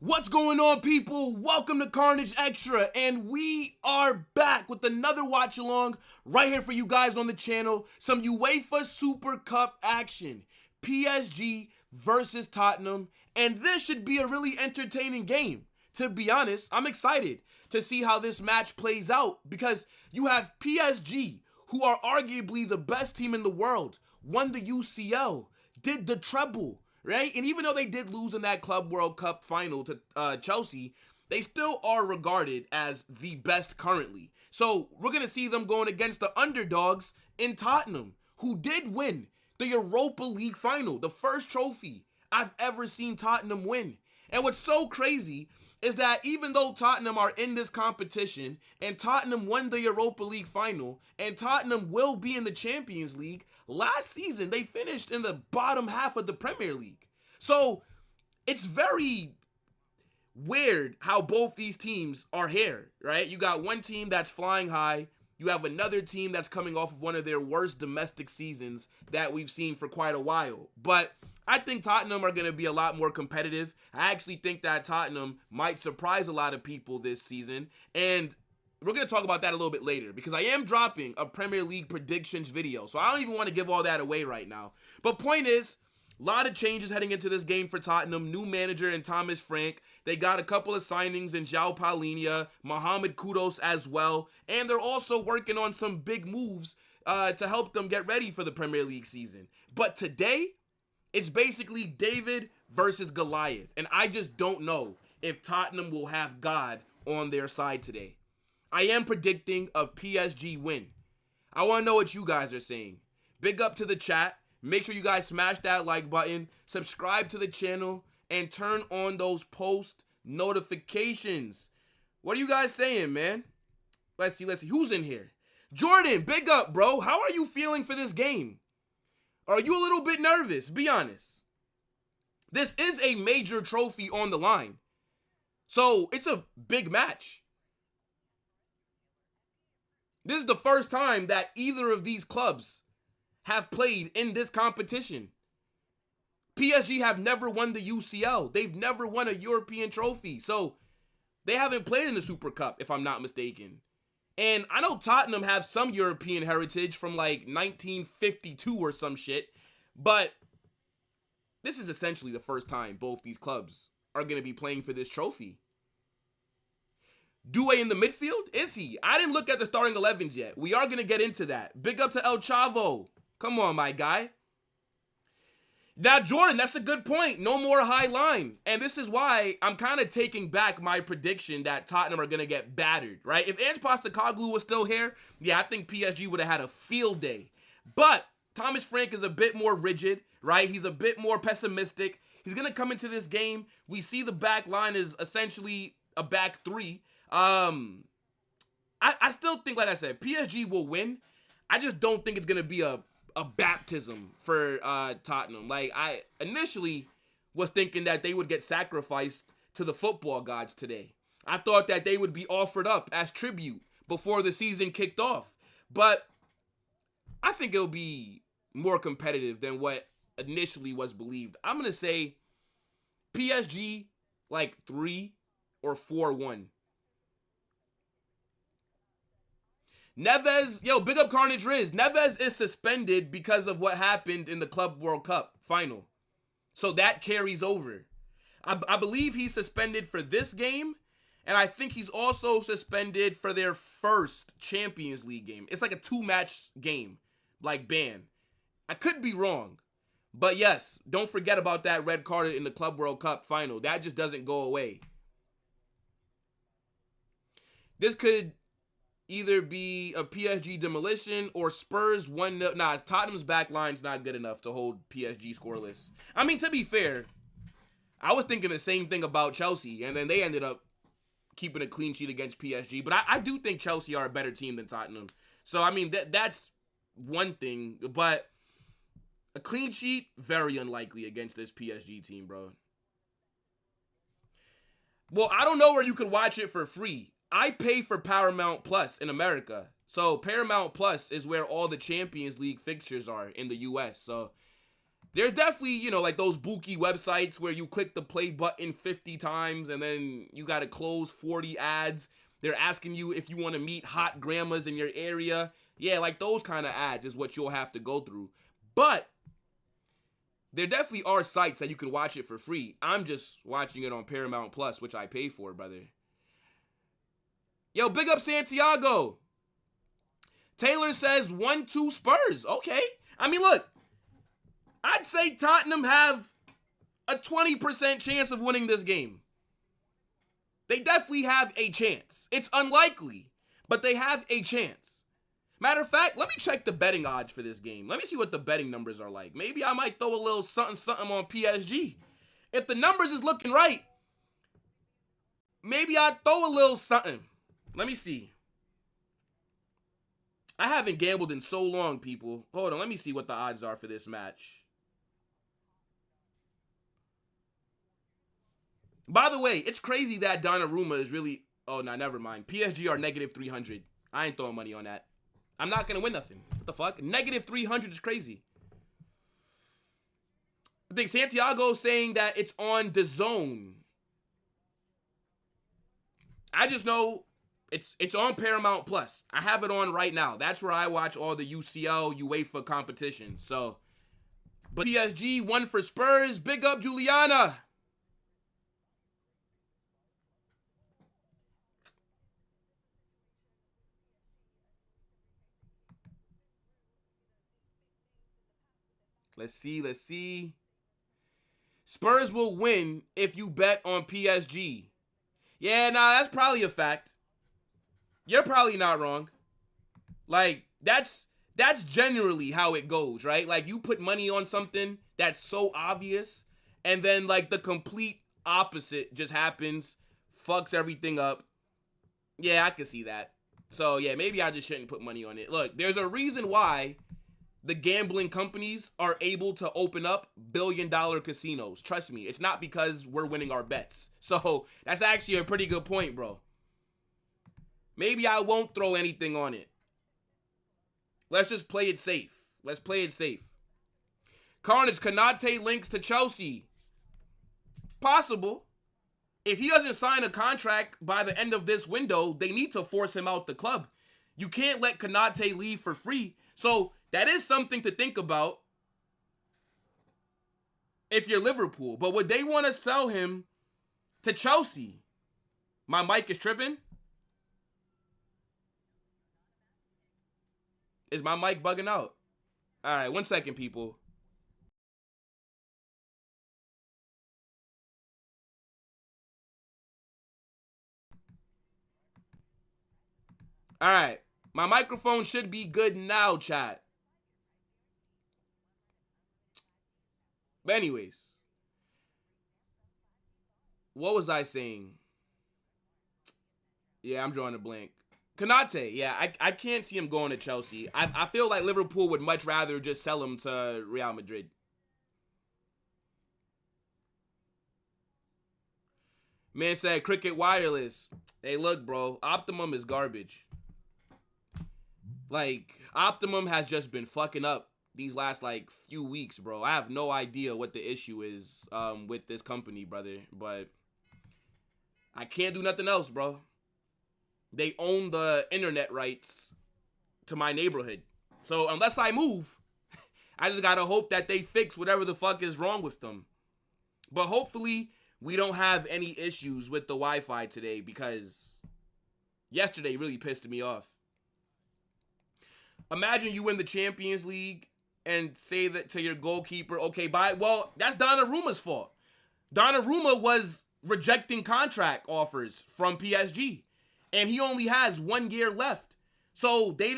What's going on, people? Welcome to Carnage Extra, and we are back with another watch along right here for you guys on the channel. Some UEFA Super Cup action, PSG versus Tottenham, and this should be a really entertaining game. To be honest, I'm excited to see how this match plays out because you have PSG, who are arguably the best team in the world, won the UCL, did the treble, right? And even though they did lose in that Club World Cup final to Chelsea, they still are regarded as the best currently. So we're going to see them going against the underdogs in Tottenham, who did win the Europa League final, the first trophy I've ever seen Tottenham win. And what's so crazy is that even though Tottenham are in this competition and Tottenham won the Europa League final and Tottenham will be in the Champions League, last season they finished in the bottom half of the Premier League. So it's very weird how both these teams are here, right? You got one team that's flying high. You have another team that's coming off of one of their worst domestic seasons that we've seen for quite a while. But I think Tottenham are going to be a lot more competitive. I actually think that Tottenham might surprise a lot of people this season. And we're going to talk about that a little bit later because I am dropping a Premier League predictions video. So I don't even want to give all that away right now. But point is, a lot of changes heading into this game for Tottenham. New manager in Thomas Frank. They got a couple of signings in João Palhinha, Mohamed Kudus as well. And they're also working on some big moves to help them get ready for the Premier League season. But today, it's basically David versus Goliath. And I just don't know if Tottenham will have God on their side today. I am predicting a PSG win. I want to know what you guys are saying. Big up to the chat. Make sure you guys smash that like button, subscribe to the channel, and turn on those post notifications. What are you guys saying, man? Let's see. Who's in here? Jordan, big up, bro. How are you feeling for this game? Are you a little bit nervous? Be honest. This is a major trophy on the line. So it's a big match. This is the first time that either of these clubs have played in this competition. PSG have never won the UCL. They've never won a European trophy. So they haven't played in the Super Cup, if I'm not mistaken. And I know Tottenham have some European heritage from like 1952 or some shit. But this is essentially the first time both these clubs are going to be playing for this trophy. Doué in the midfield? Is he? I didn't look at the starting 11s yet. We are going to get into that. Big up to El Chavo. Come on, my guy. Now, Jordan, that's a good point. No more high line. And this is why I'm kind of taking back my prediction that Tottenham are going to get battered, right? If Ange Postecoglou was still here, yeah, I think PSG would have had a field day. But Thomas Frank is a bit more rigid, right? He's a bit more pessimistic. He's going to come into this game. We see the back line is essentially a back three. I still think, like I said, PSG will win. I just don't think it's going to be a baptism for Tottenham. Like, I initially was thinking that they would get sacrificed to the football gods today. I thought that they would be offered up as tribute before the season kicked off. But I think it'll be more competitive than what initially was believed. I'm going to say PSG like 3 or 4-1. Neves, yo, big up Carnage Riz. Neves is suspended because of what happened in the Club World Cup final. So that carries over. I believe he's suspended for this game, and I think he's also suspended for their first Champions League game. It's like a 2-match game, like ban. I could be wrong, but yes, don't forget about that red card in the Club World Cup final. That just doesn't go away. This could either be a PSG demolition or Spurs 1-0. Nah, Tottenham's back line's not good enough to hold PSG scoreless. I mean, to be fair, I was thinking the same thing about Chelsea, and then they ended up keeping a clean sheet against PSG. But I do think Chelsea are a better team than Tottenham. So, I mean, that's one thing. But a clean sheet, very unlikely against this PSG team, bro. Well, I don't know where you could watch it for free. I pay for Paramount Plus in America. So Paramount Plus is where all the Champions League fixtures are in the US. So There's definitely, you know, like those bookie websites where you click the play button 50 times and then you got to close 40 ads. They're asking you if you want to meet hot grandmas in your area. Yeah, like those kind of ads is what you'll have to go through. But there definitely are sites that you can watch it for free. I'm just watching it on Paramount Plus, which I pay for, brother. Yo, big up Santiago. Taylor says 1-2 Spurs. Okay. I mean, look, I'd say Tottenham have a 20% chance of winning this game. They definitely have a chance. It's unlikely, but they have a chance. Matter of fact, let me check the betting odds for this game. Let me see what the betting numbers are like. Maybe I might throw a little something on PSG. If the numbers is looking right, maybe I'd throw a little something. Let me see. I haven't gambled in so long, people. Hold on, let me see what the odds are for this match. By the way, it's crazy that Donnarumma is really... Oh, no, never mind. PSG are negative 300. I ain't throwing money on that. I'm not going to win nothing. What the fuck? Negative 300 is crazy. I think Santiago's saying that it's on DAZN. I just know it's on Paramount Plus. I have it on right now. That's where I watch all the UCL, UEFA competitions. So, but PSG won for Spurs. Big up, Juliana. Let's see. Spurs will win if you bet on PSG. Yeah, nah, that's probably a fact. You're probably not wrong. Like, that's generally how it goes, right? Like, you put money on something that's so obvious, and then, like, the complete opposite just happens, fucks everything up. Yeah, I can see that. So, yeah, maybe I just shouldn't put money on it. Look, there's a reason why the gambling companies are able to open up billion-dollar casinos. Trust me, it's not because we're winning our bets. So that's actually a pretty good point, bro. Maybe I won't throw anything on it. Let's just play it safe. Let's play it safe. Carnage, Konate links to Chelsea. Possible. If he doesn't sign a contract by the end of this window, they need to force him out the club. You can't let Konate leave for free. So that is something to think about if you're Liverpool. But would they want to sell him to Chelsea? My mic is tripping. Is my mic bugging out? All right, 1 second, people. All right, my microphone should be good now, chat. But anyways, what was I saying? Yeah, I'm drawing a blank. Konate, yeah, I can't see him going to Chelsea. I feel like Liverpool would much rather just sell him to Real Madrid. Man said Cricket Wireless. Hey, look, bro, Optimum is garbage. Like, Optimum has just been fucking up these last, like, few weeks, bro. I have no idea what the issue is with this company, brother. But I can't do nothing else, bro. They own the internet rights to my neighborhood. So unless I move, I just gotta hope that they fix whatever the fuck is wrong with them. But hopefully we don't have any issues with the Wi-Fi today, because yesterday really pissed me off. Imagine you win the Champions League and say that to your goalkeeper, okay, bye. Well, that's Donnarumma's fault. Donnarumma was rejecting contract offers from PSG, and he only has 1 year left. So they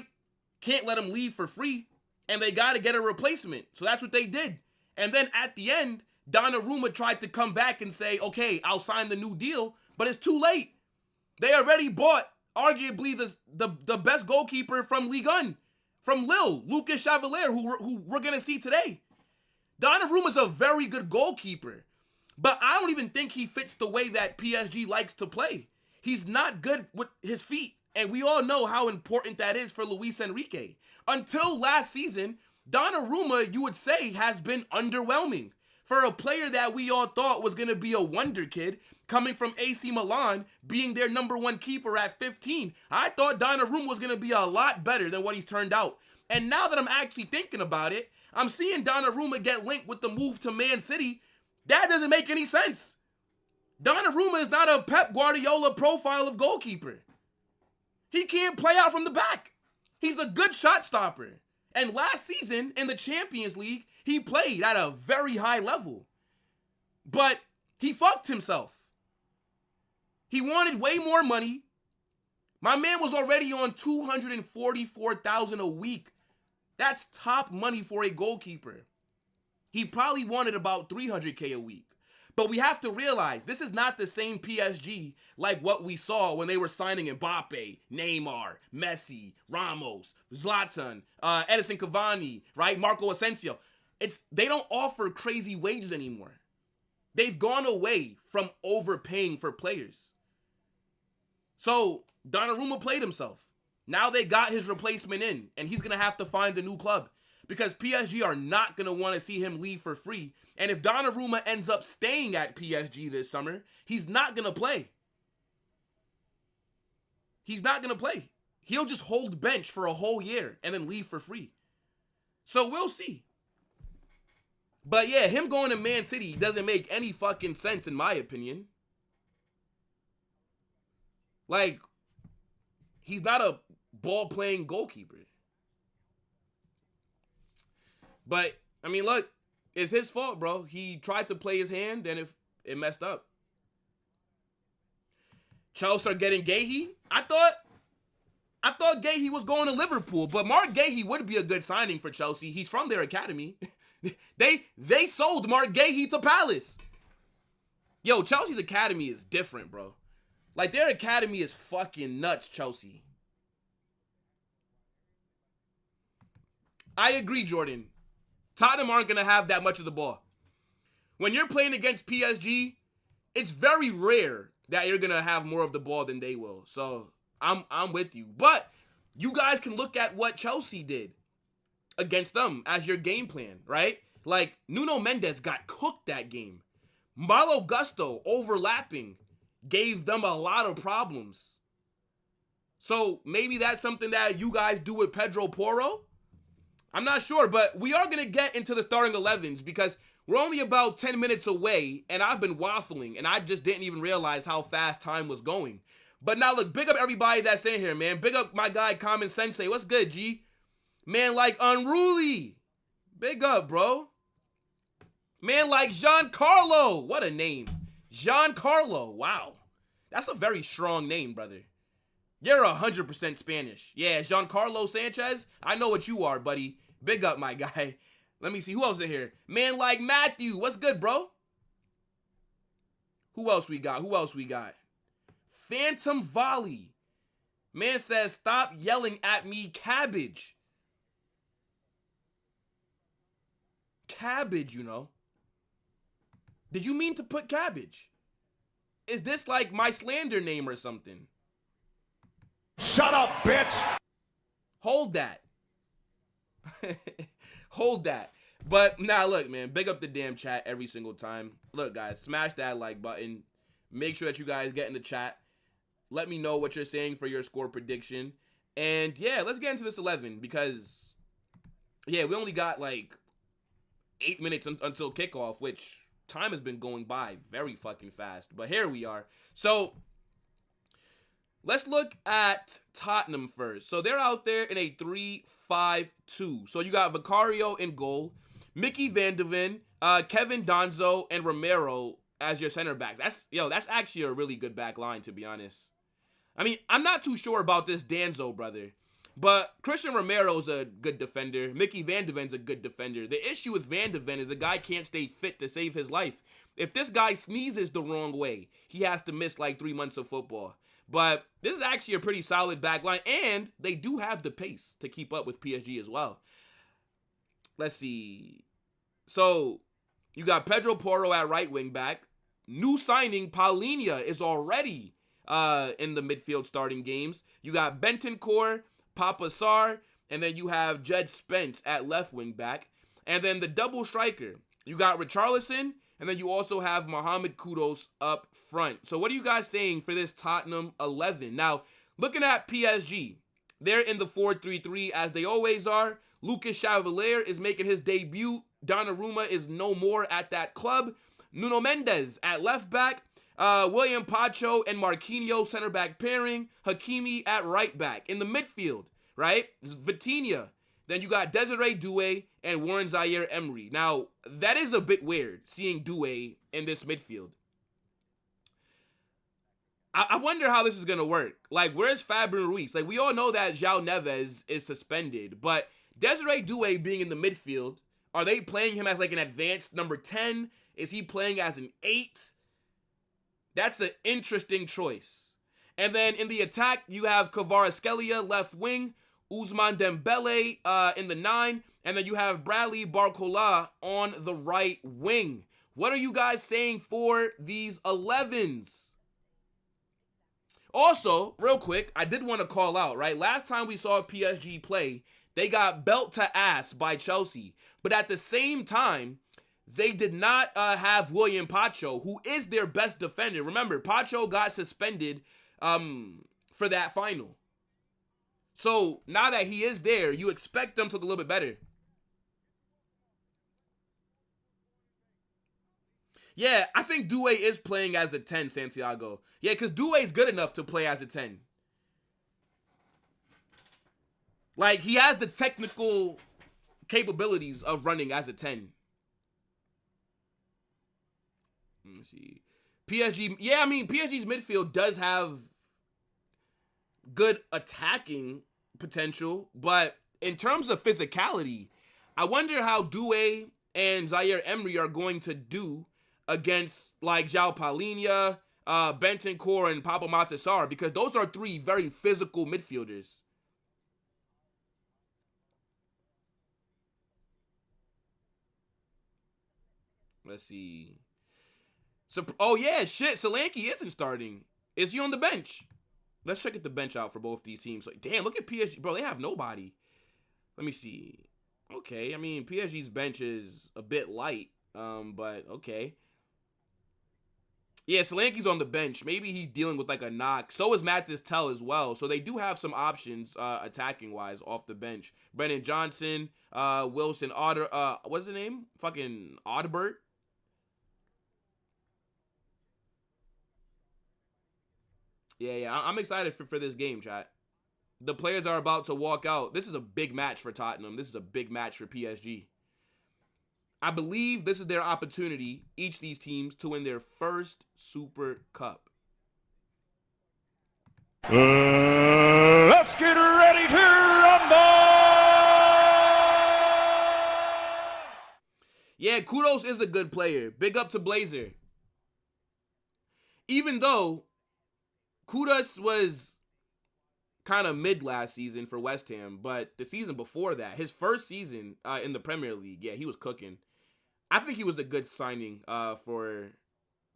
can't let him leave for free, and they got to get a replacement. So that's what they did. And then at the end, Donnarumma tried to come back and say, okay, I'll sign the new deal, but it's too late. They already bought arguably the best goalkeeper from Ligue 1, from Lille, Lucas Chevalier, who we're going to see today. Donnarumma's a very good goalkeeper, but I don't even think he fits the way that PSG likes to play. He's not good with his feet, and we all know how important that is for Luis Enrique. Until last season, Donnarumma, you would say, has been underwhelming. For a player that we all thought was going to be a wonder kid, coming from AC Milan, being their #1 keeper at 15, I thought Donnarumma was going to be a lot better than what he's turned out. And now that I'm actually thinking about it, I'm seeing Donnarumma get linked with the move to Man City. That doesn't make any sense. Donnarumma is not a Pep Guardiola profile of goalkeeper. He can't play out from the back. He's a good shot stopper. And last season in the Champions League, he played at a very high level. But he fucked himself. He wanted way more money. My man was already on $244,000 a week. That's top money for a goalkeeper. He probably wanted about $300K a week. But we have to realize this is not the same PSG like what we saw when they were signing Mbappe, Neymar, Messi, Ramos, Zlatan, Edison Cavani, right? Marco Asensio. They don't offer crazy wages anymore. They've gone away from overpaying for players. So Donnarumma played himself. Now they got his replacement in, and he's going to have to find a new club because PSG are not going to want to see him leave for free. And if Donnarumma ends up staying at PSG this summer, he's not going to play. He's not going to play. He'll just hold bench for a whole year and then leave for free. So we'll see. But yeah, him going to Man City doesn't make any fucking sense in my opinion. Like, he's not a ball-playing goalkeeper. But, I mean, look, it's his fault, bro. He tried to play his hand, and it messed up. Chelsea are getting Gahey. I thought Gahey was going to Liverpool, but Mark Gahey would be a good signing for Chelsea. He's from their academy. They sold Mark Gahey to Palace. Yo, Chelsea's academy is different, bro. Like, their academy is fucking nuts, Chelsea. I agree, Jordan. Tottenham aren't going to have that much of the ball. When you're playing against PSG, it's very rare that you're going to have more of the ball than they will. So, I'm with you. But you guys can look at what Chelsea did against them as your game plan, right? Like, Nuno Mendes got cooked that game. Malo Gusto overlapping gave them a lot of problems. So, maybe that's something that you guys do with Pedro Porro? I'm not sure, but we are going to get into the starting 11s because we're only about 10 minutes away, and I've been waffling, and I just didn't even realize how fast time was going. But now, look, big up everybody that's in here, man. Big up my guy, Common Sensei. What's good, G? Man like Unruly. Big up, bro. Man like Giancarlo. What a name. Giancarlo. Wow. That's a very strong name, brother. You're 100% Spanish. Yeah, Giancarlo Sanchez. I know what you are, buddy. Big up, my guy. Let me see. Who else in here? Man like Matthew. What's good, bro? Who else we got? Phantom Volley. Man says, stop yelling at me, cabbage. Cabbage, you know. Did you mean to put cabbage? Is this like my slander name or something? Shut up, bitch! Hold that. Hold that. But, nah, look, man. Big up the damn chat every single time. Look, guys, smash that like button. Make sure that you guys get in the chat. Let me know what you're saying for your score prediction. And, yeah, let's get into this 11 because, yeah, we only got, like, 8 minutes until kickoff, which time has been going by very fucking fast. But here we are. So, let's look at Tottenham first. So, they're out there in a 3-5-2. So, you got Vicario in goal, Mickey Van de Ven, Kevin Donzo, and Romero as your center backs. That's actually a really good back line, to be honest. I mean, I'm not too sure about this Danzo brother, but Christian Romero's a good defender. Mickey Van de Ven's a good defender. The issue with Van de Ven is the guy can't stay fit to save his life. If this guy sneezes the wrong way, he has to miss like 3 months of football. But this is actually a pretty solid back line, and they do have the pace to keep up with PSG as well. Let's see. So, you got Pedro Porro at right wing back. New signing, Paulinho, is already in the midfield starting games. You got Bentancur, Papa Sarr, And then you have Jed Spence at left wing back. And then the double striker, you got Richarlison, and then you also have Mohamed Kudus up front. So what are you guys saying for this Tottenham 11? Now, looking at PSG, they're in the 4-3-3 as they always are. Lucas Chevalier is making his debut. Donnarumma is no more at that club. Nuno Mendes at left back. William Pacho and Marquinhos center back pairing. Hakimi at right back. In the midfield, right? Vitinha. Then you got Desiree Doué and Warren Zaire-Emery. Now, that is a bit weird, seeing Doué in this midfield. I wonder how this is going to work. Like, where's Fabian Ruiz? Like, we all know that João Neves is suspended, but Desiree Doué being in the midfield, are they playing him as, like, an advanced number 10? Is he playing as an 8? That's an interesting choice. And then in the attack, you have Kvaratskhelia left wing, Ousmane Dembele in the 9, and then you have Bradley Barcola on the right wing. What are you guys saying for these 11s? Also, real quick, I did want to call out, right? Last time we saw PSG play, they got belt to ass by Chelsea. But at the same time, they did not have William Pacho, who is their best defender. Remember, Pacho got suspended for that final. So now that he is there, you expect them to look a little bit better. Yeah, I think Doué is playing as a 10, Santiago. Yeah, because Doué is good enough to play as a 10. Like, he has the technical capabilities of running as a 10. Let me see. PSG, yeah, I mean, PSG's midfield does have good attacking potential, but in terms of physicality, I wonder how Doué and Zaire-Emery are going to do against, like, João Palhinha, Bentancur, and Pablo Matasar, because those are 3 very physical midfielders. Let's see. So, oh yeah, shit, Solanke isn't starting. Is he on the bench? Let's check the bench out for both these teams. Like, damn, look at PSG. Bro, they have nobody. Let me see. Okay, I mean, PSG's bench is a bit light, but okay. Yeah, Solanke's on the bench. Maybe he's dealing with, like, a knock. So is Mathis Tell as well. So they do have some options attacking-wise off the bench. Brennan Johnson, Wilson Otter, what's the name? Fucking Audibert. Yeah, I'm excited for this game, chat. The players are about to walk out. This is a big match for Tottenham. This is a big match for PSG. I believe this is their opportunity, each of these teams, to win their first Super Cup. Let's get ready to rumble! Yeah, Kudus is a good player. Big up to Blazer. Even though Kudus was kind of mid last season for West Ham, but the season before that, his first season in the Premier League, yeah, he was cooking. I think he was a good signing for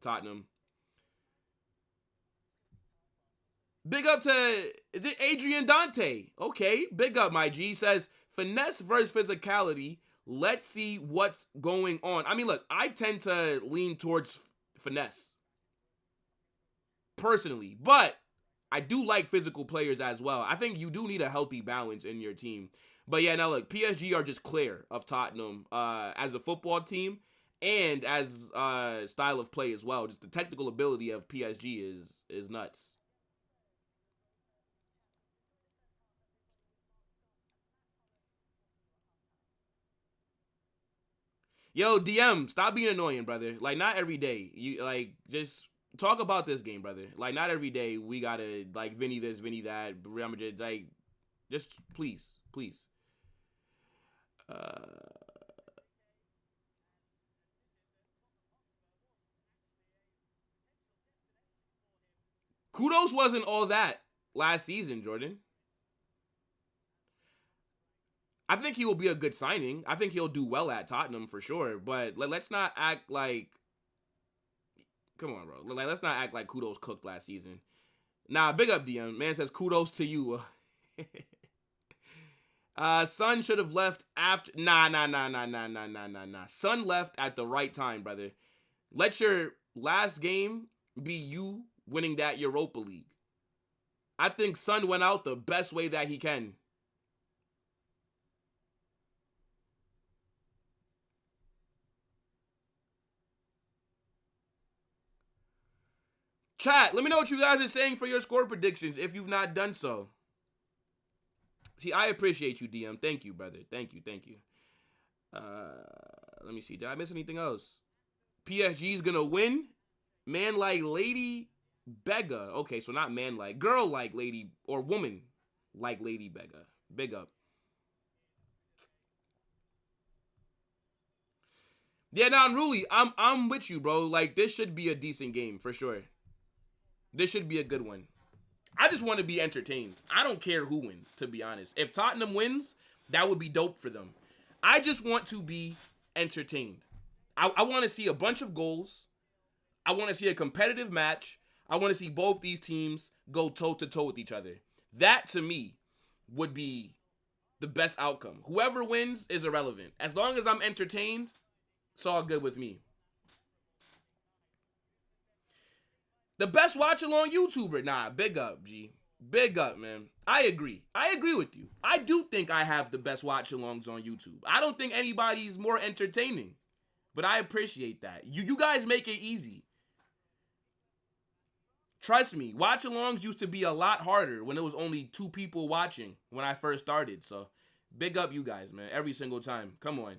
Tottenham. Big up to, is it Adrian Dante? Okay, big up, my G. Says, finesse versus physicality. Let's see what's going on. I mean, look, I tend to lean towards finesse, personally, but I do like physical players as well. I think you do need a healthy balance in your team. But yeah, now look, PSG are just clear of Tottenham as a football team and as style of play as well. Just the technical ability of PSG is nuts. Yo, DM, stop being annoying, brother. Like, not every day. You, like, just talk about this game, brother. Like, not every day we gotta, like, Vinny this, Vinny that, Real Madrid, like, just please, please. Kudus wasn't all that last season, Jordan. I think he will be a good signing. I think he'll do well at Tottenham for sure. But let's not act like, come on, bro. Like, let's not act like Kudus cooked last season. Nah, big up DM. Man says kudos to you. Son should have left after. Nah. Son left at the right time, brother. Let your last game be you winning that Europa League. I think Son went out the best way that he can. Chat, let me know what you guys are saying for your score predictions if you've not done so. See, I appreciate you, DM. Thank you, brother. Thank you. Let me see. Did I miss anything else? PSG's gonna win. Man like Lady Bega. Okay, so not man like. Girl like Lady, or woman like Lady Bega. Big up. Yeah, Unruly, I'm with you, bro. Like, this should be a decent game, for sure. This should be a good one. I just want to be entertained. I don't care who wins, to be honest. If Tottenham wins, that would be dope for them. I just want to be entertained. I want to see a bunch of goals. I want to see a competitive match. I want to see both these teams go toe-to-toe with each other. That, to me, would be the best outcome. Whoever wins is irrelevant. As long as I'm entertained, it's all good with me. The best watch-along YouTuber. Nah, big up, G. Big up, man. I agree. I agree with you. I do think I have the best watch-alongs on YouTube. I don't think anybody's more entertaining. But I appreciate that. You guys make it easy. Trust me, watch-alongs used to be a lot harder when it was only 2 people watching when I first started. So, big up you guys, man. Every single time. Come on.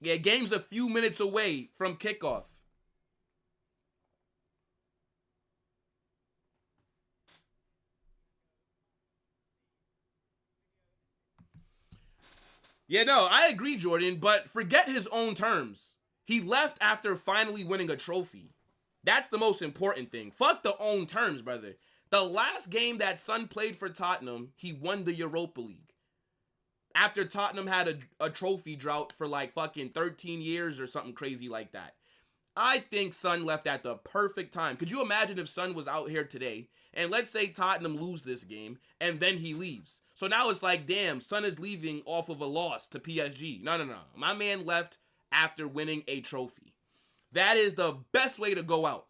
Yeah, game's a few minutes away from kickoff. Yeah, no, I agree, Jordan, but forget his own terms. He left after finally winning a trophy. That's the most important thing. Fuck the own terms, brother. The last game that Son played for Tottenham, he won the Europa League. After Tottenham had a trophy drought for like fucking 13 years or something crazy like that. I think Son left at the perfect time. Could you imagine if Son was out here today, and let's say Tottenham lose this game, and then he leaves? So now it's like, damn, Son is leaving off of a loss to PSG. No. My man left after winning a trophy. That is the best way to go out.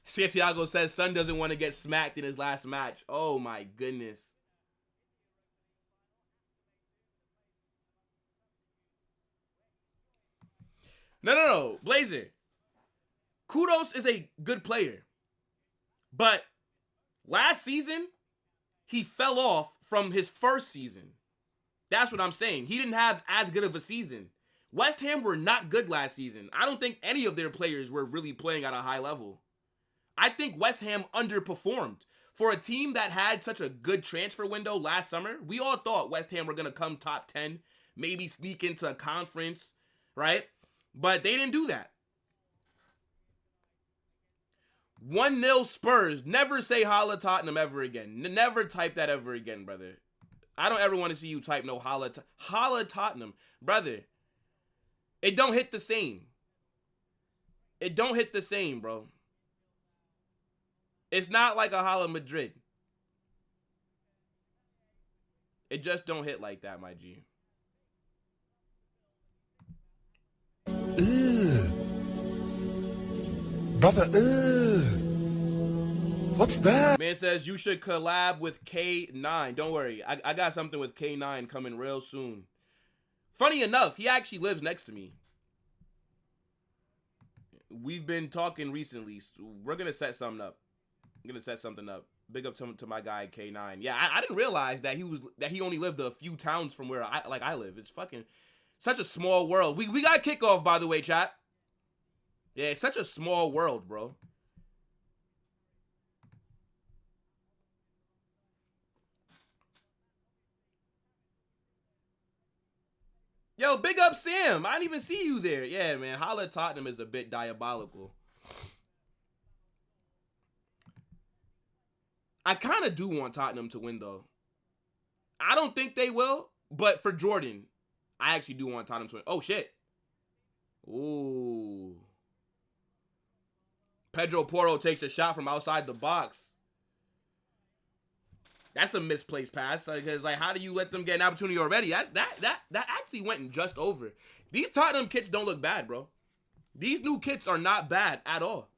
Santiago says Son doesn't want to get smacked in his last match. Oh my goodness. No. Blazer. Kudos is a good player. But last season, he fell off from his first season. That's what I'm saying. He didn't have as good of a season. West Ham were not good last season. I don't think any of their players were really playing at a high level. I think West Ham underperformed. For a team that had such a good transfer window last summer, we all thought West Ham were going to come top 10, maybe sneak into a conference, right? But they didn't do that. 1-0 Spurs. Never say holla Tottenham ever again. Never type that ever again, brother. I don't ever want to see you type no holla Tottenham. Brother, it don't hit the same. It don't hit the same, bro. It's not like a holla Madrid. It just don't hit like that, my G. Brother, what's that? Man says you should collab with K9. Don't worry, I got something with K9 coming real soon. Funny enough, he actually lives next to me. We've been talking recently. So we're gonna set something up. I'm gonna set something up. Big up to my guy K9. Yeah, I didn't realize that he only lived a few towns from where I live. It's fucking such a small world. We got kickoff, by the way, chat. Yeah, it's such a small world, bro. Yo, big up Sam. I didn't even see you there. Yeah, man. Holla Tottenham is a bit diabolical. I kind of do want Tottenham to win, though. I don't think they will, but for Jordan, I actually do want Tottenham to win. Oh, shit. Ooh. Pedro Porro takes a shot from outside the box. That's a misplaced pass because like how do you let them get an opportunity already? That actually went in just over. These Tottenham kits don't look bad, bro. These new kits are not bad at all.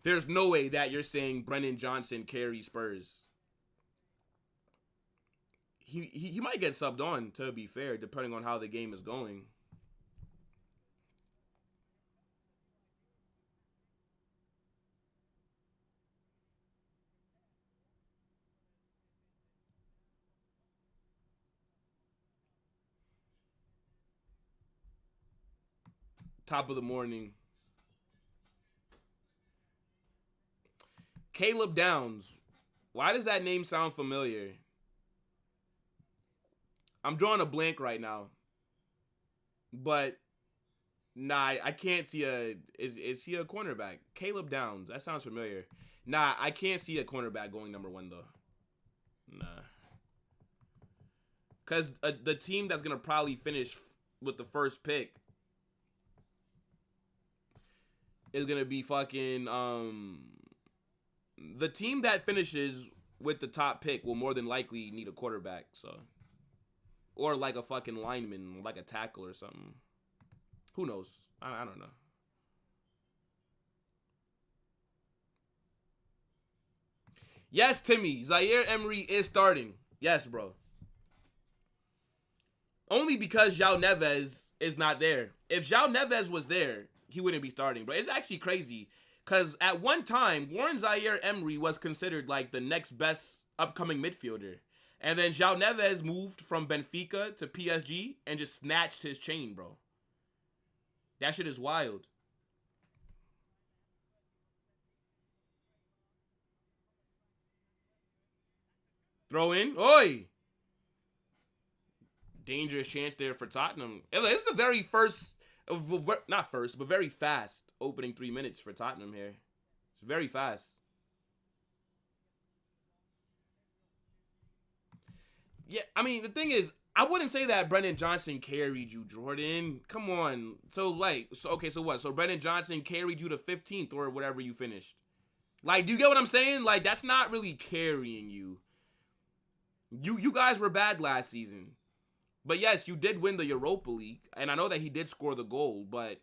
There's no way that you're saying Brennan Johnson carries Spurs. He might get subbed on, to be fair, depending on how the game is going. Top of the morning. Caleb Downs. Why does that name sound familiar? I'm drawing a blank right now. But nah, I can't see a is he a cornerback? Caleb Downs. That sounds familiar. Nah, I can't see a cornerback going #1 though. Nah. Cuz the team that's going to probably finish with the first pick is going to be fucking the team that finishes with the top pick will more than likely need a quarterback, so or like a fucking lineman, like a tackle or something. Who knows? I don't know. Yes, Timmy. Zaire Emery is starting. Yes, bro. Only because João Neves is not there. If João Neves was there, he wouldn't be starting, bro. It's actually crazy. Because at one time, Warren Zaire Emery was considered like the next best upcoming midfielder. And then João Neves moved from Benfica to PSG and just snatched his chain, bro. That shit is wild. Throw in. Oi! Dangerous chance there for Tottenham. It's the very first, not first, but very fast opening 3 minutes for Tottenham here. It's very fast. Yeah, I mean, the thing is, I wouldn't say that Brennan Johnson carried you, Jordan. Come on. Okay, so what? So Brennan Johnson carried you to 15th or whatever you finished. Like, do you get what I'm saying? Like, that's not really carrying you. You guys were bad last season. But yes, you did win the Europa League, and I know that he did score the goal, but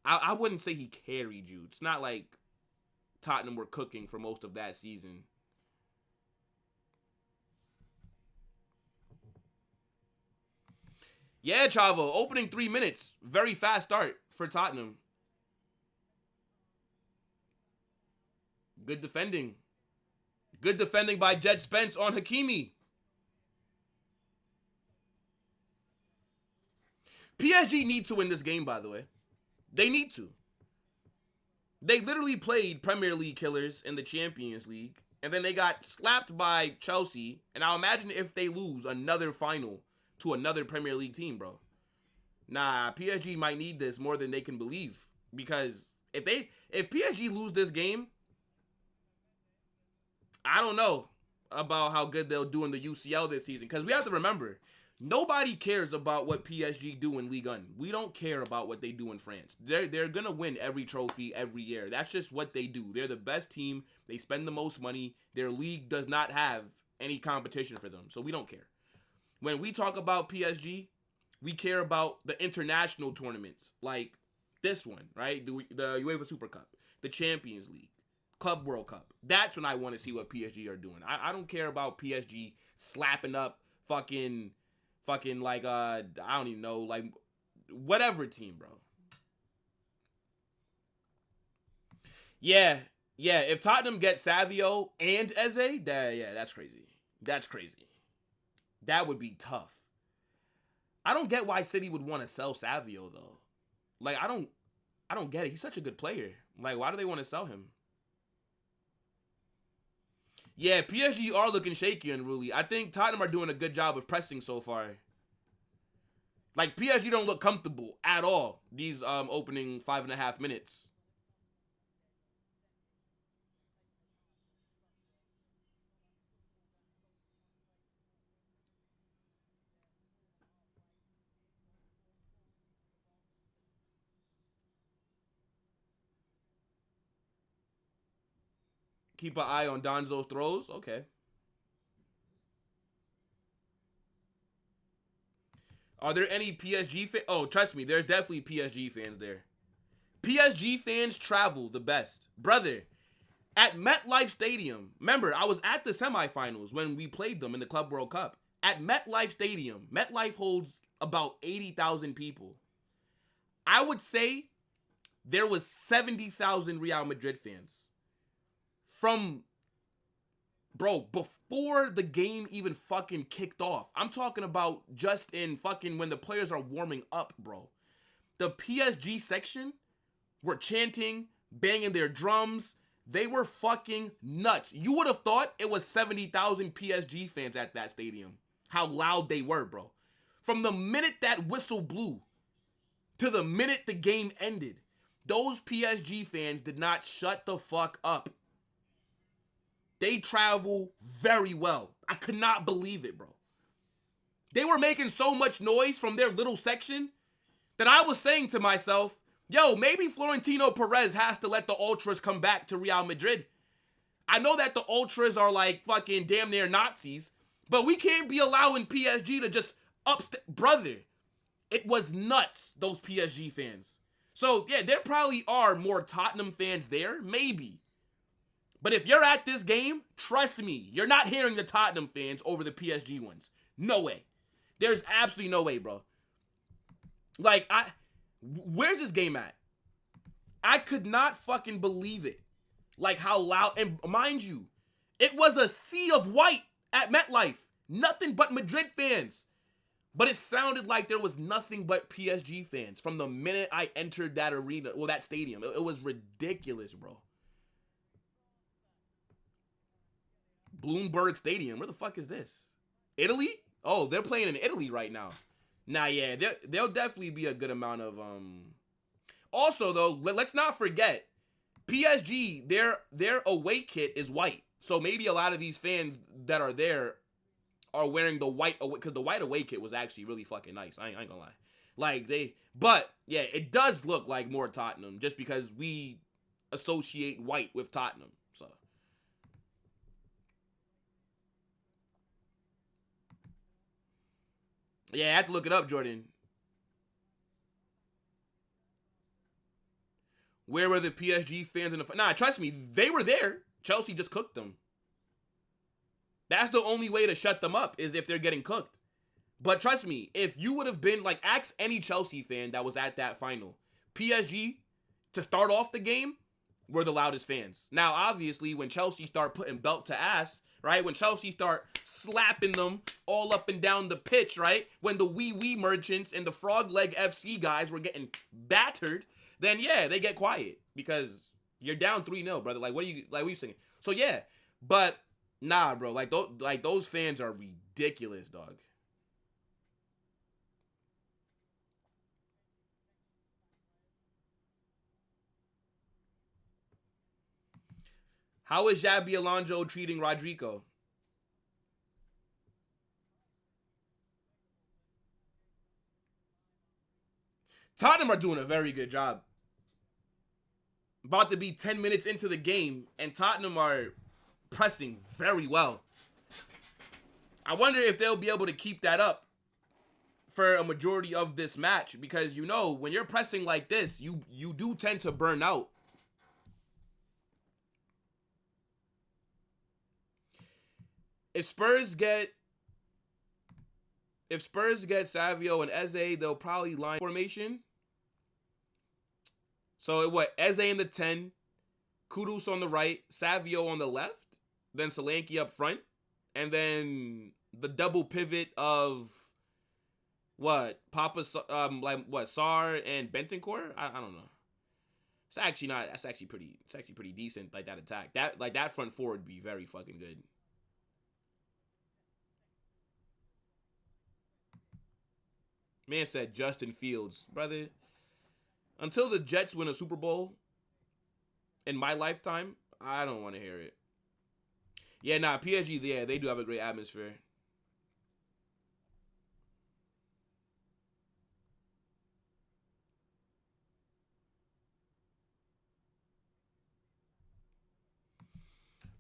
I wouldn't say he carried you. It's not like Tottenham were cooking for most of that season. Yeah, Chavo, opening 3 minutes. Very fast start for Tottenham. Good defending. Good defending by Jed Spence on Hakimi. PSG need to win this game, by the way. They need to. They literally played Premier League killers in the Champions League, and then they got slapped by Chelsea, and I'll imagine if they lose another final to another Premier League team, bro. Nah, PSG might need this more than they can believe, because if PSG lose this game, I don't know about how good they'll do in the UCL this season, because we have to remember, nobody cares about what PSG do in Ligue 1. We don't care about what they do in France. They're going to win every trophy every year. That's just what they do. They're the best team. They spend the most money. Their league does not have any competition for them, so we don't care. When we talk about PSG, we care about the international tournaments, like this one, right? The UEFA Super Cup, the Champions League, Club World Cup. That's when I want to see what PSG are doing. I don't care about PSG slapping up fucking like I don't even know, like whatever team, bro. Yeah. If Tottenham get Savio and Eze, that's crazy. That's crazy. That would be tough. I don't get why City would want to sell Savio though. Like I don't get it. He's such a good player. Like why do they want to sell him? Yeah, PSG are looking shaky and really. I think Tottenham are doing a good job of pressing so far. Like PSG don't look comfortable at all these opening 5.5 minutes. Keep an eye on Donzo's throws. Okay. Are there any PSG fans? Oh, trust me, there's definitely PSG fans there. PSG fans travel the best. Brother, at MetLife Stadium, remember, I was at the semifinals when we played them in the Club World Cup. At MetLife Stadium, MetLife holds about 80,000 people. I would say there was 70,000 Real Madrid fans. From, bro, before the game even fucking kicked off. I'm talking about just in fucking when the players are warming up, bro. The PSG section were chanting, banging their drums. They were fucking nuts. You would have thought it was 70,000 PSG fans at that stadium. How loud they were, bro. From the minute that whistle blew to the minute the game ended, those PSG fans did not shut the fuck up. They travel very well. I could not believe it, bro. They were making so much noise from their little section that I was saying to myself, yo, maybe Florentino Perez has to let the Ultras come back to Real Madrid. I know that the Ultras are like fucking damn near Nazis, but we can't be allowing PSG to just brother, it was nuts, those PSG fans. So, yeah, there probably are more Tottenham fans there, maybe. But if you're at this game, trust me, you're not hearing the Tottenham fans over the PSG ones. No way. There's absolutely no way, bro. Like, where's this game at? I could not fucking believe it. Like how loud, and mind you, it was a sea of white at MetLife. Nothing but Madrid fans. But it sounded like there was nothing but PSG fans from the minute I entered that arena, well, that stadium. It was ridiculous, bro. Bloomberg Stadium. Where the fuck is this? Italy? Oh, they're playing in Italy right now. Nah, yeah, there'll definitely be a good amount of Also, though, let's not forget, PSG, their away kit is white. So maybe a lot of these fans that are there are wearing the white away, because the white away kit was actually really fucking nice. I ain't gonna lie. Like, but yeah, it does look like more Tottenham just because we associate white with Tottenham. So. Yeah, I have to look it up, Jordan. Where were the PSG fans in the... Nah, trust me, they were there. Chelsea just cooked them. That's the only way to shut them up, is if they're getting cooked. But trust me, if you would have been... Like, ask any Chelsea fan that was at that final. PSG, to start off the game, were the loudest fans. Now, obviously, when Chelsea start putting belt to ass, right? When Chelsea start slapping them all up and down the pitch, right? When the wee merchants and the frog leg FC guys were getting battered, then yeah, they get quiet because you're down 3-0, brother. Like, what are you saying? So yeah, but nah, bro. Like those fans are ridiculous, dog. How is Xabi Alonso treating Rodrigo? Tottenham are doing a very good job. About to be 10 minutes into the game, and Tottenham are pressing very well. I wonder if they'll be able to keep that up for a majority of this match, because you know when you're pressing like this, you do tend to burn out. If Spurs get Savio and Eze, they'll probably line formation. So what? Eze in the 10, Kudus on the right, Savio on the left, then Solanke up front, and then the double pivot of what? Sarr and Bentancur? I don't know. It's actually not. That's actually pretty decent. Like that attack. That front four would be very fucking good. Man said Justin Fields, brother. Until the Jets win a Super Bowl in my lifetime, I don't want to hear it. Yeah, nah, PSG, yeah, they do have a great atmosphere.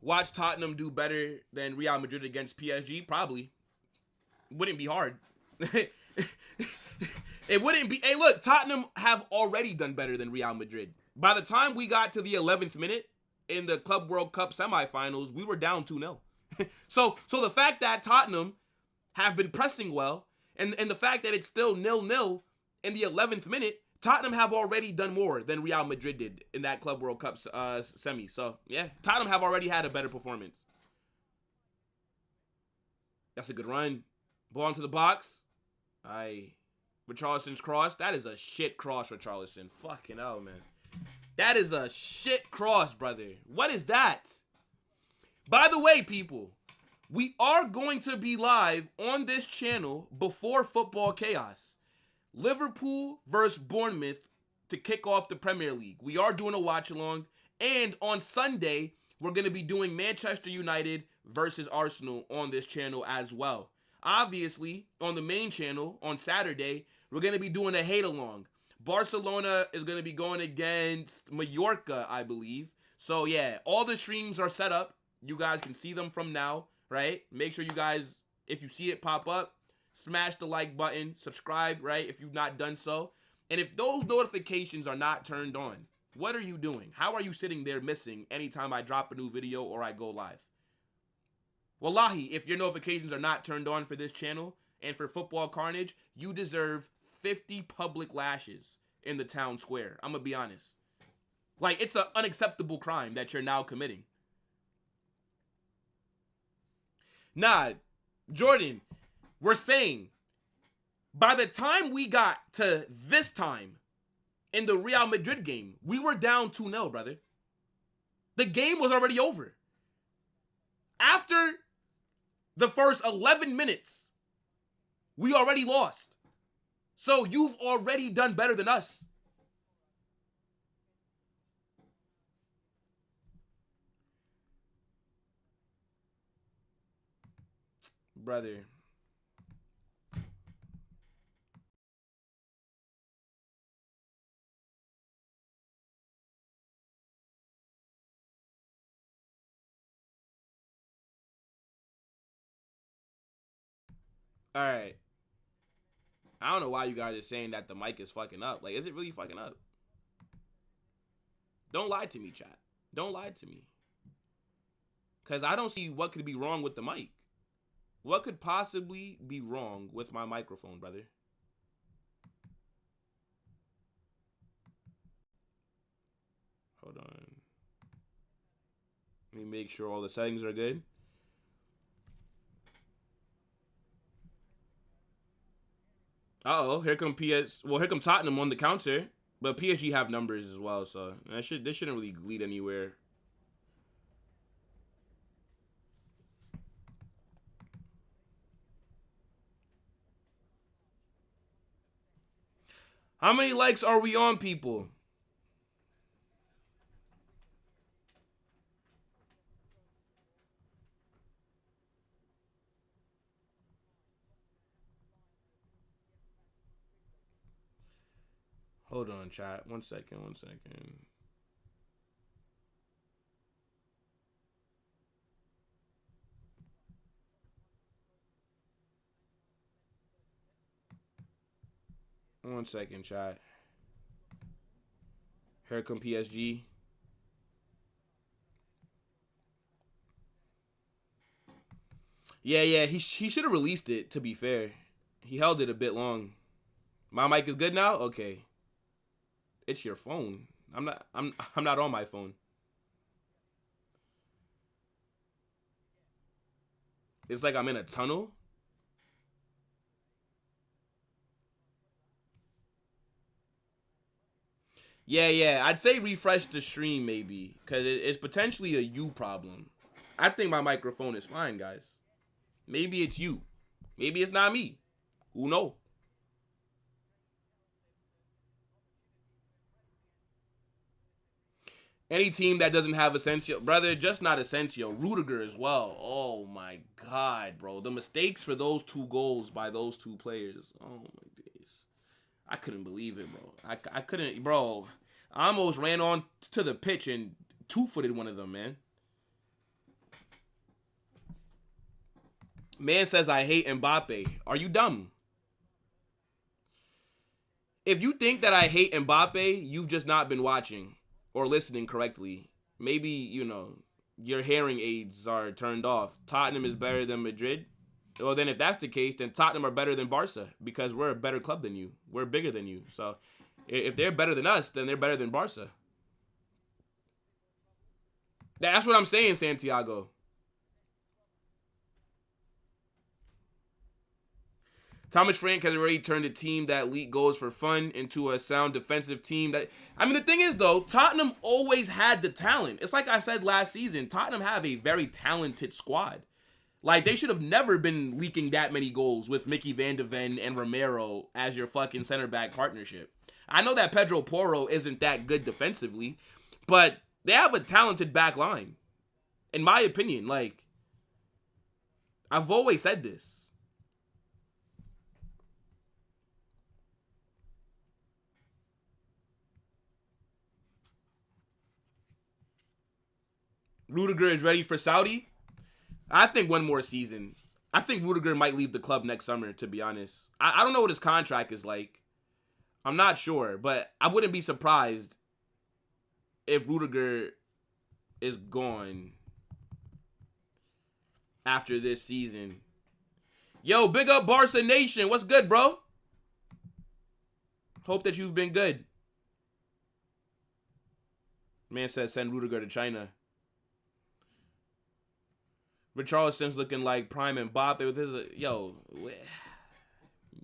Watch Tottenham do better than Real Madrid against PSG? Probably. Wouldn't be hard. It wouldn't be. Hey, look, Tottenham have already done better than Real Madrid. By the time we got to the 11th minute in the Club World Cup semifinals, we were down 2-0. So the fact that Tottenham have been pressing well, and the fact that it's still 0-0 in the 11th minute, Tottenham have already done more than Real Madrid did in that Club World Cup semi. So, yeah, Tottenham have already had a better performance. That's a good run. Ball into the box. Richarlison's cross. That is a shit cross, Richarlison. Fucking hell, man. That is a shit cross, brother. What is that? By the way, people, we are going to be live on this channel before Football Chaos. Liverpool versus Bournemouth to kick off the Premier League. We are doing a watch along. And on Sunday, we're going to be doing Manchester United versus Arsenal on this channel as well. Obviously, on the main channel on Saturday, we're going to be doing a hate along. Barcelona is going to be going against Mallorca, I believe. So yeah, all the streams are set up. You guys can see them from now, right? Make sure you guys, if you see it pop up, smash the like button, subscribe, right, if you've not done so. And if those notifications are not turned on, what are you doing? How are you sitting there missing anytime I drop a new video or I go live? Wallahi, if your notifications are not turned on for this channel and for Football Carnage, you deserve 50 public lashes in the town square. I'm going to be honest. Like, it's an unacceptable crime that you're now committing. Nah, Jordan, we're saying by the time we got to this time in the Real Madrid game, we were down 2-0, brother. The game was already over. After the first 11 minutes, we already lost. So you've already done better than us. Brother. All right. I don't know why you guys are saying that the mic is fucking up. Like, is it really fucking up? Don't lie to me, chat. Don't lie to me. Because I don't see what could be wrong with the mic. What could possibly be wrong with my microphone, brother? Hold on. Let me make sure all the settings are good. Uh-oh, here come Tottenham on the counter. But PSG have numbers as well, so this shouldn't really lead anywhere. How many likes are we on, people? Hold on, chat. One second. One second, chat. Here come PSG. Yeah, he should have released it, to be fair. He held it a bit long. My mic is good now? Okay. It's your phone. I'm not on my phone. It's like I'm in a tunnel. Yeah. I'd say refresh the stream maybe, because it's potentially a you problem. I think my microphone is fine, guys. Maybe it's you. Maybe it's not me. Who knows? Any team that doesn't have Asensio, brother, just not Asensio, Rudiger as well. Oh my God, bro. The mistakes for those 2 goals by those 2 players. Oh my days. I couldn't believe it, bro. I couldn't, bro. I almost ran on to the pitch and 2-footed one of them, man. Man says I hate Mbappe. Are you dumb? If you think that I hate Mbappe, you've just not been watching or listening correctly. Maybe, your hearing aids are turned off. Tottenham is better than Madrid. Well, then if that's the case, then Tottenham are better than Barca because we're a better club than you. We're bigger than you. So if they're better than us, then they're better than Barca. That's what I'm saying, Santiago. Thomas Frank has already turned a team that leaked goals for fun into a sound defensive team. The thing is, though, Tottenham always had the talent. It's like I said last season, Tottenham have a very talented squad. Like, they should have never been leaking that many goals with Mickey Van de Ven and Romero as your fucking center back partnership. I know that Pedro Porro isn't that good defensively, but they have a talented back line. In my opinion, I've always said this. Rudiger is ready for Saudi. I think one more season. I think Rudiger might leave the club next summer, to be honest. I don't know what his contract is like. I'm not sure, but I wouldn't be surprised if Rudiger is gone after this season. Yo, big up Barca Nation. What's good, bro? Hope that you've been good. Man says send Rudiger to China. Richarlison's looking like prime Mbappe with his...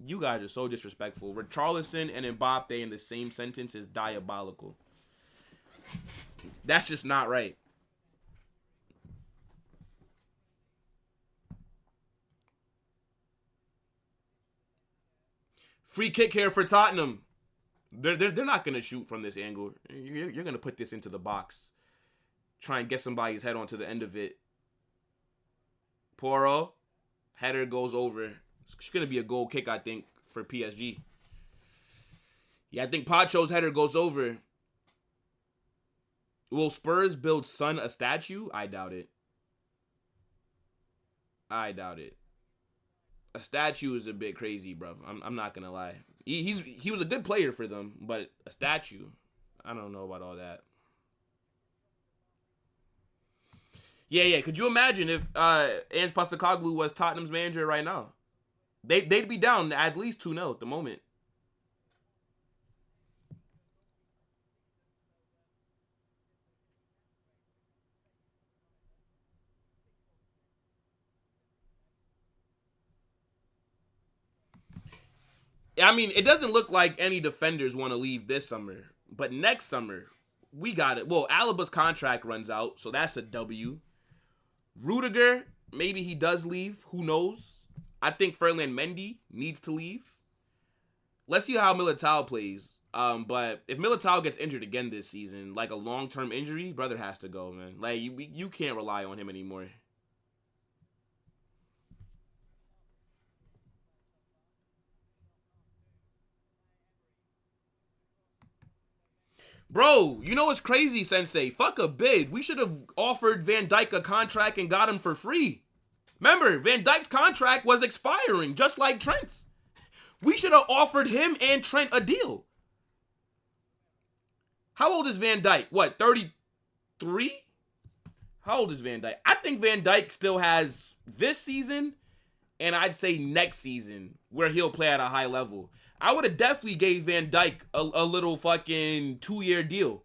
you guys are so disrespectful. Richarlison and Mbappe in the same sentence is diabolical. That's just not right. Free kick here for Tottenham. They're not going to shoot from this angle. You're going to put this into the box. Try and get somebody's head onto the end of it. Porro, header goes over. It's going to be a goal kick, I think, for PSG. Yeah, I think Pacho's header goes over. Will Spurs build Son a statue? I doubt it. A statue is a bit crazy, bro. I'm not going to lie. He was a good player for them, but a statue, I don't know about all that. Yeah. Could you imagine if Ange Postecoglou was Tottenham's manager right now? They'd be down at least 2-0 at the moment. It doesn't look like any defenders want to leave this summer. But next summer, we got it. Well, Alaba's contract runs out, so that's a W. Rudiger, maybe he does leave. Who knows? I think Ferland Mendy needs to leave. Let's see how Militao plays. But if Militao gets injured again this season, like a long-term injury, brother has to go, man. Like, you can't rely on him anymore. Bro, you know what's crazy, Sensei? Fuck a bid. We should have offered Van Dijk a contract and got him for free. Remember, Van Dijk's contract was expiring, just like Trent's. We should have offered him and Trent a deal. How old is Van Dijk? What, 33? How old is Van Dijk? I think Van Dijk still has this season, and I'd say next season, where he'll play at a high level. I would have definitely gave Van Dijk a little fucking 2-year deal.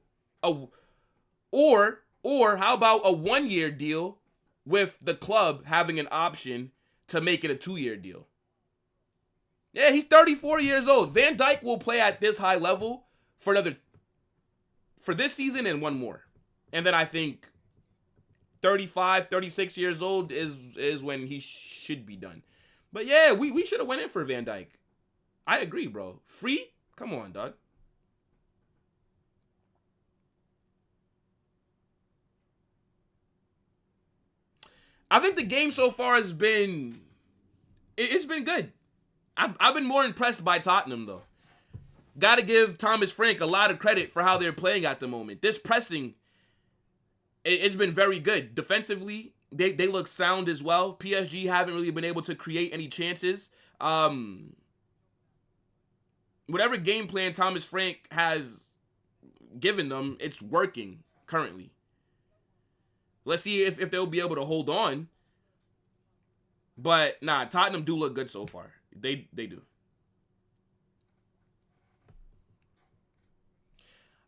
Or how about a 1-year deal with the club having an option to make it a 2-year deal? Yeah, he's 34 years old. Van Dijk will play at this high level for this season and one more. And then I think 35, 36 years old is when he should be done. But yeah, we should have went in for Van Dijk. I agree, bro. Free? Come on, dog. I think the game so far has been... It's been good. I've been more impressed by Tottenham, though. Got to give Thomas Frank a lot of credit for how they're playing at the moment. This pressing, it's been very good. Defensively, They look sound as well. PSG haven't really been able to create any chances. Whatever game plan Thomas Frank has given them, it's working currently. Let's see if they'll be able to hold on. But nah, Tottenham do look good so far. They do.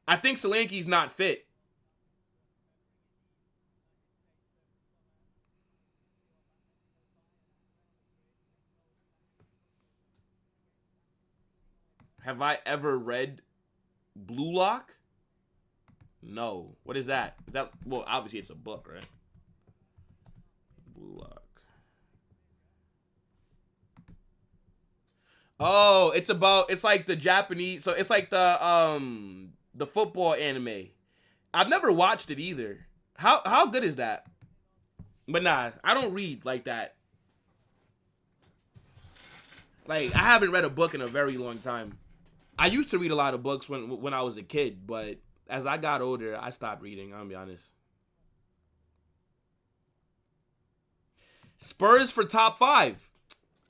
I think Solanke's not fit. Have I ever read Blue Lock? No. What is that? Is that, well, obviously it's a book, right? Blue Lock. Oh, it's like the Japanese, so it's like the football anime. I've never watched it either. How good is that? But nah, I don't read like that. Like, I haven't read a book in a very long time. I used to read a lot of books when I was a kid, but as I got older, I stopped reading, I'm gonna be honest. Spurs for top 5.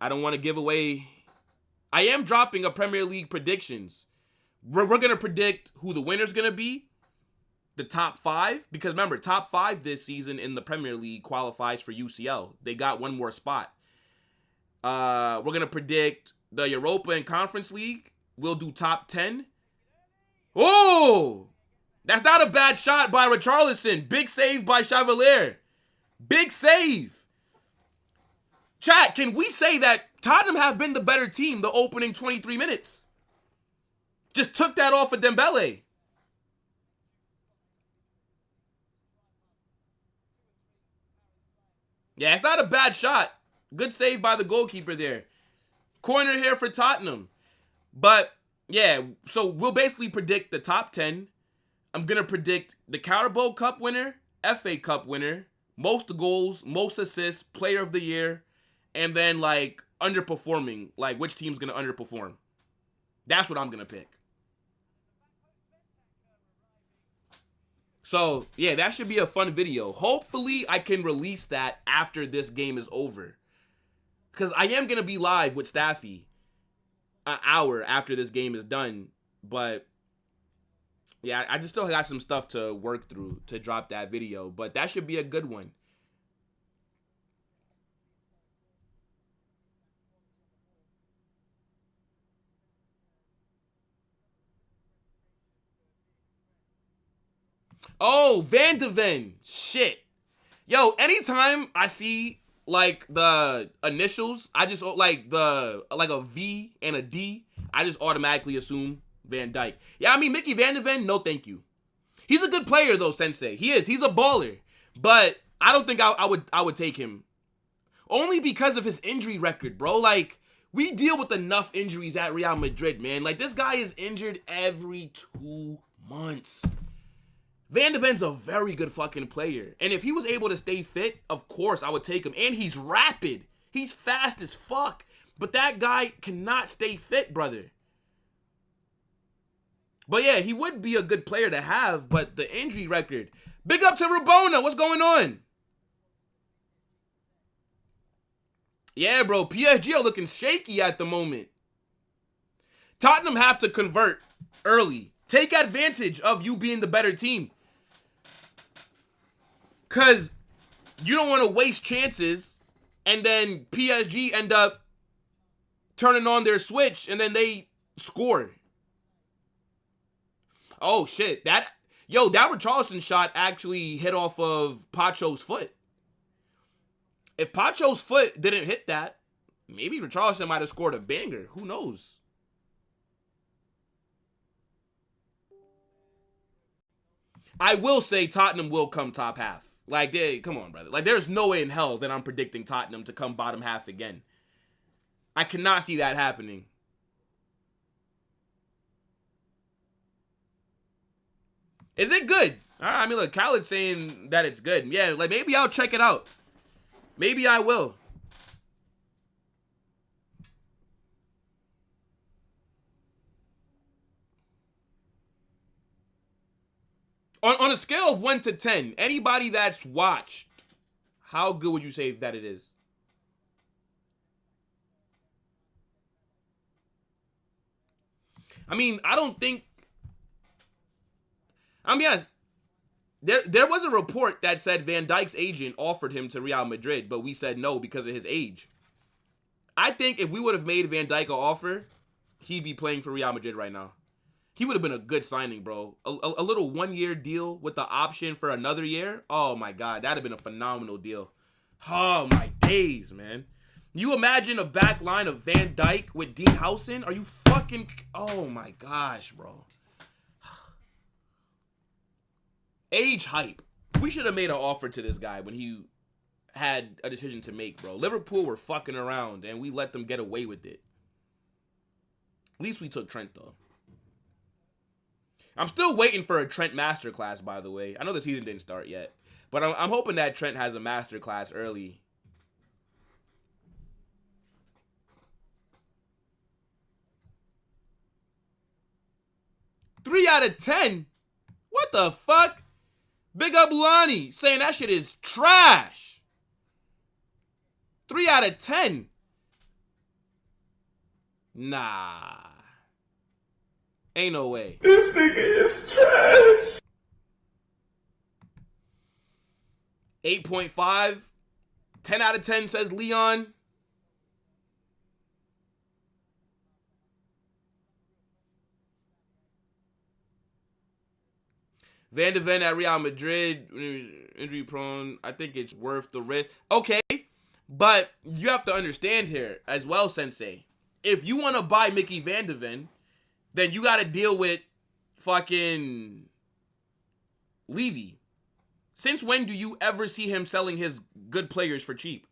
I don't want to give away. I am dropping a Premier League predictions. We're going to predict who the winner's going to be, the top 5, because remember, top 5 this season in the Premier League qualifies for UCL. They got one more spot. We're going to predict the Europa and Conference League. We'll do top 10. Oh! That's not a bad shot by Richarlison. Big save by Chevalier. Big save. Chat, can we say that Tottenham have been the better team the opening 23 minutes? Just took that off of Dembele. Yeah, it's not a bad shot. Good save by the goalkeeper there. Corner here for Tottenham. But, yeah, so we'll basically predict the top 10. I'm going to predict the Carabao Cup winner, FA Cup winner, most goals, most assists, player of the year, and then, like, underperforming, like, which team's going to underperform. That's what I'm going to pick. So, yeah, that should be a fun video. Hopefully, I can release that after this game is over. Because I am going to be live with Staffy an hour after this game is done. But, yeah, I just still got some stuff to work through to drop that video. But that should be a good one. Oh, Van de Ven. Shit. Yo, anytime I see, like, the initials, I just, like a V and a D, I just automatically assume Van Dyke. Yeah, I mean, Mickey Van de Ven, no thank you. He's a good player, though, Sensei. He is. He's a baller. But I don't think I would take him. Only because of his injury record, bro. Like, we deal with enough injuries at Real Madrid, man. Like, this guy is injured every 2 months. Van de Ven's a very good fucking player. And if he was able to stay fit, of course I would take him. And he's rapid. He's fast as fuck. But that guy cannot stay fit, brother. But yeah, he would be a good player to have, but the injury record. Big up to Rabona. What's going on? Yeah, bro. PSG are looking shaky at the moment. Tottenham have to convert early. Take advantage of you being the better team. Because you don't want to waste chances and then PSG end up turning on their switch and then they score. Oh, shit. That Richarlison shot actually hit off of Pacho's foot. If Pacho's foot didn't hit that, maybe Richarlison might have scored a banger. Who knows? I will say Tottenham will come top half. Like, come on, brother. Like, there's no way in hell that I'm predicting Tottenham to come bottom half again. I cannot see that happening. Is it good? I mean, look, Khaled's saying that it's good. Yeah, like, maybe I'll check it out. Maybe I will. On a scale of 1 to 10, anybody that's watched How good would you say that it is? I mean, I don't think... I'm be honest. There was a report that said Van Dijk's agent offered him to Real Madrid, but we said no because of his age. I think if we would have made Van Dijk an offer, he'd be playing for Real Madrid right now. He would have been a good signing, bro. A little one-year deal with the option for another year. Oh, my God. That'd have been a phenomenal deal. Oh, my days, man. You imagine a back line of Van Dijk with Dean Howson? Are you fucking... Oh, my gosh, bro. Age hype. We should have made an offer to this guy when he had a decision to make, bro. Liverpool were fucking around, and we let them get away with it. At least we took Trent, though. I'm still waiting for a Trent masterclass, by the way. I know the season didn't start yet, but I'm hoping that Trent has a masterclass early. Three out of 10? What the fuck? Big up Lonnie saying that shit is trash. 3 out of 10. Nah. Ain't no way. This nigga is trash. 8.5. 10 out of 10 says Leon. Van de Ven at Real Madrid, injury prone. I think it's worth the risk. Okay, but you have to understand here as well, Sensei. If you want to buy Mickey Van de Ven, then you got to deal with fucking Levy. Since when do you ever see him selling his good players for cheap?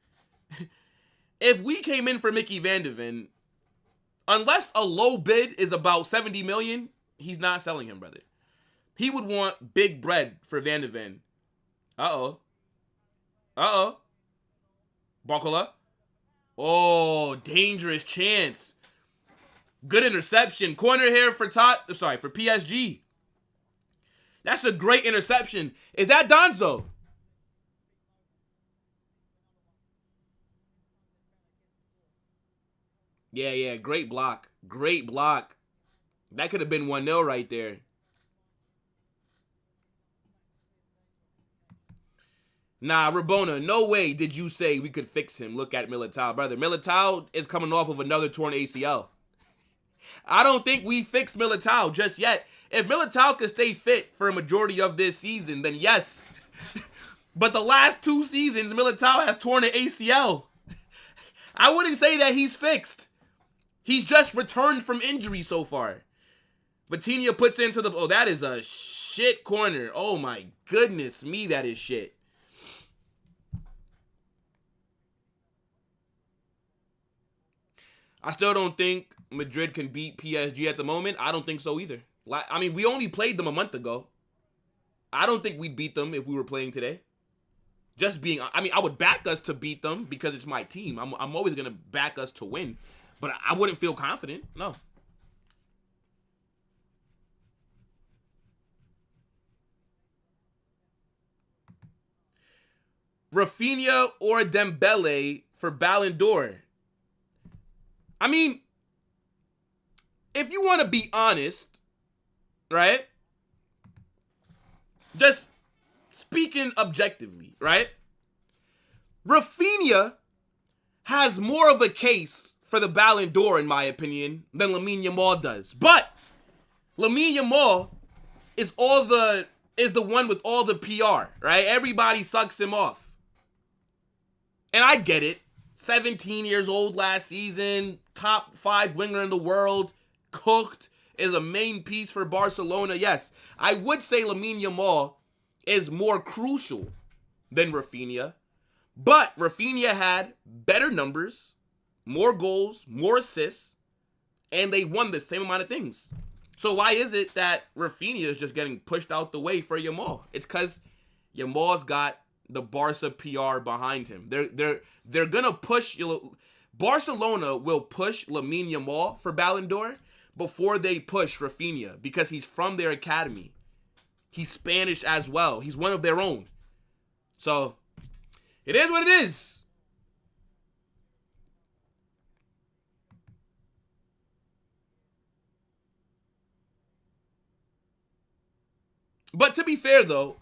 If we came in for Mickey Van de Ven, unless a low bid is about 70 million, he's not selling him, brother. He would want big bread for Van de Ven. Uh-oh. Uh-oh. Barcola. Oh, dangerous chance. Good interception. Corner here for for PSG. That's a great interception. Is that Donzo? Yeah. Great block. Great block. That could have been 1-0 right there. Nah, Rabona, no way did you say we could fix him. Look at Militao, brother. Militao is coming off of another torn ACL. I don't think we fixed Militao just yet. If Militao could stay fit for a majority of this season, then yes. But the last 2 seasons, Militao has torn an ACL. I wouldn't say that he's fixed. He's just returned from injury so far. Vitinha puts into the... Oh, that is a shit corner. Oh, my goodness me, that is shit. I still don't think Madrid can beat PSG at the moment. I don't think so either. I mean, we only played them a month ago. I don't think we'd beat them if we were playing today. I mean, I would back us to beat them because it's my team. I'm always going to back us to win. But I wouldn't feel confident. No. Rafinha or Dembele for Ballon d'Or? I mean, if you want to be honest, right? Just speaking objectively, right? Rafinha has more of a case for the Ballon d'Or, in my opinion, than Lamine Yamal does. But Lamine Yamal is the one with all the PR, right? Everybody sucks him off. And I get it. 17 years old last season, top 5 winger in the world, cooked, is a main piece for Barcelona. Yes, I would say Lamine Yamal is more crucial than Rafinha, but Rafinha had better numbers, more goals, more assists, and they won the same amount of things. So why is it that Rafinha is just getting pushed out the way for Yamal? It's because Yamal's got the Barca PR behind him. They're gonna push. Barcelona will push Lamine Yamal for Ballon d'Or before they push Rafinha because he's from their academy. He's Spanish as well. He's one of their own. So It is what it is. But to be fair, though,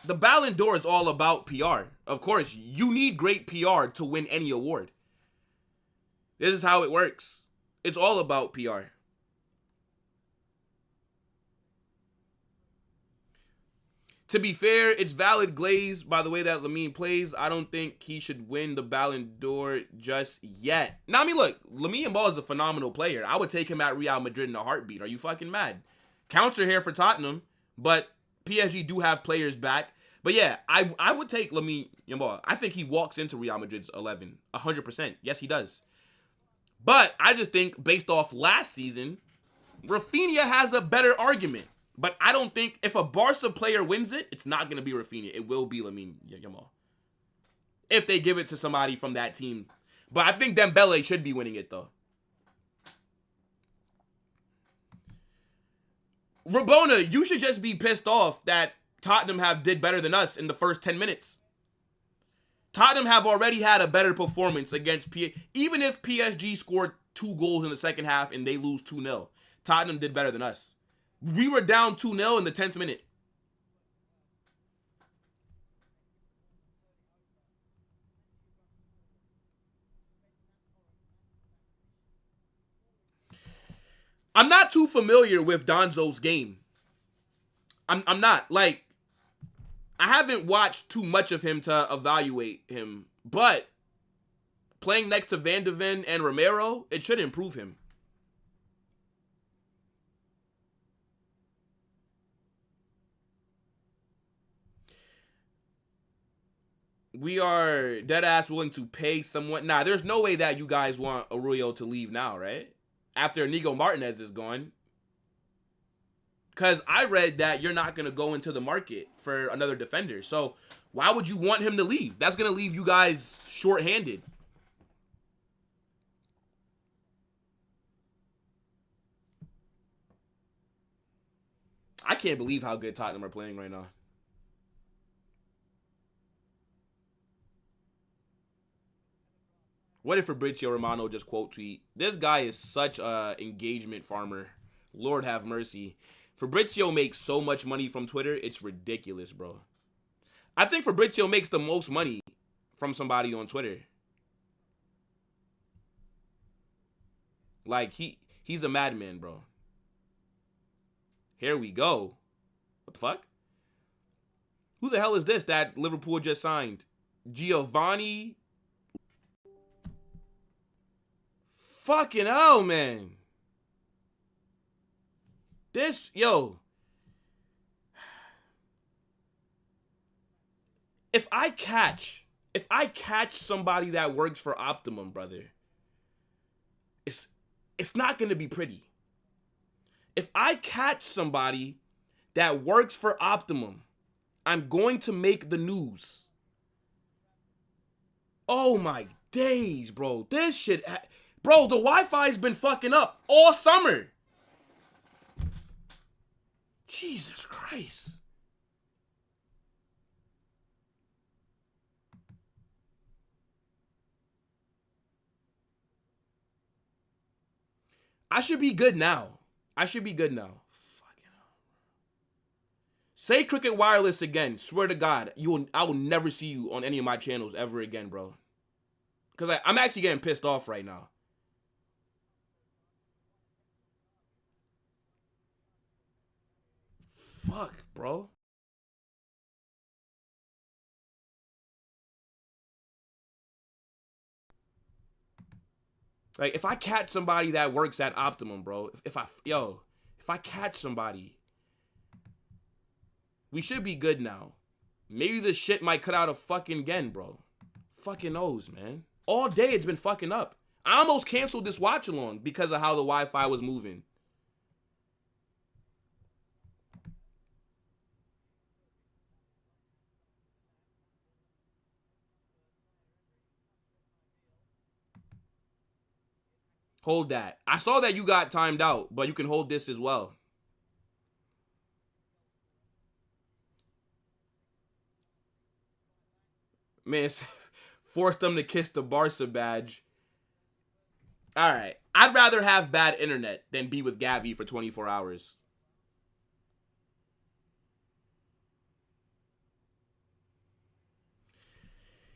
the Ballon d'Or is all about PR. Of course, you need great PR to win any award. This is how it works. It's all about PR. To be fair, it's valid glaze by the way that Lamine plays. I don't think he should win the Ballon d'Or just yet. Now, I mean, look, Lamine Yamal is a phenomenal player. I would take him at Real Madrid in a heartbeat. Are you fucking mad? Counter here for Tottenham, but PSG do have players back. But yeah, I would take Lamine Yamal. I think he walks into Real Madrid's 11, 100%. Yes, he does. But I just think based off last season, Rafinha has a better argument. But I don't think if a Barca player wins it, it's not going to be Rafinha. It will be Lamine Yamal. If they give it to somebody from that team. But I think Dembele should be winning it, though. Rabona, you should just be pissed off that Tottenham did better than us in the first 10 minutes. Tottenham have already had a better performance against PSG. Even if PSG scored 2 goals in the second half and they lose 2-0, Tottenham did better than us. We were down 2-0 in the 10th minute. I'm not too familiar with Donzo's game. I'm not. Like, I haven't watched too much of him to evaluate him. But playing next to Van de Ven and Romero, it should improve him. We are dead ass willing to pay someone. Nah, there's no way that you guys want Arroyo to leave now, right? After Inigo Martinez is gone. Because I read that you're not going to go into the market for another defender. So why would you want him to leave? That's going to leave you guys short-handed. I can't believe how good Tottenham are playing right now. What if Fabrizio Romano just quote tweet? This guy is such a engagement farmer. Lord have mercy. Fabrizio makes so much money from Twitter. It's ridiculous, bro. I think Fabrizio makes the most money from somebody on Twitter. Like, he's a madman, bro. Here we go. What the fuck? Who the hell is this that Liverpool just signed? Giovanni. Fucking hell, man. This, yo. If I catch somebody that works for Optimum, brother, it's not going to be pretty. If I catch somebody that works for Optimum, I'm going to make the news. Oh my days, bro. This shit... Bro, the Wi-Fi's been fucking up all summer. Jesus Christ. I should be good now. Fucking hell. Say Cricket Wireless again. Swear to God, I will never see you on any of my channels ever again, bro. Because I'm actually getting pissed off right now. Fuck, bro. Like, if I catch somebody that works at Optimum, bro, if I catch somebody, we should be good now. Maybe this shit might cut out a fucking again, bro. Fucking knows, man. All day it's been fucking up. I almost canceled this watch along because of how the Wi-Fi was moving. Hold that. I saw that you got timed out, but you can hold this as well. Man, forced them to kiss the Barca badge. All right. I'd rather have bad internet than be with Gavi for 24 hours.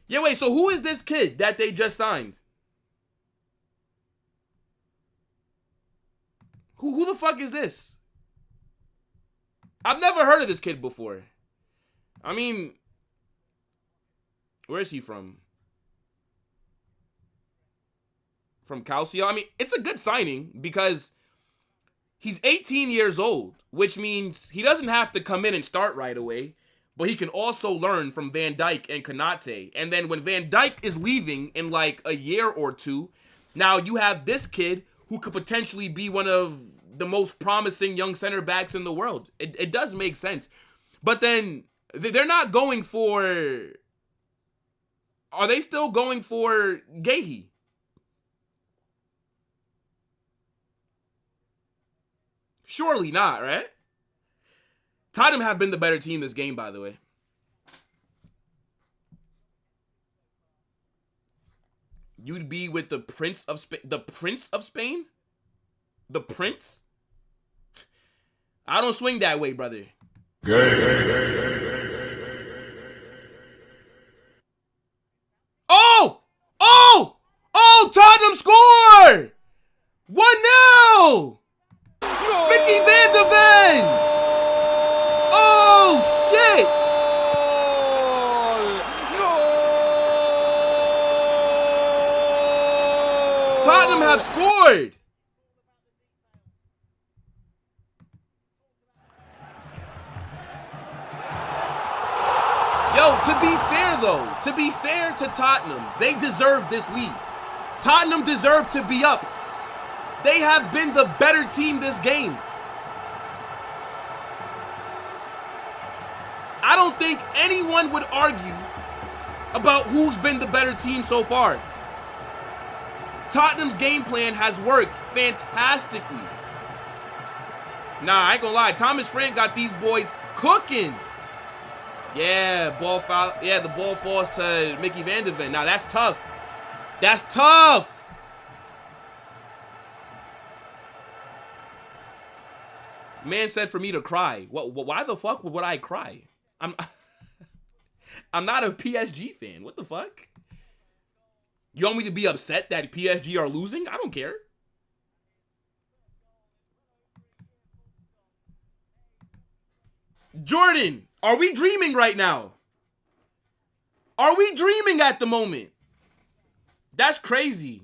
Yeah, wait, so who is this kid that they just signed? Who the fuck is this? I've never heard of this kid before. I mean, where is he from? From Calcio? I mean, it's a good signing because he's 18 years old, which means he doesn't have to come in and start right away, but he can also learn from Van Dijk and Konate. And then when Van Dijk is leaving in like a year or two, now you have this kid who could potentially be one of the most promising young center backs in the world. It does make sense. But then they're not going for... Are they still going for Guehi? Surely not, right? Tottenham have been the better team this game, by the way. You'd be with the Prince of Spain. The Prince of Spain? The Prince? I don't swing that way, brother. Oh! Oh! Oh! Tottenham scored! 1-0! Mickey Van de Ven! Oh, shit! Tottenham have scored! Yo, to be fair to Tottenham, they deserve this lead. Tottenham deserve to be up. They have been the better team this game. I don't think anyone would argue about who's been the better team so far. Tottenham's game plan has worked fantastically. Nah, I ain't gonna lie. Thomas Frank got these boys cooking. Yeah, ball foul. Yeah, the ball falls to Mickey Van de Ven. Now that's tough. That's tough. Man said for me to cry. Why the fuck would I cry? I'm not a PSG fan. What the fuck? You want me to be upset that PSG are losing? I don't care. Jordan, are we dreaming right now? Are we dreaming at the moment? That's crazy.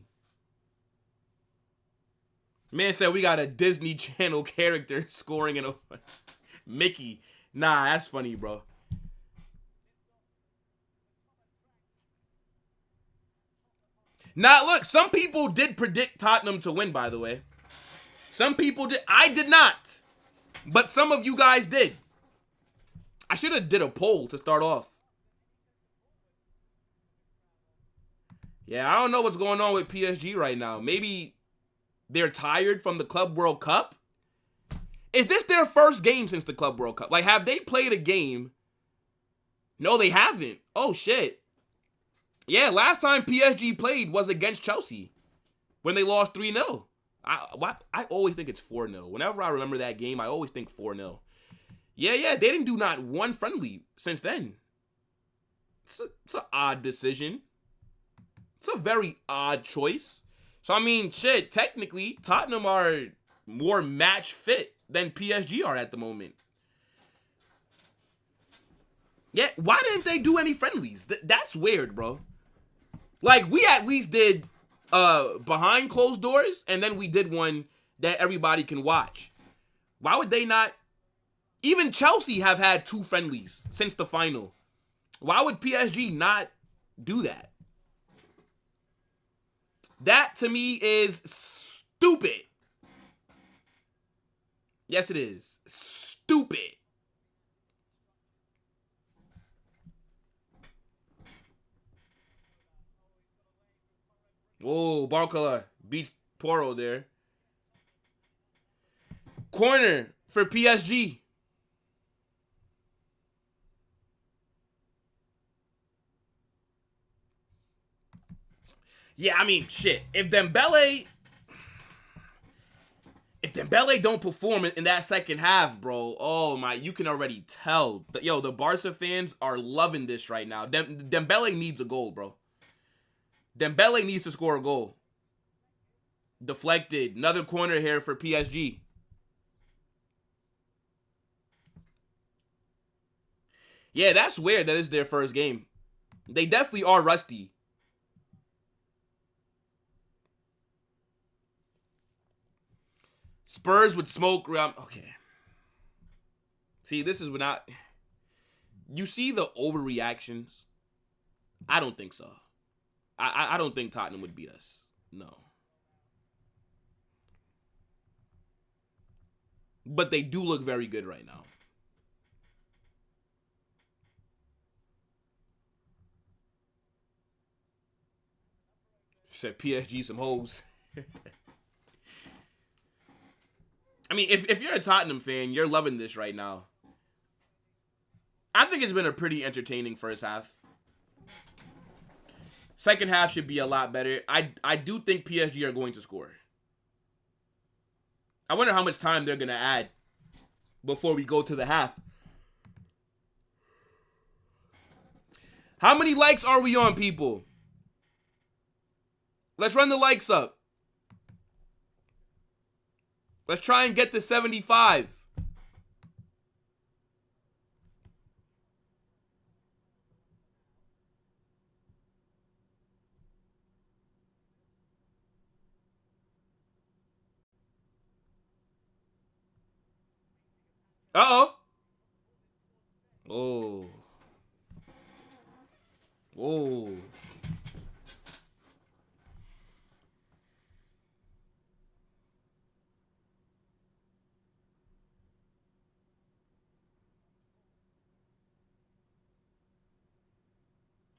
Man said we got a Disney Channel character scoring in a... Mickey. Nah, that's funny, bro. Now, look, some people did predict Tottenham to win, by the way. Some people did. I did not. But some of you guys did. I should have did a poll to start off. Yeah, I don't know what's going on with PSG right now. Maybe they're tired from the Club World Cup? Is this their first game since the Club World Cup? Like, have they played a game? No, they haven't. Oh, shit. Yeah, last time PSG played was against Chelsea when they lost 3-0. I always think it's 4-0. Whenever I remember that game, I always think 4-0. Yeah, they didn't do not one friendly since then. It's an odd decision. It's a very odd choice. So, I mean, shit, technically, Tottenham are more match fit than PSG are at the moment. Yeah, why didn't they do any friendlies? That's weird, bro. Like, we at least did behind closed doors, and then we did one that everybody can watch. Why would they not? Even Chelsea have had 2 friendlies since the final. Why would PSG not do that? That, to me, is stupid. Yes, it is. Stupid. Whoa, Barcola beats Poro there. Corner for PSG. Yeah, I mean, shit. If Dembele don't perform in that second half, bro, oh my, you can already tell. Yo, the Barca fans are loving this right now. Dembele needs a goal, bro. Dembele needs to score a goal. Deflected. Another corner here for PSG. Yeah, that's weird that it's their first game. They definitely are rusty. Spurs would smoke around. Okay. See, this is when you see the overreactions. I don't think so. I don't think Tottenham would beat us. No. But they do look very good right now. Said PSG some hoes. I mean, if you're a Tottenham fan, you're loving this right now. I think it's been a pretty entertaining first half. Second half should be a lot better. I do think PSG are going to score. I wonder how much time they're going to add before we go to the half. How many likes are we on, people? Let's run the likes up. Let's try and get to 75. Uh-oh. Oh. Oh.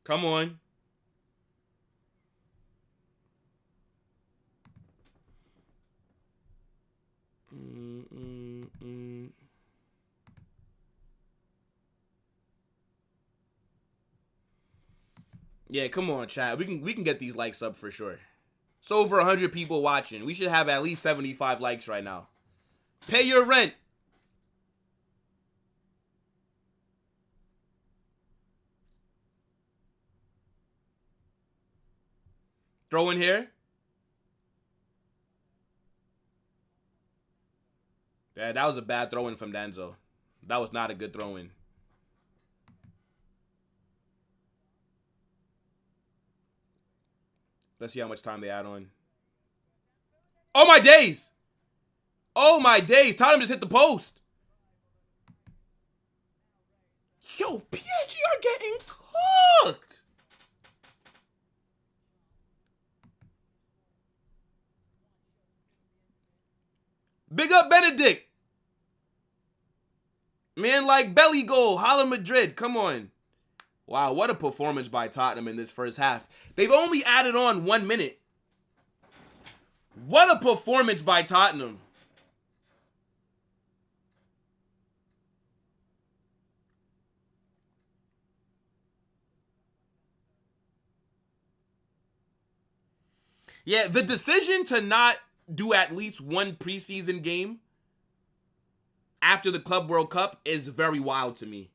Come on. Yeah, come on, chat. We can get these likes up for sure. It's over 100 people watching. We should have at least 75 likes right now. Pay your rent. Throw in here. Yeah, that was a bad throw-in from Danzo. That was not a good throw-in. Let's see how much time they add on. Oh, my days. Oh, my days. Tottenham just hit the post. Yo, PSG are getting cooked. Big up Benedict. Man, like belly goal. Hala Madrid. Come on. Wow, what a performance by Tottenham in this first half. They've only added on 1 minute. What a performance by Tottenham. Yeah, the decision to not do at least one preseason game after the Club World Cup is very wild to me.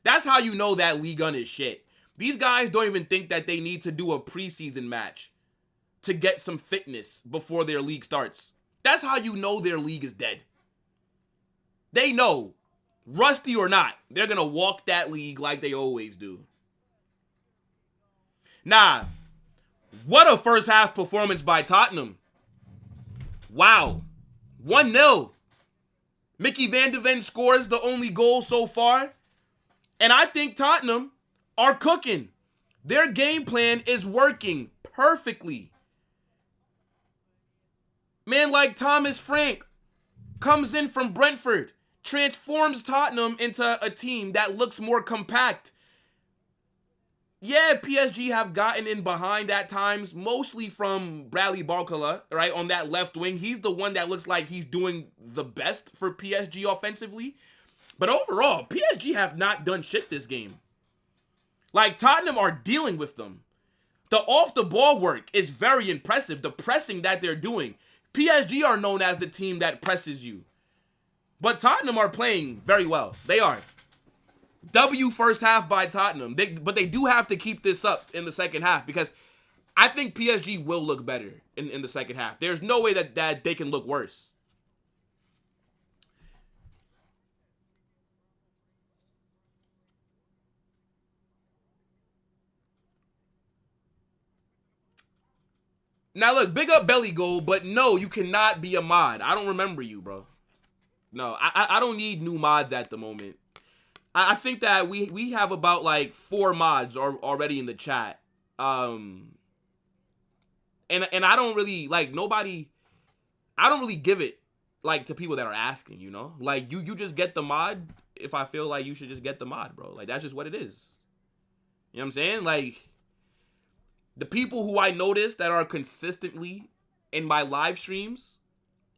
That's how you know that Ligue 1 is shit. These guys don't even think that they need to do a preseason match to get some fitness before their league starts. That's how you know their league is dead. They know, rusty or not, they're going to walk that league like they always do. Nah, what a first half performance by Tottenham. Wow. 1-0. Mickey Van de Ven scores the only goal so far. And I think Tottenham are cooking. Their game plan is working perfectly. Man like Thomas Frank comes in from Brentford, transforms Tottenham into a team that looks more compact. Yeah, PSG have gotten in behind at times, mostly from Bradley Barcola, right, on that left wing. He's the one that looks like he's doing the best for PSG offensively. But overall, PSG have not done shit this game. Like, Tottenham are dealing with them. The off the ball work is very impressive. The pressing that they're doing. PSG are known as the team that presses you. But Tottenham are playing very well. They are. W first half by Tottenham. But they do have to keep this up in the second half because I think PSG will look better in the second half. There's no way that they can look worse. Now look, big up Belly Gold, but no, you cannot be a mod. I don't remember you, bro. No, I don't need new mods at the moment. I think that we have about like 4 mods already in the chat. And I don't really like nobody. I don't really give it like to people that are asking, you know? Like you just get the mod if I feel like you should just get the mod, bro. Like that's just what it is. You know what I'm saying? Like the people who I notice that are consistently in my live streams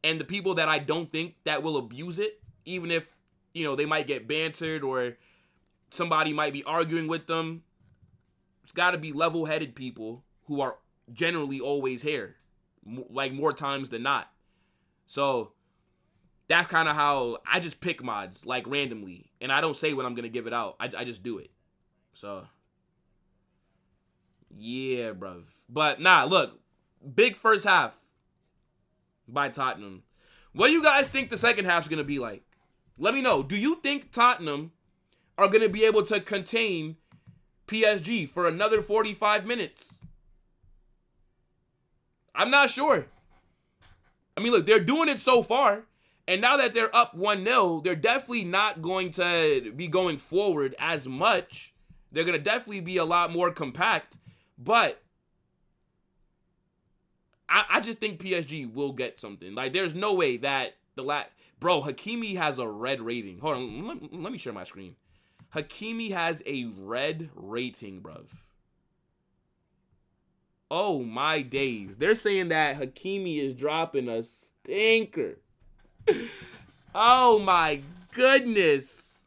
and the people that I don't think that will abuse it, even if, you know, they might get bantered or somebody might be arguing with them. It's got to be level-headed people who are generally always here, like more times than not. So that's kind of how I just pick mods, like randomly. And I don't say when I'm going to give it out. I just do it. So yeah, bruv. But nah, look, big first half by Tottenham. What do you guys think the second half is going to be like? Let me know. Do you think Tottenham are going to be able to contain PSG for another 45 minutes? I'm not sure. I mean, look, they're doing it so far. And now that they're up 1-0, they're definitely not going to be going forward as much. They're going to definitely be a lot more compact. But I just think PSG will get something. Like, there's no way that Bro, Hakimi has a red rating. Hold on, let me share my screen. Hakimi has a red rating, bruv. Oh, my days. They're saying that Hakimi is dropping a stinker. Oh, my goodness.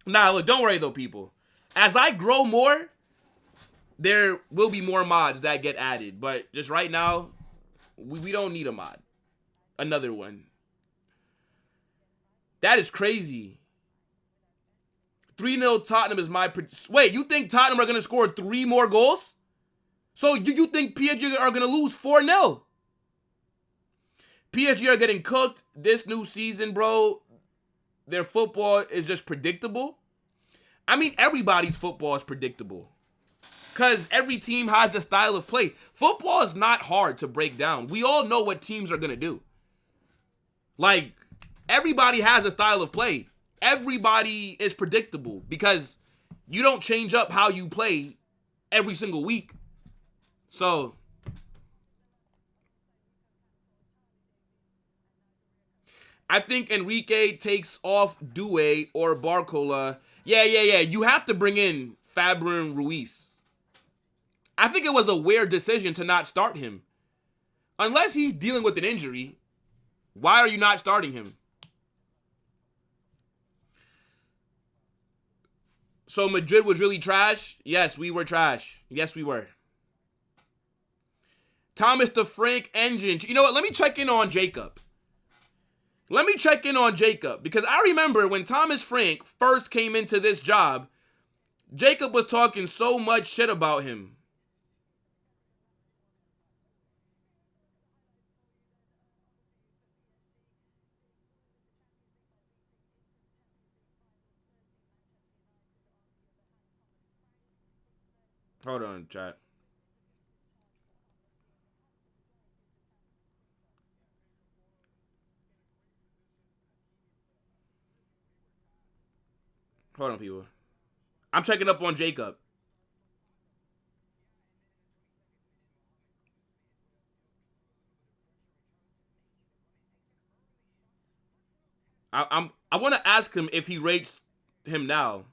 Nah, look, don't worry, though, people. As I grow more, there will be more mods that get added. But just right now, we don't need a mod. Another one. That is crazy. 3-0 Tottenham is my... Wait, you think Tottenham are going to score 3 more goals? So you think PSG are going to lose 4-0? PSG are getting cooked this new season, bro. Their football is just predictable. I mean, everybody's football is predictable. Because every team has a style of play. Football is not hard to break down. We all know what teams are going to do. Like, everybody has a style of play. Everybody is predictable because you don't change up how you play every single week. So, I think Enrique takes off Doué or Barcola. Yeah. You have to bring in Fabian Ruiz. I think it was a weird decision to not start him. Unless he's dealing with an injury, why are you not starting him? So Madrid was really trash? Yes, we were trash. Yes, we were. Thomas the Frank engine. You know what? Let me check in on Jacob. Because I remember when Thomas Frank first came into this job, Jacob was talking so much shit about him. Hold on, chat. Hold on, people. I'm checking up on Jacob. I want to ask him if he rates him now.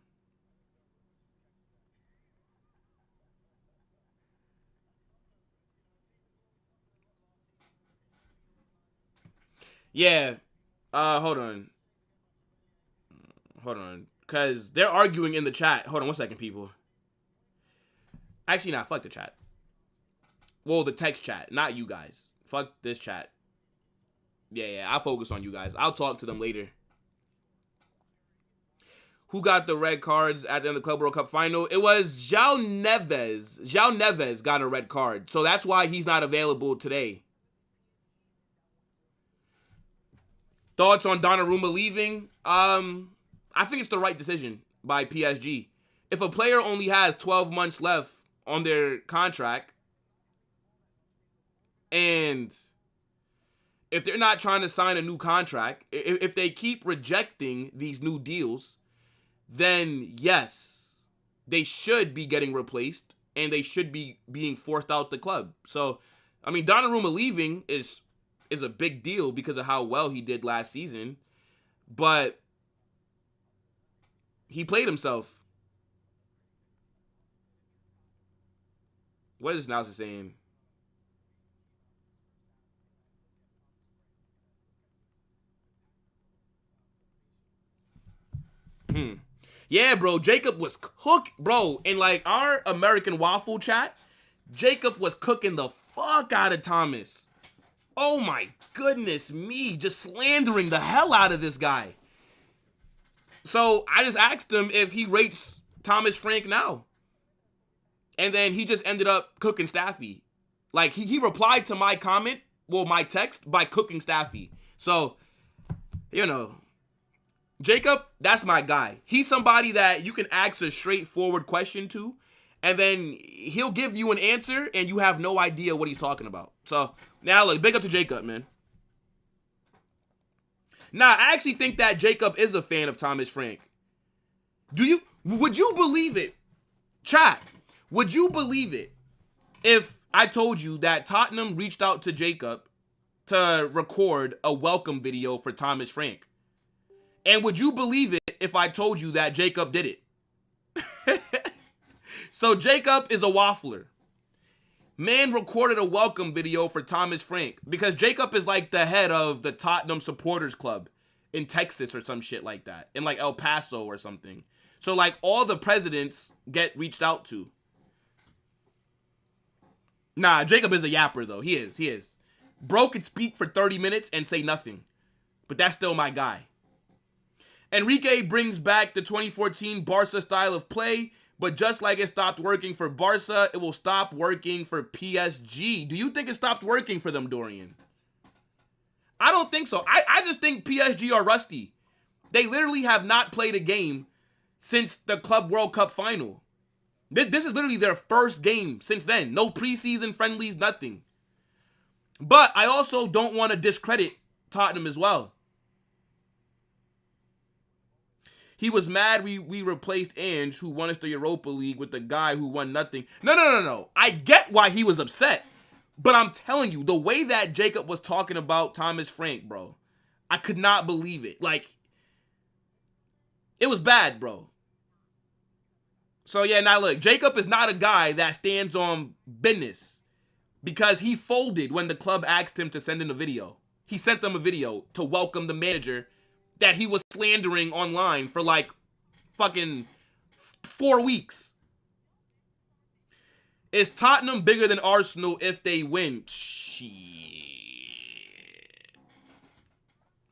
Yeah. Hold on. Because they're arguing in the chat. Hold on 1 second, people. Actually, nah, fuck the chat. Well, the text chat, not you guys. Fuck this chat. Yeah, I'll focus on you guys. I'll talk to them later. Who got the red cards at the end of the Club World Cup Final? It was João Neves. João Neves got a red card, so that's why he's not available today. Thoughts on Donnarumma leaving? I think it's the right decision by PSG. If a player only has 12 months left on their contract, and if they're not trying to sign a new contract, if they keep rejecting these new deals, then yes, they should be getting replaced and they should be being forced out the club. So, I mean, Donnarumma leaving is a big deal because of how well he did last season, but he played himself. What is this now saying? Yeah, bro, Jacob was cooked, bro. In like our American Waffle chat, Jacob was cooking the fuck out of Thomas. Oh my goodness me, just slandering the hell out of this guy. So I just asked him if he rates Thomas Frank now. And then he just ended up cooking Staffy. Like he replied to my comment, well, my text, by cooking Staffy. So, you know, Jacob, that's my guy. He's somebody that you can ask a straightforward question to, and then he'll give you an answer, and you have no idea what he's talking about. So, now look, big up to Jacob, man. Nah, I actually think that Jacob is a fan of Thomas Frank. Would you believe it? Chat, would you believe it if I told you that Tottenham reached out to Jacob to record a welcome video for Thomas Frank? And would you believe it if I told you that Jacob did it? So Jacob is a waffler. Man recorded a welcome video for Thomas Frank because Jacob is like the head of the Tottenham Supporters Club in Texas or some shit like that, in like El Paso or something. So like all the presidents get reached out to. Nah, Jacob is a yapper though. He is. Bro could speak for 30 minutes and say nothing, but that's still my guy. Enrique brings back the 2014 Barca style of play, but just like it stopped working for Barca, it will stop working for PSG. Do you think it stopped working for them, Dorian? I don't think so. I just think PSG are rusty. They literally have not played a game since the Club World Cup Final. This is literally their first game since then. No preseason friendlies, nothing. But I also don't want to discredit Tottenham as well. He was mad we replaced Ange, who won us the Europa League, with the guy who won nothing. No. I get why he was upset. But I'm telling you, the way that Jacob was talking about Thomas Frank, bro, I could not believe it. Like, it was bad, bro. So, yeah, now look, Jacob is not a guy that stands on business because he folded when the club asked him to send in a video. He sent them a video to welcome the manager that he was slandering online for like fucking 4 weeks. Is Tottenham bigger than Arsenal if they win? Shit.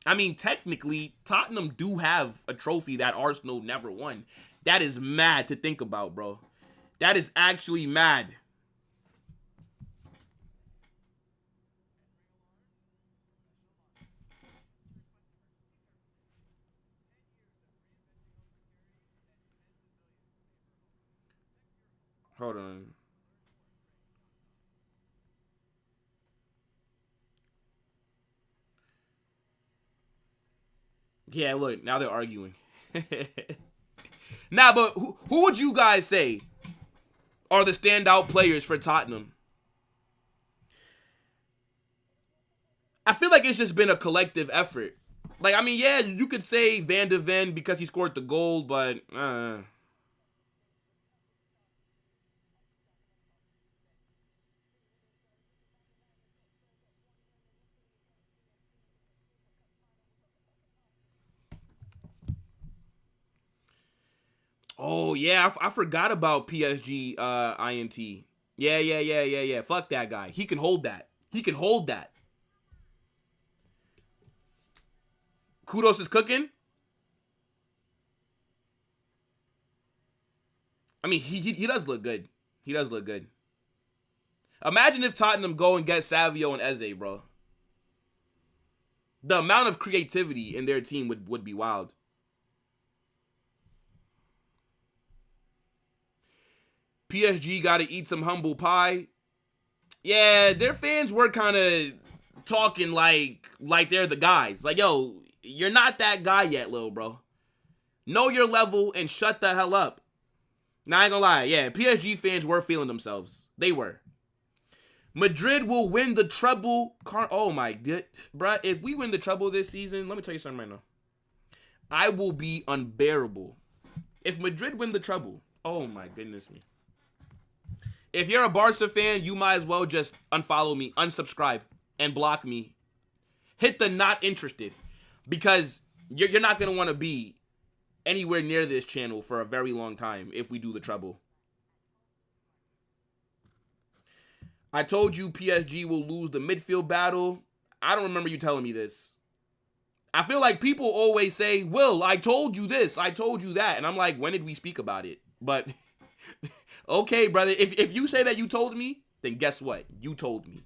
I mean, technically, Tottenham do have a trophy that Arsenal never won. That is mad to think about, bro. That is actually mad. Hold on. Yeah, look, now they're arguing. Nah, but who would you guys say are the standout players for Tottenham? I feel like it's just been a collective effort. Like, I mean, yeah, you could say Van de Ven because he scored the goal, but Oh, yeah, I forgot about PSG INT. Yeah. Fuck that guy. He can hold that. He can hold that. Kudos is cooking. I mean, he does look good. He does look good. Imagine if Tottenham go and get Savio and Eze, bro. The amount of creativity in their team would be wild. PSG got to eat some humble pie. Yeah, their fans were kind of talking like they're the guys. Like, yo, you're not that guy yet, little bro. Know your level and shut the hell up. Now, I ain't gonna lie. Yeah, PSG fans were feeling themselves. They were. Madrid will win the treble. Oh, my god. Bruh, if we win the treble this season, let me tell you something right now. I will be unbearable. If Madrid win the treble, oh, my goodness me. If you're a Barca fan, you might as well just unfollow me, unsubscribe, and block me. Hit the not interested. Because you're not going to want to be anywhere near this channel for a very long time if we do the treble. I told you PSG will lose the midfield battle. I don't remember you telling me this. I feel like people always say, Will, I told you this, I told you that. And I'm like, when did we speak about it? But, okay, brother, if you say that you told me, then guess what? You told me.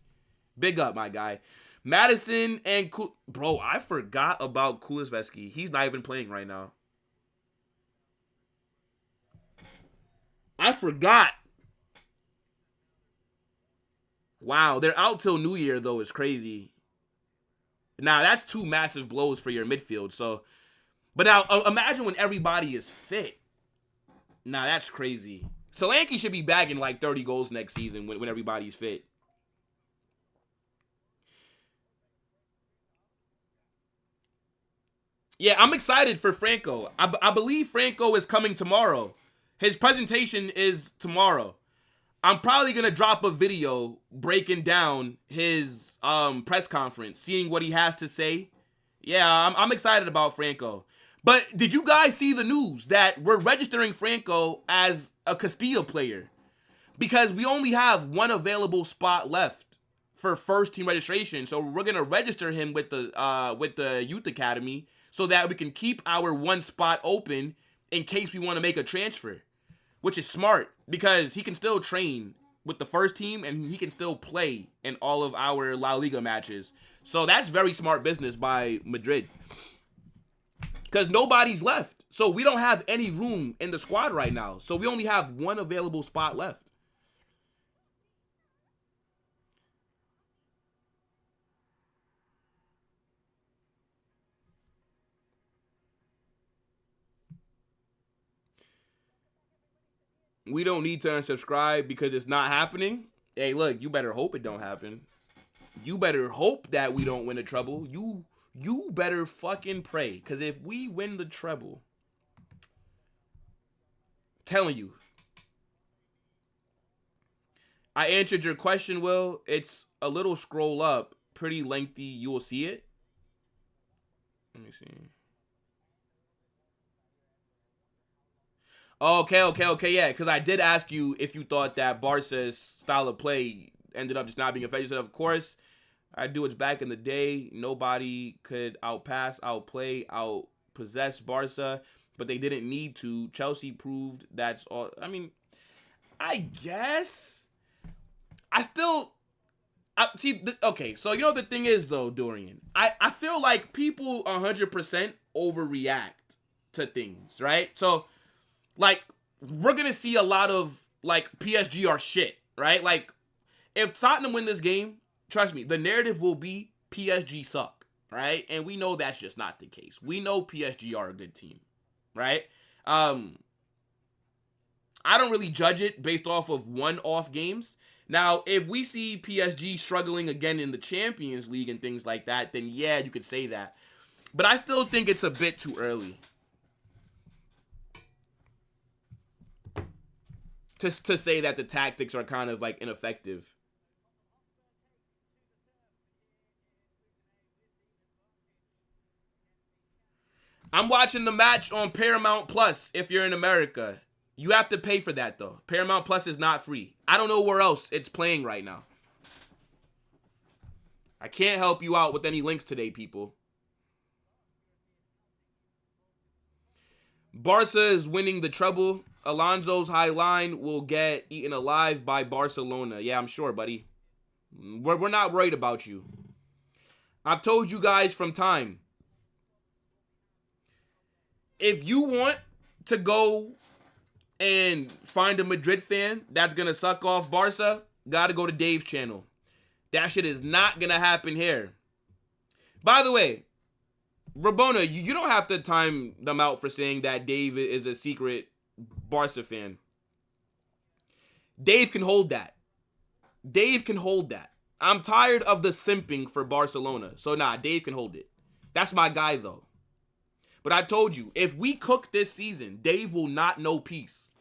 Big up, my guy. Madison and... Bro, I forgot about Kulusevski. He's not even playing right now. I forgot. Wow, they're out till New Year, though. It's crazy. Now, that's two massive blows for your midfield. So, but now, imagine when everybody is fit. Nah, that's crazy. Solanke should be bagging like 30 goals next season when everybody's fit. Yeah, I'm excited for Franco. I believe Franco is coming tomorrow. His presentation is tomorrow. I'm probably going to drop a video breaking down his press conference, seeing what he has to say. Yeah, I'm excited about Franco. But did you guys see the news that we're registering Franco as a Castilla player? Because we only have one available spot left for first team registration. So we're going to register him with the youth academy so that we can keep our one spot open in case we want to make a transfer. Which is smart because he can still train with the first team and he can still play in all of our La Liga matches. So that's very smart business by Madrid. Because nobody's left. So we don't have any room in the squad right now. So we only have one available spot left. We don't need to unsubscribe because it's not happening. Hey, look, you better hope it don't happen. You better hope that we don't win the treble. You better fucking pray. Because if we win the treble, I'm telling you. I answered your question, Will. It's a little scroll up. Pretty lengthy. You will see it. Let me see. Okay, yeah, because I did ask you if you thought that Barca's style of play ended up just not being effective. You said, of course, I do it back in the day. Nobody could outpass, outplay, outpossess Barca, but they didn't need to. Chelsea proved that's all. I mean, I guess. Okay, so you know the thing is, though, Dorian, I feel like people 100% overreact to things, right? So, like, we're going to see a lot of, like, PSG are shit, right? Like, if Tottenham win this game, trust me, the narrative will be PSG suck, right? And we know that's just not the case. We know PSG are a good team, right? I don't really judge it based off of one-off games. Now, if we see PSG struggling again in the Champions League and things like that, then yeah, you could say that. But I still think it's a bit too early to say that the tactics are kind of like ineffective. I'm watching the match on Paramount Plus if you're in America. You have to pay for that, though. Paramount Plus is not free. I don't know where else it's playing right now. I can't help you out with any links today, people. Barca is winning the treble. Alonso's high line will get eaten alive by Barcelona. Yeah, I'm sure, buddy. We're not worried about you. I've told you guys from time. If you want to go and find a Madrid fan that's going to suck off Barca, got to go to Dave's channel. That shit is not going to happen here. By the way, Rabona, you don't have to time them out for saying that Dave is a secret Barca fan. Dave can hold that. Dave can hold that. I'm tired of the simping for Barcelona. So nah, Dave can hold it. That's my guy though. But I told you, if we cook this season, Dave will not know peace.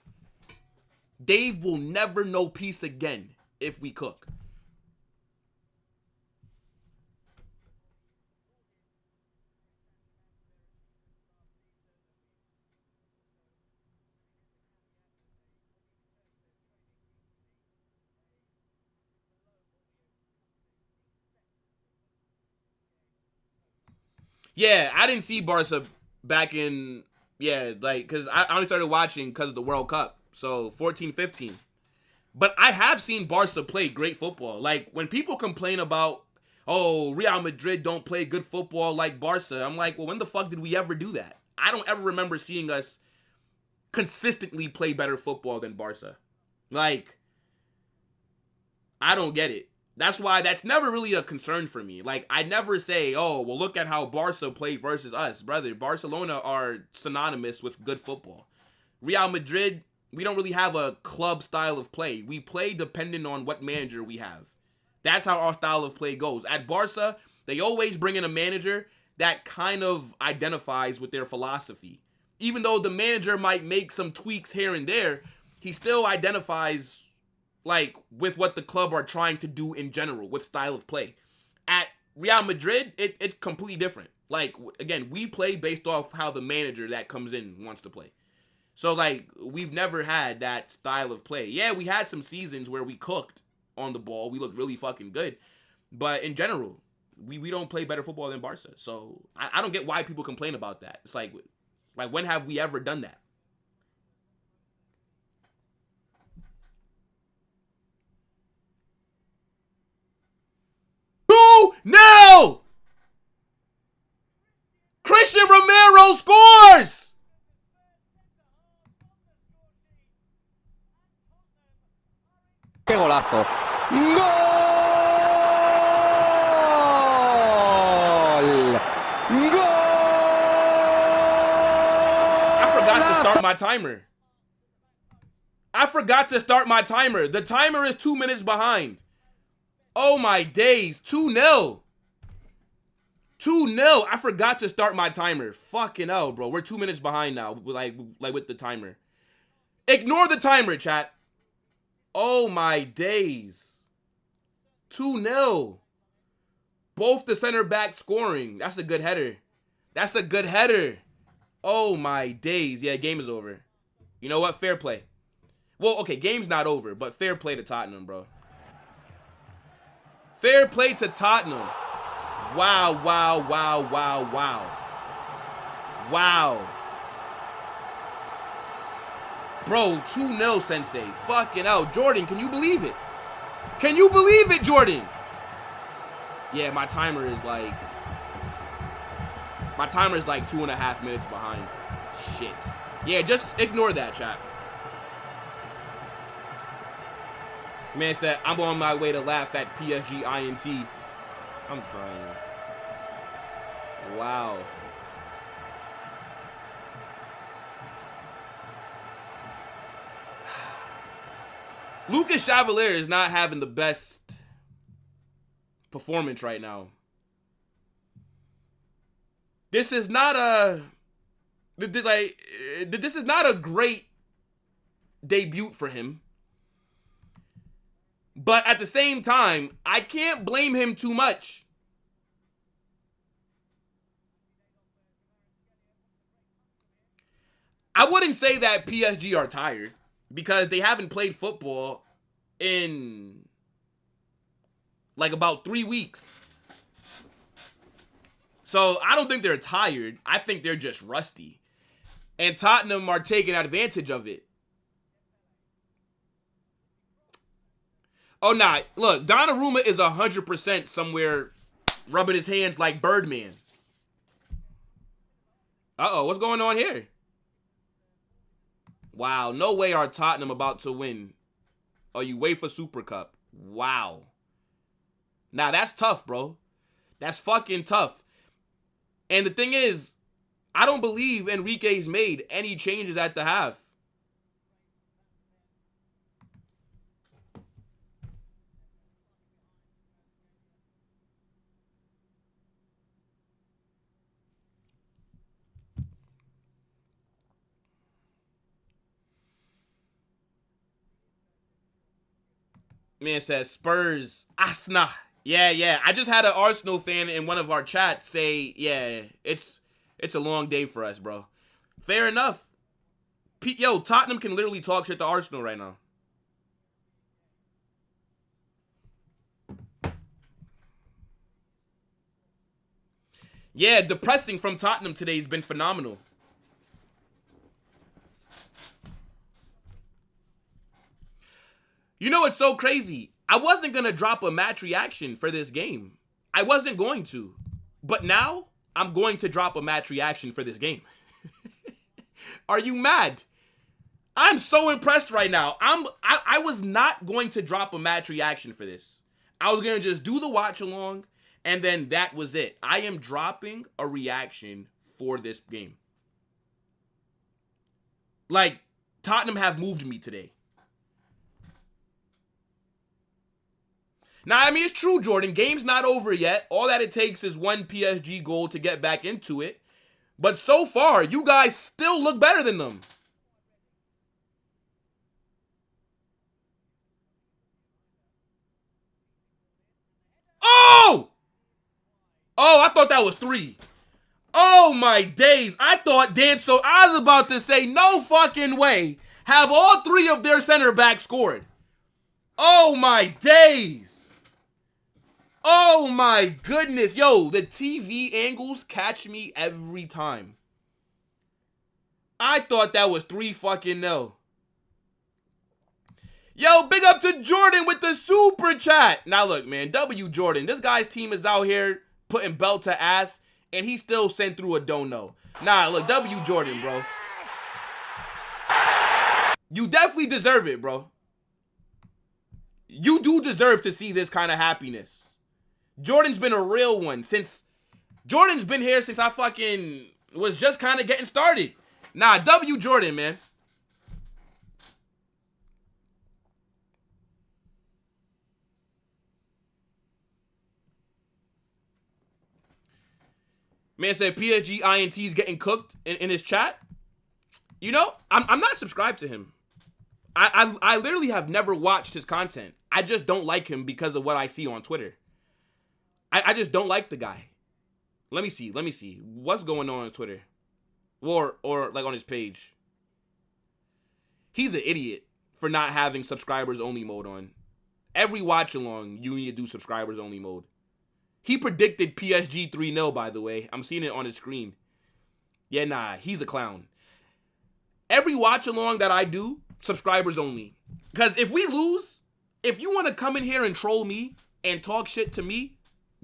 Dave will never know peace again if we cook. Yeah, I didn't see Barca back in, because I only started watching because of the World Cup. So 14, 15. But I have seen Barca play great football. Like, when people complain about, oh, Real Madrid don't play good football like Barca, I'm like, well, when the fuck did we ever do that? I don't ever remember seeing us consistently play better football than Barca. Like, I don't get it. That's why that's never really a concern for me. Like, I never say, oh, well, look at how Barca play versus us. Brother, Barcelona are synonymous with good football. Real Madrid, we don't really have a club style of play. We play depending on what manager we have. That's how our style of play goes. At Barca, they always bring in a manager that kind of identifies with their philosophy. Even though the manager might make some tweaks here and there, he still identifies like with what the club are trying to do in general, with style of play. At Real Madrid, it's completely different. Like, again, we play based off how the manager that comes in wants to play. So, like, we've never had that style of play. Yeah, we had some seasons where we cooked on the ball. We looked really fucking good. But in general, we don't play better football than Barca. So, I don't get why people complain about that. It's like, when have we ever done that? No! Christian Romero scores! ¡Qué golazo! ¡Gol! ¡Gol! I forgot to start my timer. The timer is 2 minutes behind. Oh my days. 2-0. 2-0. I forgot to start my timer. Fucking hell, bro. We're 2 minutes behind now. Like with the timer. Ignore the timer, chat. Oh my days. 2-0. Both the center back scoring. That's a good header. That's a good header. Oh my days. Yeah, game is over. You know what? Fair play. Well, okay, game's not over, but fair play to Tottenham, bro. Fair play to Tottenham. Wow, wow, wow, wow, wow. Wow. Bro, 2-0, Sensei. Fucking hell. Jordan, can you believe it? Can you believe it, Jordan? Yeah, my timer is like 2.5 minutes behind. Shit. Yeah, just ignore that, chat. Man said, I'm on my way to laugh at PSG INT. I'm crying. Wow. Lucas Chevalier is not having the best performance right now. This is not a great debut for him. But at the same time, I can't blame him too much. I wouldn't say that PSG are tired because they haven't played football in like about 3 weeks. So I don't think they're tired. I think they're just rusty. And Tottenham are taking advantage of it. Oh, nah. Look, Donnarumma is 100% somewhere rubbing his hands like Birdman. Uh-oh, what's going on here? Wow, no way are Tottenham about to win a UEFA Super Cup. Wow. Nah, that's tough, bro. That's fucking tough. And the thing is, I don't believe Enrique's made any changes at the half. Man says Spurs, Asna. Yeah. I just had an Arsenal fan in one of our chats say, yeah, it's a long day for us, bro. Fair enough. Yo, Tottenham can literally talk shit to Arsenal right now. Yeah, depressing from Tottenham today has been phenomenal. You know what's so crazy? I wasn't going to drop a match reaction for this game. I wasn't going to. But now, I'm going to drop a match reaction for this game. Are you mad? I'm so impressed right now. I was not going to drop a match reaction for this. I was going to just do the watch along, and then that was it. I am dropping a reaction for this game. Like, Tottenham have moved me today. Now, I mean, it's true, Jordan. Game's not over yet. All that it takes is one PSG goal to get back into it. But so far, you guys still look better than them. Oh! Oh, I thought that was 3. Oh, my days. I thought I was about to say, no fucking way. Have all 3 of their center backs scored. Oh, my days. Oh my goodness. Yo, the TV angles catch me every time. I thought that was 3 fucking 0. Yo, big up to Jordan with the super chat. Now look, man, W Jordan. This guy's team is out here putting belt to ass, and he still sent through a don't know. Nah, look, W Jordan, bro. You definitely deserve it, bro. You do deserve to see this kind of happiness. Jordan's been a real one since... Jordan's been here since I fucking was just kind of getting started. Nah, W Jordan, man. Man said PSG INT's getting cooked in his chat. You know, I'm not subscribed to him. I literally have never watched his content. I just don't like him because of what I see on Twitter. I just don't like the guy. Let me see. What's going on Twitter? Or like on his page. He's an idiot for not having subscribers only mode on. Every watch along, you need to do subscribers only mode. He predicted PSG 3-0, by the way. I'm seeing it on his screen. Yeah, nah, he's a clown. Every watch along that I do, subscribers only. Because if we lose, if you want to come in here and troll me and talk shit to me,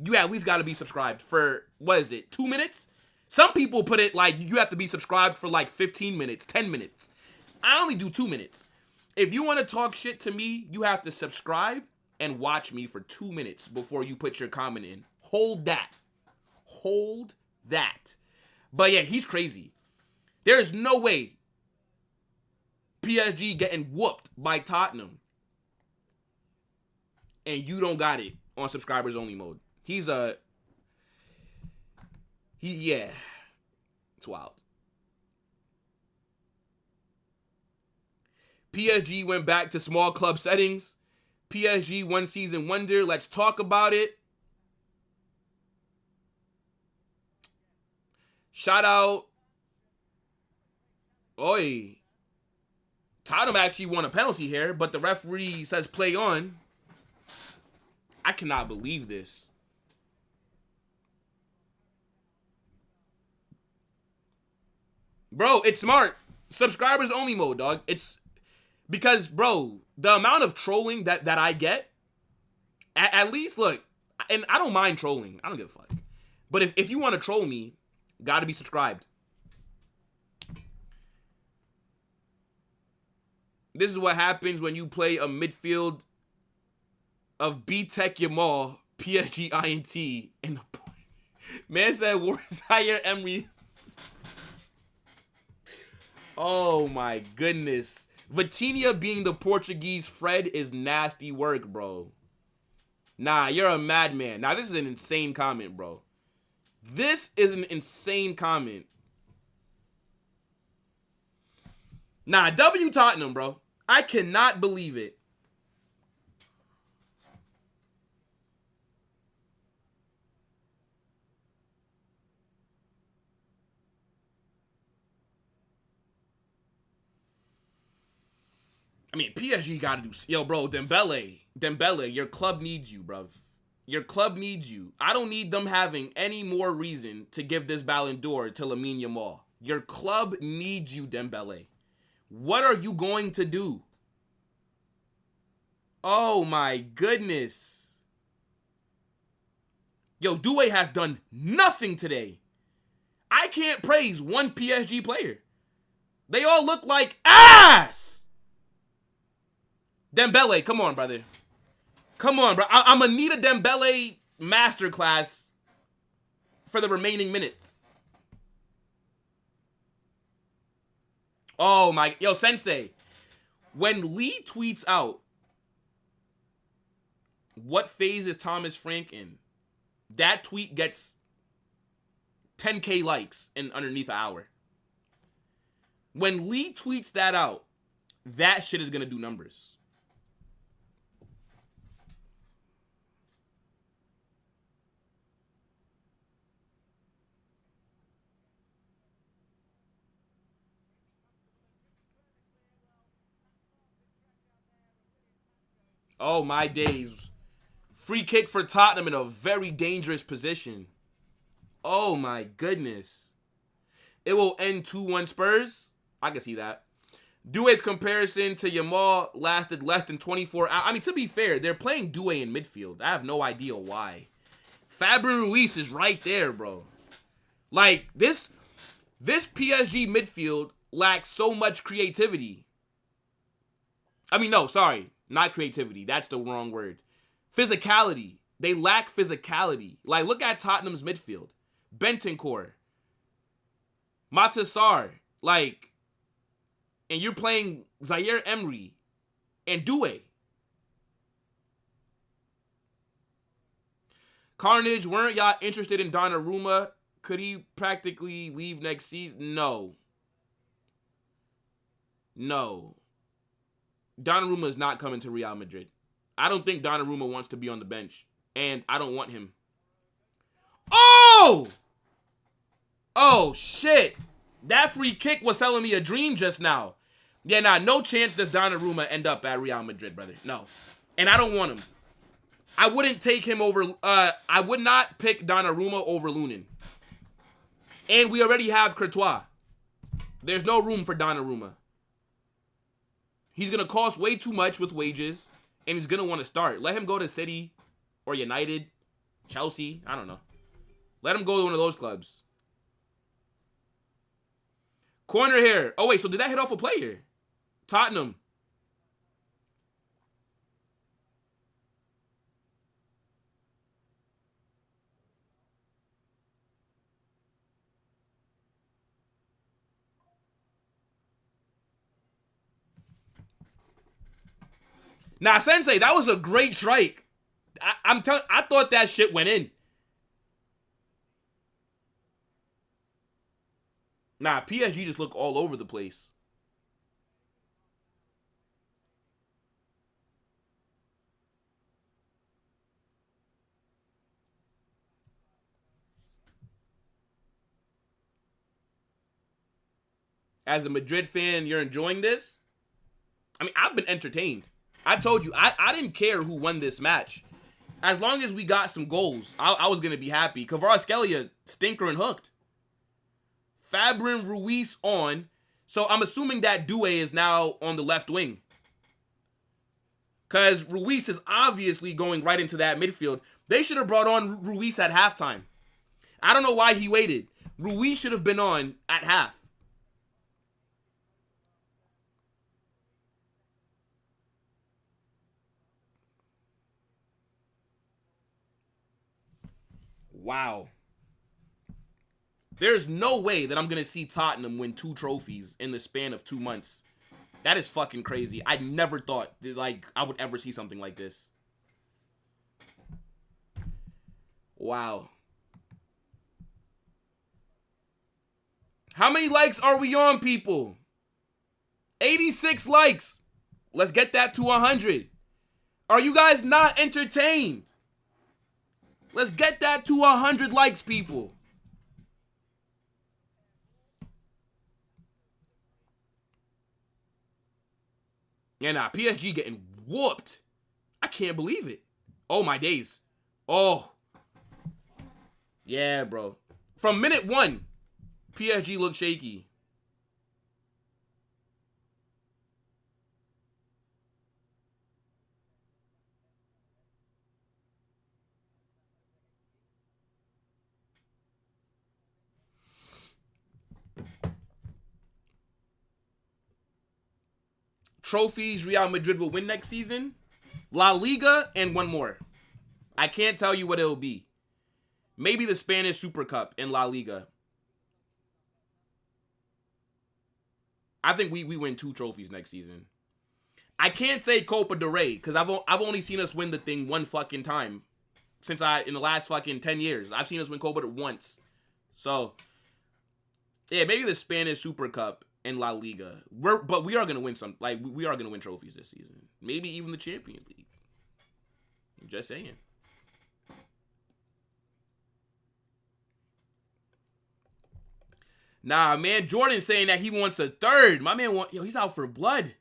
you at least got to be subscribed for, 2 minutes? Some people put it like you have to be subscribed for like 15 minutes, 10 minutes. I only do 2 minutes. If you want to talk shit to me, you have to subscribe and watch me for 2 minutes before you put your comment in. Hold that. Hold that. But yeah, he's crazy. There's no way PSG getting whooped by Tottenham and you don't got it on subscribers only mode. Yeah. It's wild. PSG went back to small club settings. PSG one season wonder. Let's talk about it. Shout out Oi. Tottenham actually won a penalty here, but the referee says play on. I cannot believe this. Bro, it's smart. Subscribers only mode, dog. It's because, bro, the amount of trolling that I get, at least, look, and I don't mind trolling. I don't give a fuck. But if you want to troll me, gotta be subscribed. This is what happens when you play a midfield of B-Tech Yamal, PSG INT, and the man said Zaire Emery. Oh my goodness. Vitinha being the Portuguese Fred is nasty work, bro. Nah, you're a madman. Now, this is an insane comment, bro. This is an insane comment. Nah, W Tottenham, bro. I cannot believe it. I mean, PSG got to do... Yo, bro, Dembele, your club needs you, bruv. Your club needs you. I don't need them having any more reason to give this Ballon d'Or to Lamine Yamal. Your club needs you, Dembele. What are you going to do? Oh, my goodness. Yo, Doué has done nothing today. I can't praise one PSG player. They all look like ass. Dembele, come on, brother. Come on, bro. I'm going to need a Dembele masterclass for the remaining minutes. Oh, my. Yo, Sensei. When Lee tweets out, what phase is Thomas Frank in? That tweet gets 10K likes in underneath an hour. When Lee tweets that out, that shit is going to do numbers. Oh, my days. Free kick for Tottenham in a very dangerous position. Oh, my goodness. It will end 2-1 Spurs. I can see that. Doué's comparison to Yamal lasted less than 24 hours. I mean, to be fair, they're playing Doué in midfield. I have no idea why. Fabian Ruiz is right there, bro. Like, this PSG midfield lacks so much creativity. I mean, no, sorry. Not creativity. That's the wrong word. Physicality. They lack physicality. Like, look at Tottenham's midfield. Bentancur. Matasar. Like, and you're playing Zaire Emery and Doué. Carnage, weren't y'all interested in Donnarumma? Could he practically leave next season? No. No. Donnarumma is not coming to Real Madrid. I don't think Donnarumma wants to be on the bench. And I don't want him. Oh! Oh, shit. That free kick was selling me a dream just now. Yeah, nah, no chance does Donnarumma end up at Real Madrid, brother. No. And I don't want him. I wouldn't take him over... I would not pick Donnarumma over Lunin. And we already have Courtois. There's no room for Donnarumma. He's going to cost way too much with wages, and he's going to want to start. Let him go to City or United, Chelsea. I don't know. Let him go to one of those clubs. Corner here. Oh, wait, so did that hit off a player? Tottenham. Nah, Sensei, that was a great strike. I thought that shit went in. Nah, PSG just look all over the place. as a Madrid fan, you're enjoying this. I mean, I've been entertained. I told you, I didn't care who won this match. As long as we got some goals, I was going to be happy. Kvaratskhelia, stinker and hooked. Fabrin Ruiz on. So I'm assuming that Due is now on the left wing. Because Ruiz is obviously going right into that midfield. They should have brought on Ruiz at halftime. I don't know why he waited. Ruiz should have been on at half. Wow. There's no way that I'm going to see Tottenham win 2 trophies in the span of 2 months. That is fucking crazy. I never thought that, like, I would ever see something like this. Wow. How many likes are we on, people? 86 likes. Let's get that to 100. Are you guys not entertained? Let's get that to 100 likes, people. Yeah, nah, PSG getting whooped. I can't believe it. Oh, my days. Oh. Yeah, bro. From minute 1, PSG looked shaky. Trophies Real Madrid will win next season. La Liga and one more. I can't tell you what it'll be. Maybe the Spanish Super Cup in La Liga. I think we win 2 trophies next season. I can't say Copa del Rey because I've only seen us win the thing 1 fucking time since in the last fucking 10 years. I've seen us win Copa once. So yeah, maybe the Spanish Super Cup and La Liga. But we are gonna win some. Like we are gonna win trophies this season. Maybe even the Champions League. I'm just saying. Nah, man, Jordan's saying that he wants a 3rd. My man he's out for blood.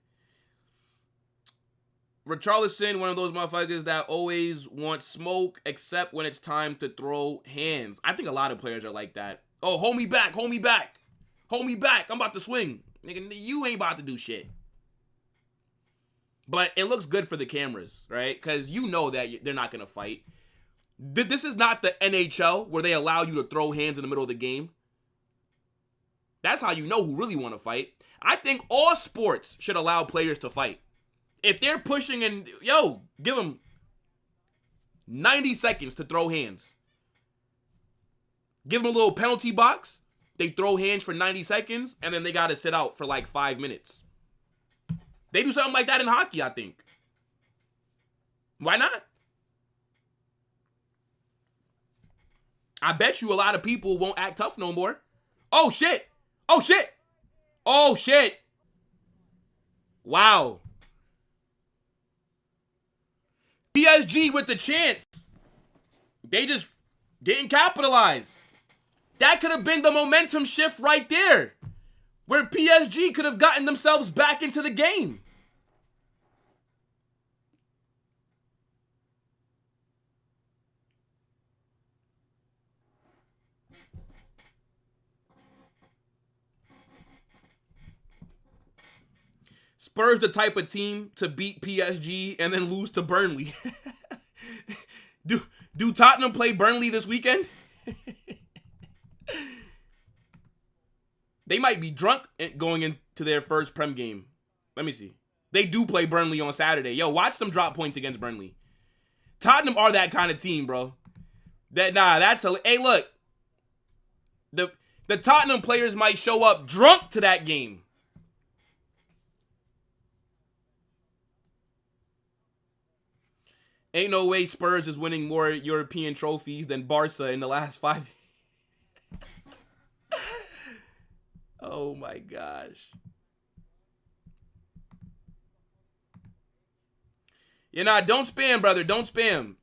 Richarlison, one of those motherfuckers that always want smoke, except when it's time to throw hands. I think a lot of players are like that. Oh, hold me back, hold me back. Hold me back, I'm about to swing. Nigga, you ain't about to do shit. But it looks good for the cameras, right? Because you know that they're not going to fight. This is not the NHL where they allow you to throw hands in the middle of the game. That's how you know who really want to fight. I think all sports should allow players to fight. If they're pushing and, yo, give them 90 seconds to throw hands. Give them a little penalty box. They throw hands for 90 seconds, and then they got to sit out for like 5 minutes. They do something like that in hockey, I think. Why not? I bet you a lot of people won't act tough no more. Oh, shit. Oh, shit. Oh, shit. Wow. PSG with the chance. They just didn't capitalize. That could have been the momentum shift right there, where PSG could have gotten themselves back into the game. Spurs the type of team to beat PSG and then lose to Burnley. Do Tottenham play Burnley this weekend? They might be drunk going into their first Prem game. Let me see. They do play Burnley on Saturday. Yo, watch them drop points against Burnley. Tottenham are that kind of team, bro. Hey, look. The Tottenham players might show up drunk to that game. Ain't no way Spurs is winning more European trophies than Barca in the last 5. Oh my gosh. Don't spam, brother. Don't spam.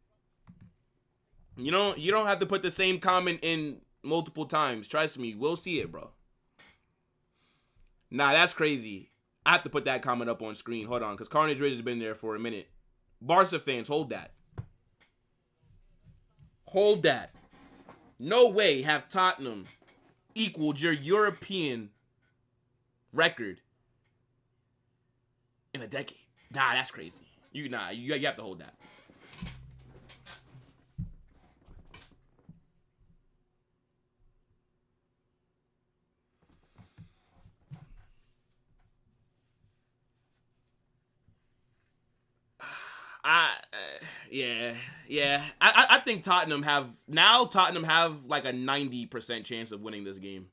You don't have to put the same comment in multiple times. Trust me, we'll see it, bro. Nah, that's crazy. I have to put that comment up on screen. Hold on, because Carnage Ridge has been there for a minute. Barca fans, hold that. Hold that. No way have Tottenham equaled your European record in a decade. Nah, that's crazy. You have to hold that. Yeah. I think Tottenham have like a 90% chance of winning this game.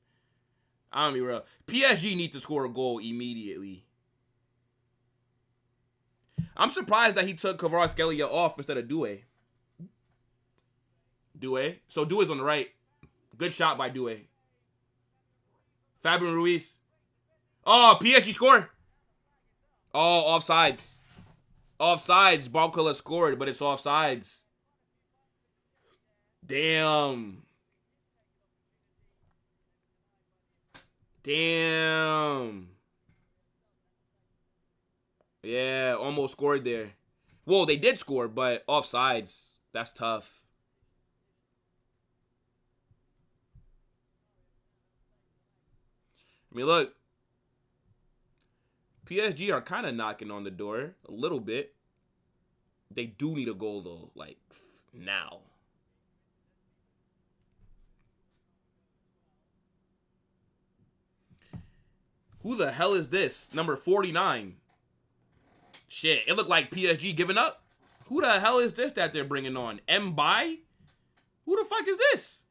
I'm gonna be real. PSG need to score a goal immediately. I'm surprised that he took Kvaratskhelia off instead of Doué. So Doué's on the right. Good shot by Doué. Fabian Ruiz. Oh, PSG score. Oh, offsides. Offsides. Barcola scored, but it's offsides. Damn. Yeah, almost scored there. Well, they did score, but offsides. That's tough. I mean, look. PSG are kind of knocking on the door a little bit. They do need a goal, though, like, now. Who the hell is this? Number 49. Shit, it looked like PSG giving up. Who the hell is this that they're bringing on? Mbai? Who the fuck is this?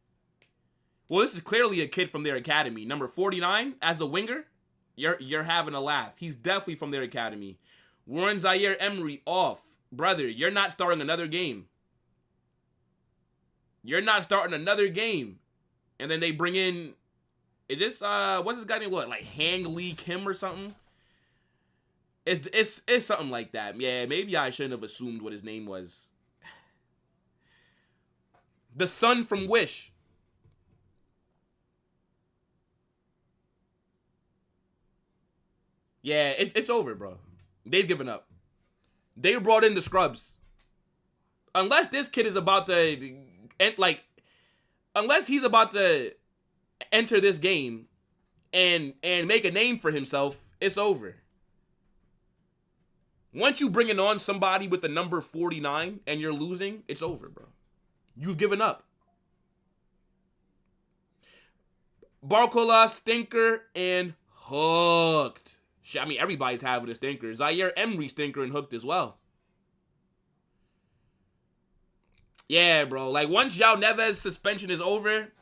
Well, this is clearly a kid from their academy. Number 49 as a winger. You're having a laugh. He's definitely from their academy. Warren Zaire Emery off. Brother, you're not starting another game. You're not starting another game. And then they bring in, is this, what's this guy named, what, like Hang Lee Kim or something? It's something like that. Yeah, maybe I shouldn't have assumed what his name was. The son from Wish. Yeah, it's over, bro. They've given up. They brought in the scrubs. Unless this kid is about to, like, unless he's about to enter this game and make a name for himself, it's over. Once you bringing on somebody with the number 49 and you're losing, it's over, bro. You've given up. Barcola, stinker, and hooked. I mean, everybody's having a stinker. Zaire Emery stinker and hooked as well. Yeah, bro. Like, once João Neves' suspension is over,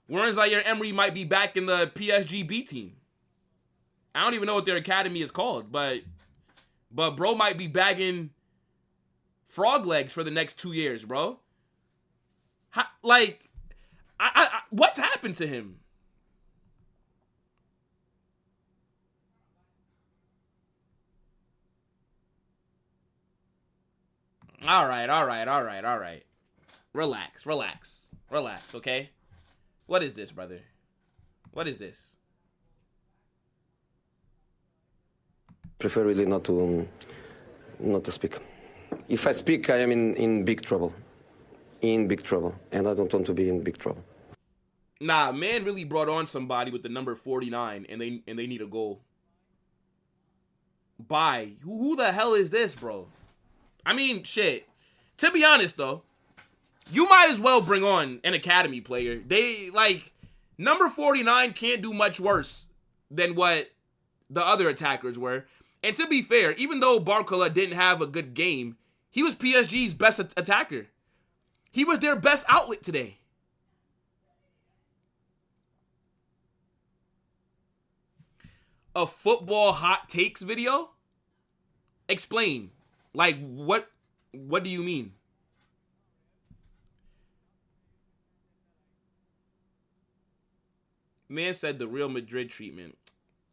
Warren Zaire Emery might be back in the PSG B team. I don't even know what their academy is called, but bro might be bagging frog legs for the next 2 years, bro. What's happened to him? All right. Relax, okay? What is this, brother? What is this? Prefer really not to speak. If I speak, I am in big trouble. In big trouble. And I don't want to be in big trouble. Nah, man really brought on somebody with the number 49 and they need a goal. Bye. Who the hell is this, bro? I mean, shit. To be honest, though, you might as well bring on an academy player. They, like, number 49 can't do much worse than what the other attackers were. And to be fair, even though Barcola didn't have a good game, he was PSG's best attacker. He was their best outlet today. A football hot takes video? Explain. Like, what do you mean? Man said the Real Madrid treatment.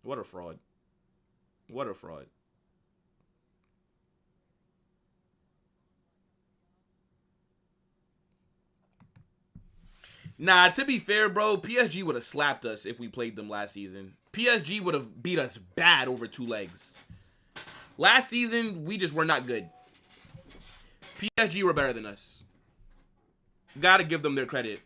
What a fraud. What a fraud. Nah, to be fair, bro, PSG would have slapped us if we played them last season. PSG would have beat us bad over 2 legs. Last season, we just were not good. PSG were better than us. Gotta give them their credit.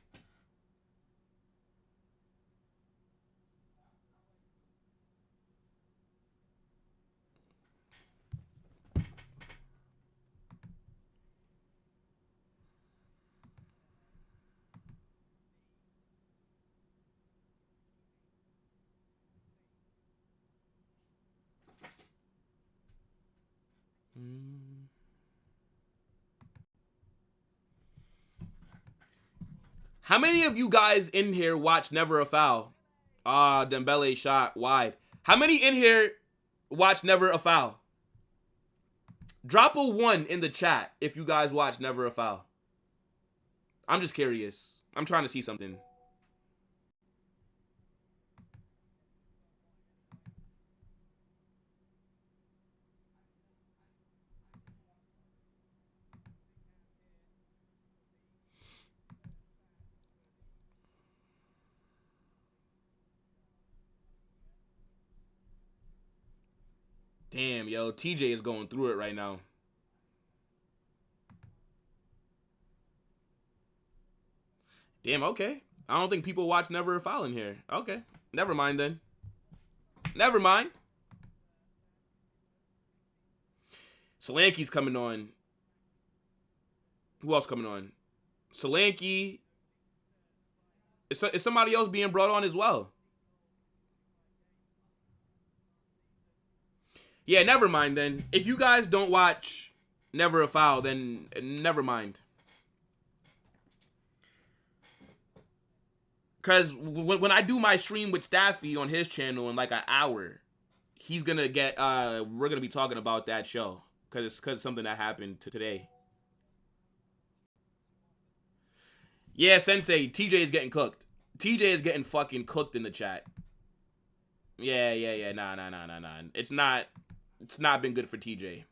How many of you guys in here watch Never a Foul? Dembele shot wide. How many in here watch Never a Foul? Drop a 1 in the chat if you guys watch Never a Foul. I'm just curious. I'm trying to see something. Damn, yo, TJ is going through it right now. Damn, okay. I don't think people watch Never a Foul in here. Okay, never mind then. Never mind. Solanke's coming on. Who else coming on? Solanke. Is somebody else being brought on as well? Yeah, never mind then. If you guys don't watch Never a Foul, then never mind. Because when I do my stream with Staffy on his channel in like an hour, he's going to get, we're going to be talking about that show. Because it's something that happened today. Yeah, Sensei, TJ is getting cooked. TJ is getting fucking cooked in the chat. Yeah. Nah. It's not been good for TJ.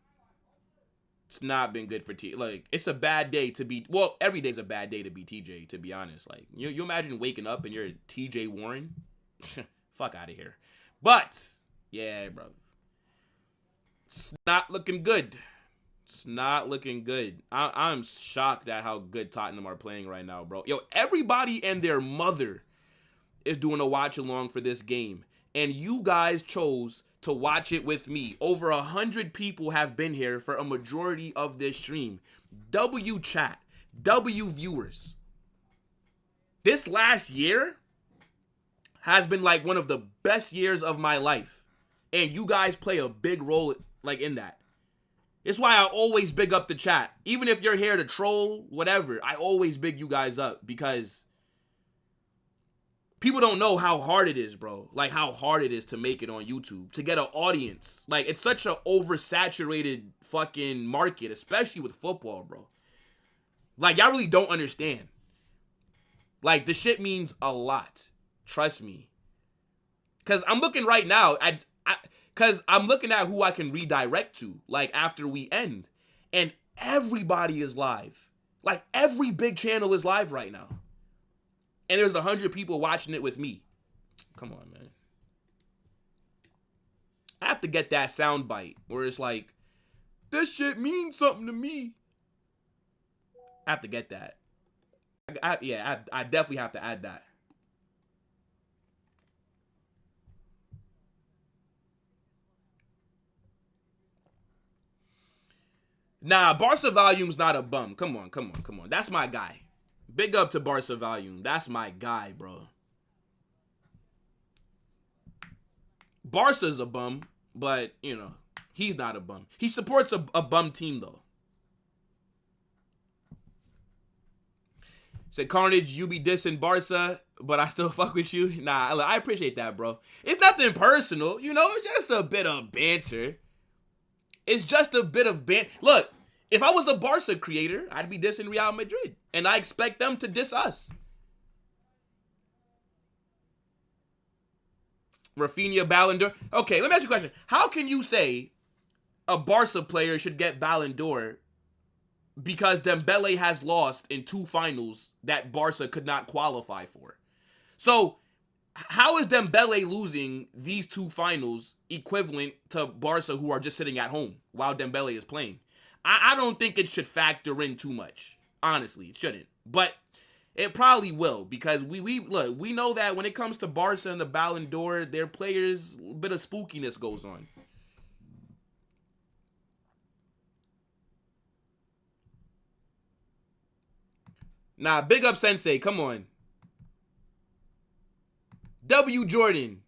It's not been good for TJ. Like, it's a bad day to be... Well, every day's a bad day to be TJ, to be honest. Like, you imagine waking up and you're TJ Warren? Fuck out of here. But, yeah, bro. It's not looking good. It's not looking good. I'm shocked at how good Tottenham are playing right now, bro. Yo, everybody and their mother is doing a watch-along for this game. And you guys chose to watch it with me. Over 100 people have been here for a majority of this stream. W chat. W viewers. This last year has been like one of the best years of my life. And you guys play a big role like in that. It's why I always big up the chat. Even if you're here to troll, whatever, I always big you guys up because people don't know how hard it is, bro. Like, how hard it is to make it on YouTube, to get an audience. Like, it's such an oversaturated fucking market, especially with football, bro. Like, y'all really don't understand. Like, the shit means a lot. Trust me. Because I'm looking right now, because I'm looking at who I can redirect to, like, after we end. And everybody is live. Like, every big channel is live right now. And there's 100 people watching it with me. Come on, man. I have to get that sound bite where it's like, this shit means something to me. I have to get that. I definitely have to add that. Nah, Barca Volume's not a bum. Come on. That's my guy. Big up to Barca Volume. That's my guy, bro. Barca's a bum, but, you know, he's not a bum. He supports a bum team, though. Said, Carnage, you be dissing Barca, but I still fuck with you. Nah, I appreciate that, bro. It's nothing personal, you know? It's just a bit of banter. It's just a bit of banter. Look, if I was a Barca creator, I'd be dissing Real Madrid. And I expect them to diss us. Rafinha, Ballon d'Or. Okay, let me ask you a question. How can you say a Barca player should get Ballon d'Or because Dembele has lost in 2 finals that Barca could not qualify for? So, How is Dembele losing these two finals equivalent to Barca, who are just sitting at home while Dembele is playing? I don't think it should factor in too much. Honestly, it shouldn't. But it probably will, because we know that when it comes to Barca and the Ballon d'Or, their players, a bit of spookiness goes on. Nah, big up Sensei. Come on. W Jordan.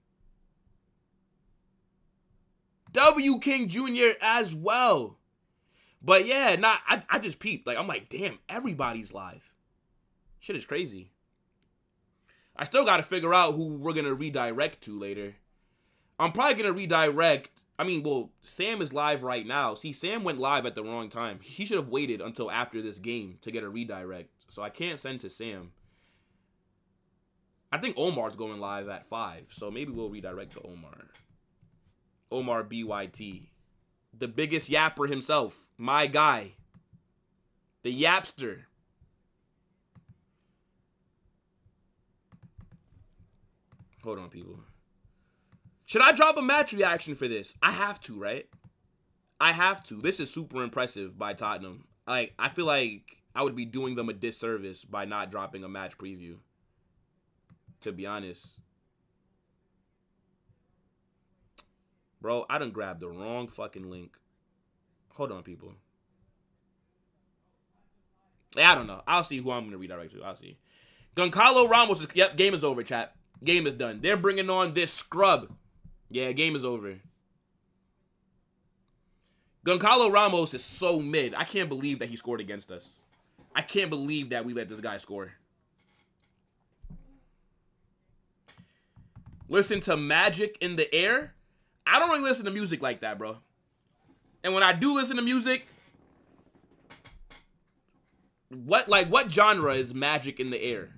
W King Jr. as well. But yeah, I just peeped. Like, I'm like, damn, everybody's live. Shit is crazy. I still got to figure out who we're going to redirect to later. I'm probably going to redirect. I mean, well, Sam is live right now. See, Sam went live at the wrong time. He should have waited until after this game to get a redirect. So I can't send to Sam. I think Omar's going live at 5. So maybe we'll redirect to Omar. Omar BYT. The biggest yapper himself. My guy. The yapster. Hold on, people. Should I drop a match reaction for this? I have to, right? I have to. This is super impressive by Tottenham. Like, I feel like I would be doing them a disservice by not dropping a match preview. To be honest. Bro, I done grabbed the wrong fucking link. Hold on, people. Yeah, I don't know. I'll see who I'm going to redirect to. I'll see. Goncalo Ramos is... Yep, game is over, chat. Game is done. They're bringing on this scrub. Yeah, game is over. Goncalo Ramos is so mid. I can't believe that he scored against us. I can't believe that we let this guy score. Listen to Magic in the Air. I don't really listen to music like that, bro. And when I do listen to music, what genre is Magic in the Air?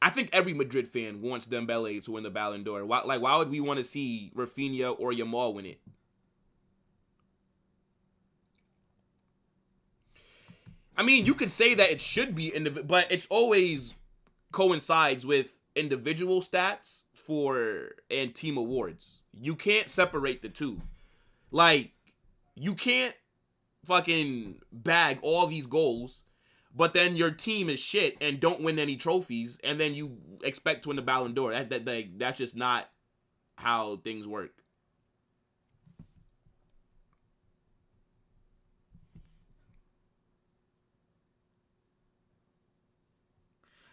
I think every Madrid fan wants Dembele to win the Ballon d'Or. Why would we want to see Rafinha or Yamal win it? I mean, you could say that it should be individual, but it's always coincides with individual stats and team awards. You can't separate the two. Like, you can't fucking bag all these goals, but then your team is shit and don't win any trophies, and then you expect to win the Ballon d'Or. That's just not how things work.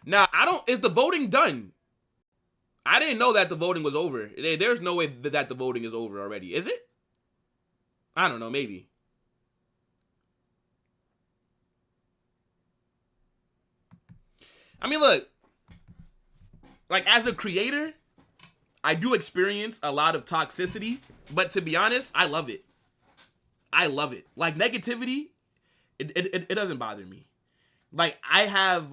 Now, is the voting done? I didn't know that the voting was over. There's no way that the voting is over already. Is it? I don't know, maybe. I mean, look. Like, as a creator, I do experience a lot of toxicity, but to be honest, I love it. I love it. Like, negativity, it doesn't bother me. Like, I have,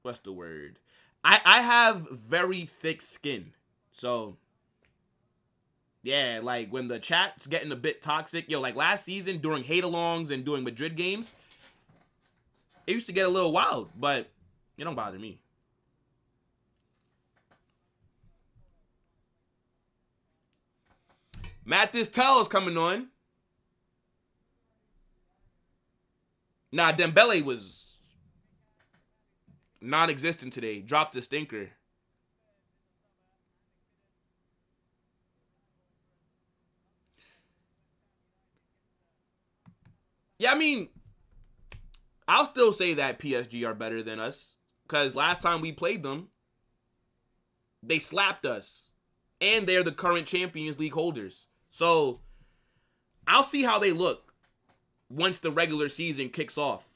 what's the word? I have very thick skin. So, yeah, like when the chat's getting a bit toxic, like last season during hate-alongs and doing Madrid games, it used to get a little wild, but it don't bother me. Mathis Tell is coming on. Nah, Dembele was non-existent today. Dropped a stinker. Yeah, I mean, I'll still say that PSG are better than us, because last time we played them, they slapped us. And they're the current Champions League holders. So, I'll see how they look once the regular season kicks off.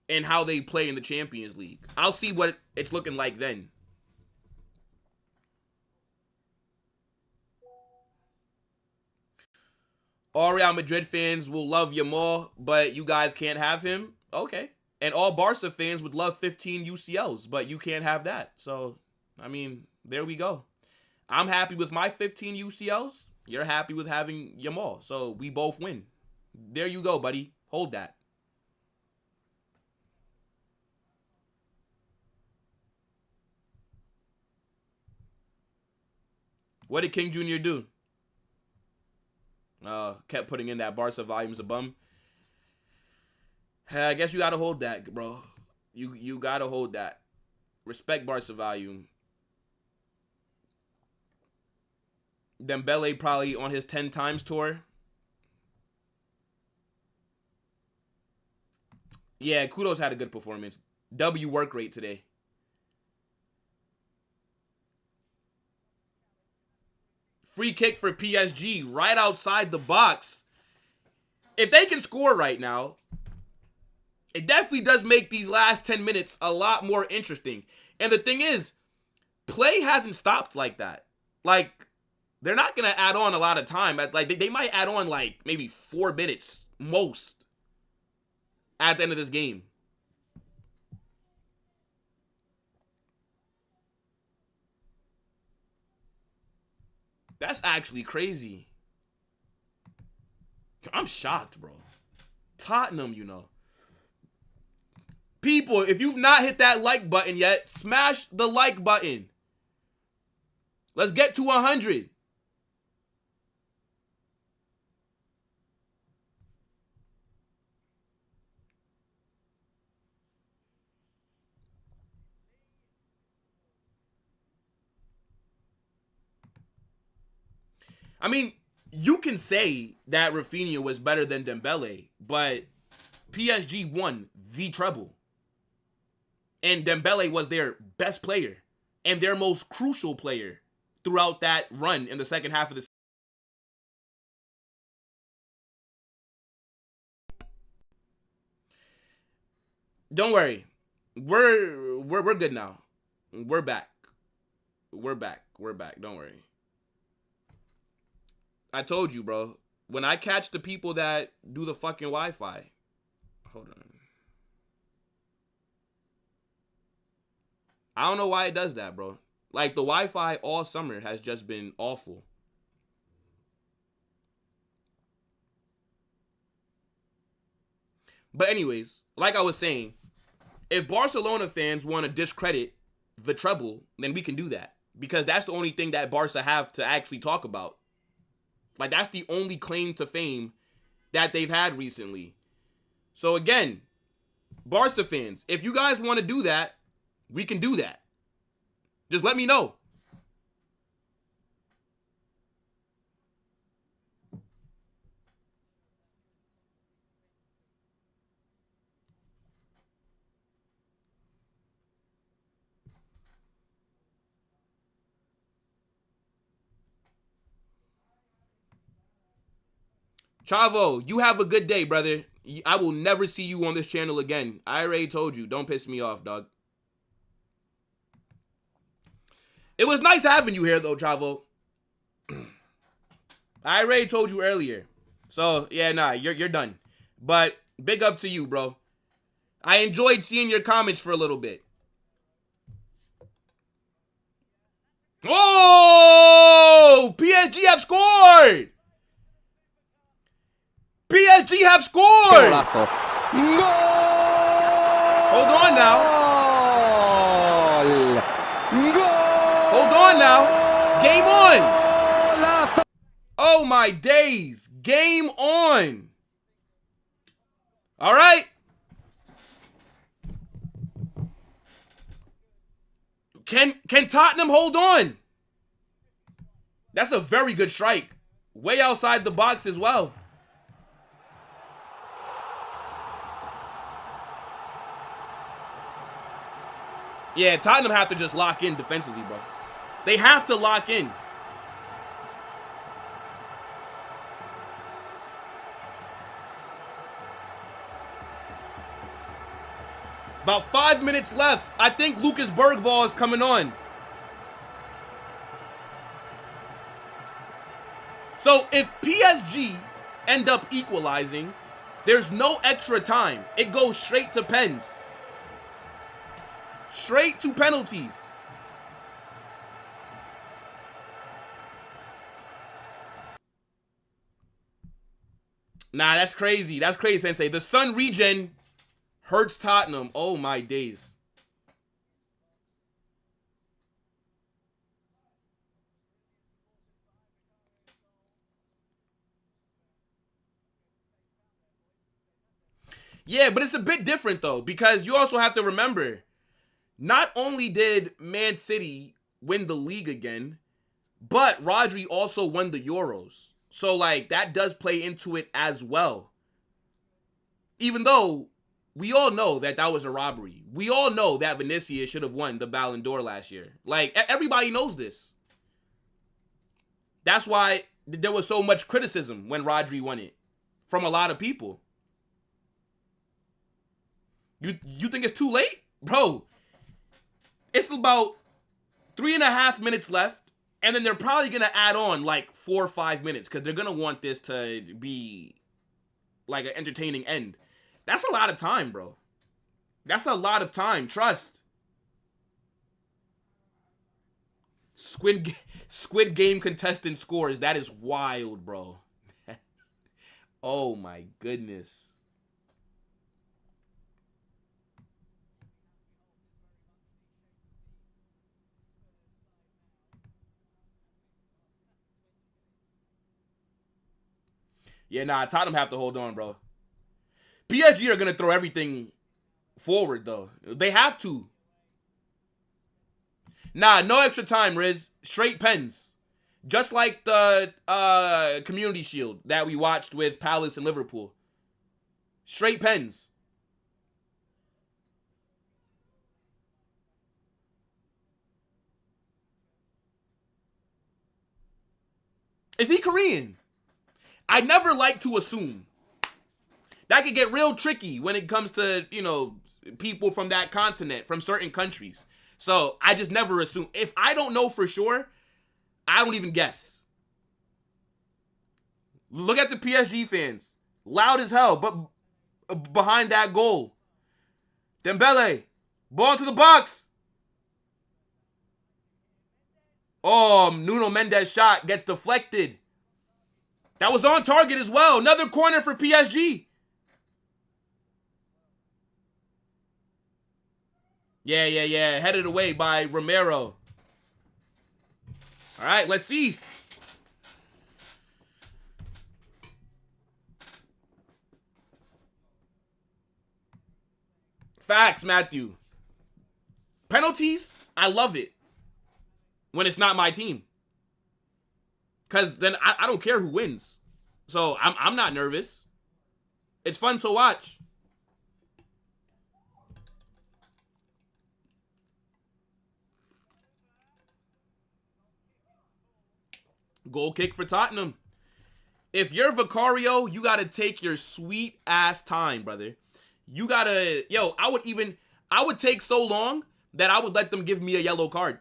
And how they play in the Champions League. I'll see what it's looking like then. All Real Madrid fans will love Yamal, but you guys can't have him? Okay. And all Barca fans would love 15 UCLs, but you can't have that. So, I mean, there we go. I'm happy with my 15 UCLs. You're happy with having Yamal. So, we both win. There you go, buddy. Hold that. What did King Jr. do? Kept putting in that Barca volume's a bum. I guess you gotta hold that, bro. You gotta hold that. Respect Barca volume. Dembele probably on his 10 times tour. Yeah, Kudos had a good performance. W work rate today. Free kick for PSG right outside the box. If they can score right now, it definitely does make these last 10 minutes a lot more interesting. And the thing is, play hasn't stopped like that. Like, they're not going to add on a lot of time. Like, they might add on, like, maybe 4 minutes, most, at the end of this game. That's actually crazy. I'm shocked, bro. Tottenham, you know. People, if you've not hit that like button yet, smash the like button. Let's get to 100. I mean, you can say that Rafinha was better than Dembele, but PSG won the treble. And Dembele was their best player and their most crucial player throughout that run in the second half of the season. Don't worry. We're good now. We're back. We're back. Don't worry. I told you, bro. When I catch the people that do the fucking Wi-Fi. Hold on. I don't know why it does that, bro. Like, the Wi-Fi all summer has just been awful. But anyways, like I was saying, if Barcelona fans want to discredit the treble, then we can do that. Because that's the only thing that Barca have to actually talk about. Like, that's the only claim to fame that they've had recently. So again, Barca fans, if you guys want to do that, we can do that. Just let me know. Chavo, you have a good day, brother. I will never see you on this channel again. I already told you. Don't piss me off, dog. It was nice having you here, though, Chavo. I already told you earlier. So, yeah, nah, you're done. But big up to you, bro. I enjoyed seeing your comments for a little bit. Oh! PSG have scored! PSG have scored! Hold on now. Hold on now. Game on. Oh my days. Game on. All right. Can Tottenham hold on? That's a very good strike. Way outside the box as well. Yeah, Tottenham have to just lock in defensively, bro. They have to lock in. About 5 minutes left. I think Lucas Bergvall is coming on. So if PSG end up equalizing, there's no extra time. It goes straight to pens. Straight to penalties. Nah, that's crazy. That's crazy, Sensei. The Sun regen hurts Tottenham. Oh, my days. Yeah, but it's a bit different though, because you also have to remember, not only did Man City win the league again, but Rodri also won the Euros. So like that does play into it as well. Even though we all know that that was a robbery. We all know that Vinicius should have won the Ballon d'Or last year. Like everybody knows this. That's why there was so much criticism when Rodri won it from a lot of people. You think it's too late? Bro, it's about 3.5 minutes left, and then they're probably going to add on like 4 or 5 minutes because they're going to want this to be like an entertaining end. That's a lot of time, bro. That's a lot of time. Trust. Squid Game contestant scores. That is wild, bro. Oh, my goodness. Yeah, nah, Tottenham have to hold on, bro. PSG are going to throw everything forward, though. They have to. Nah, no extra time, Riz. Straight pens. Just like the Community Shield that we watched with Palace and Liverpool. Straight pens. Is he Korean? I never like to assume. That could get real tricky when it comes to, you know, people from that continent, from certain countries. So I just never assume. If I don't know for sure, I don't even guess. Look at the PSG fans. Loud as hell, but behind that goal. Dembele. Ball into the box. Oh, Nuno Mendes shot gets deflected. That was on target as well. Another corner for PSG. Yeah. Headed away by Romero. All right, let's see. Facts, Matthew. Penalties, I love it when it's not my team. Because then I don't care who wins. So I'm not nervous. It's fun to watch. Goal kick for Tottenham. If you're Vicario, you got to take your sweet ass time, brother. You got to, I would take so long that I would let them give me a yellow card.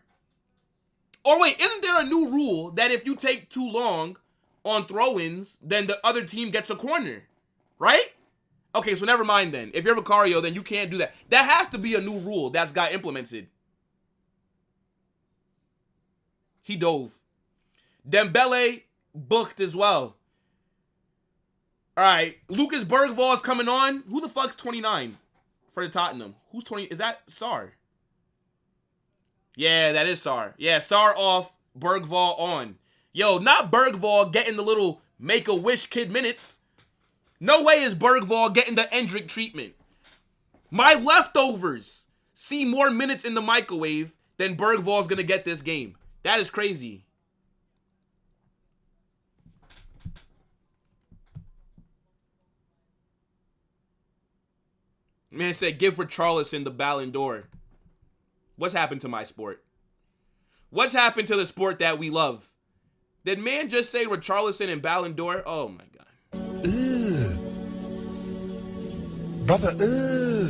Or wait, isn't there a new rule that if you take too long on throw-ins, then the other team gets a corner, right? Okay, so never mind then. If you're Vicario, then you can't do that. That has to be a new rule that's got implemented. He dove. Dembele booked as well. All right, Lucas Bergvall is coming on. Who the fuck's 29 for the Tottenham? Who's 20? Is that Sarr? Yeah, that is Sarr. Yeah, Sarr off, Bergvall on. Yo, not Bergvall getting the little Make-A-Wish kid minutes. No way is Bergvall getting the Endrick treatment. My leftovers see more minutes in the microwave than Bergvall's going to get this game. That is crazy. Man said, give Richarlison the Ballon d'Or. What's happened to my sport? What's happened to the sport that we love? Did man just say Richarlison and Ballon d'Or? Oh my God. Ugh. Brother, ugh.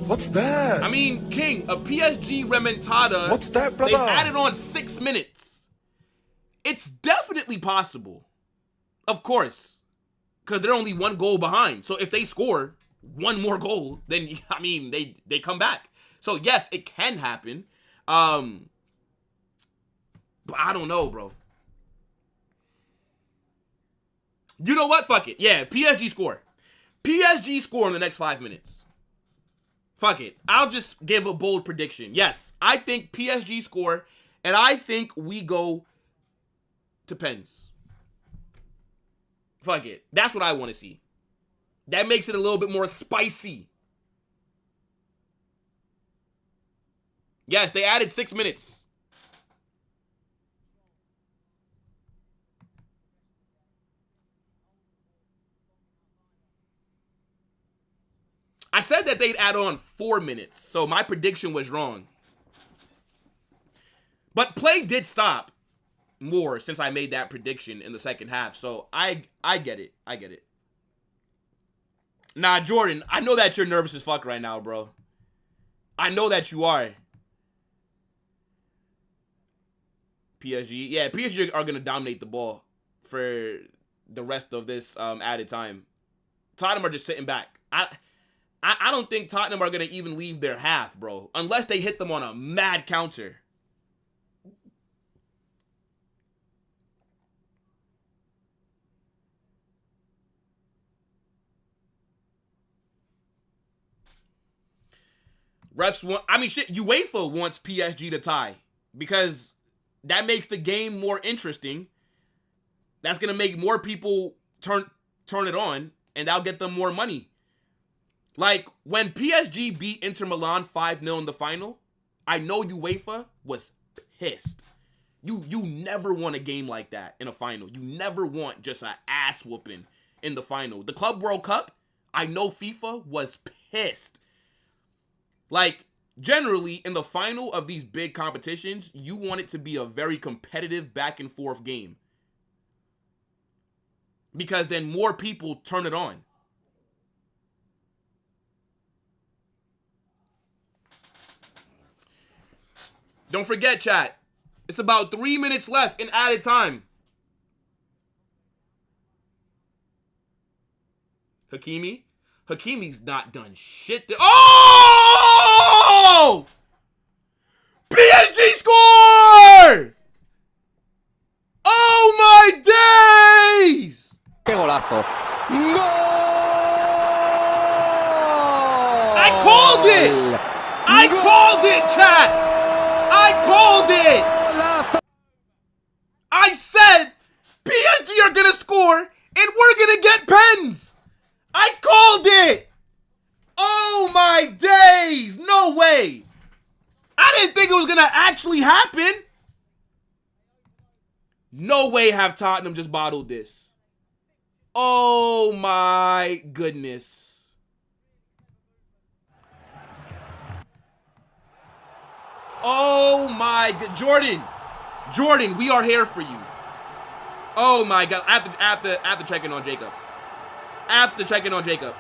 What's that? I mean, King, a PSG remontada. What's that, brother? They added on 6 minutes. It's definitely possible. Of course. Because they're only 1 goal behind. So if they score 1 more goal, then, I mean, they come back. So, yes, it can happen. But I don't know, bro. You know what? Fuck it. Yeah, PSG score. PSG score in the next 5 minutes. Fuck it. I'll just give a bold prediction. Yes, I think PSG score, and I think we go to pens. Fuck it. That's what I want to see. That makes it a little bit more spicy. Yes, they added 6 minutes. I said that they'd add on 4 minutes, so my prediction was wrong. But play did stop more since I made that prediction in the second half, so I get it. I get it. Nah, Jordan, I know that you're nervous as fuck right now, bro. I know that you are. PSG. Yeah, PSG are going to dominate the ball for the rest of this added time. Tottenham are just sitting back. I don't think Tottenham are going to even leave their half, bro. Unless they hit them on a mad counter. Refs want... I mean, shit, UEFA wants PSG to tie. Because that makes the game more interesting. That's going to make more people turn it on. And that'll get them more money. Like, when PSG beat Inter Milan 5-0 in the final, I know UEFA was pissed. You never want a game like that in a final. You never want just an ass whooping in the final. The Club World Cup, I know FIFA was pissed. Like, generally, in the final of these big competitions, you want it to be a very competitive back and forth game. Because then more people turn it on. Don't forget, chat. It's about 3 minutes left in added time. Hakimi's not done shit. Oh! PSG score! Oh my days! ¡Qué golazo! ¡Gol! I called it! I called it, chat! I called it! I said PSG are gonna score and we're gonna get pens! I called it! Oh my days! No way! I didn't think it was gonna actually happen! No way have Tottenham just bottled this. Oh my goodness. Oh my god. Jordan, we are here for you. Oh my god. I have to check in on Jacob. I have to check in on Jacob.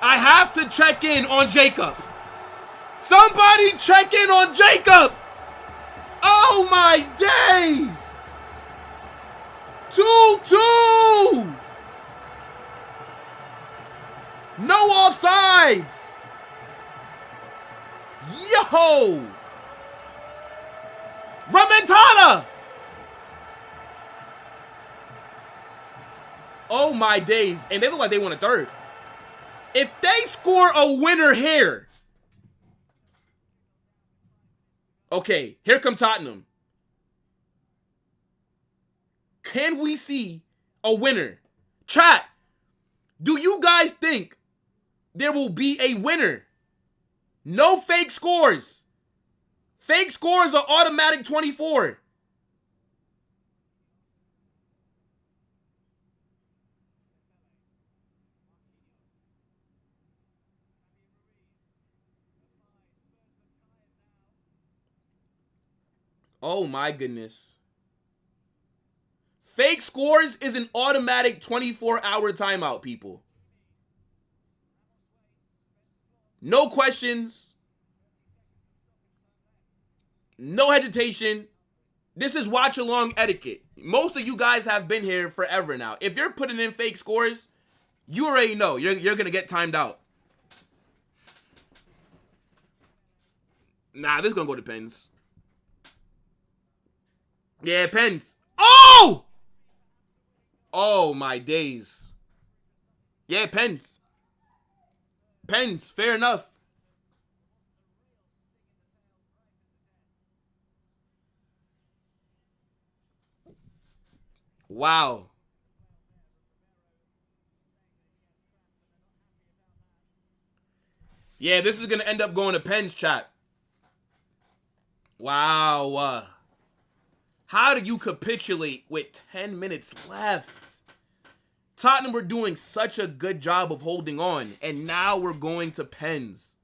I have to check in on Jacob. Somebody check in on Jacob. Oh my days. 2-2. No offsides. Yo. Ramentana! Oh my days. And they look like they won a third. If they score a winner here. Okay, here come Tottenham. Can we see a winner? Chat, do you guys think there will be a winner? No fake scores. Fake scores are automatic 24. Oh my goodness. Fake scores is an automatic 24-hour timeout, people. No questions. No hesitation. This is watch along etiquette. Most of you guys have been here forever now. If you're putting in fake scores, you already know you're gonna get timed out. Nah, this is gonna go to pens. Yeah, pens. Oh! Oh my days. Yeah, pens. Pens, fair enough. Wow. Yeah, this is going to end up going to Penn's chat. Wow. How do you capitulate with 10 minutes left? Tottenham were doing such a good job of holding on, and now we're going to Penn's.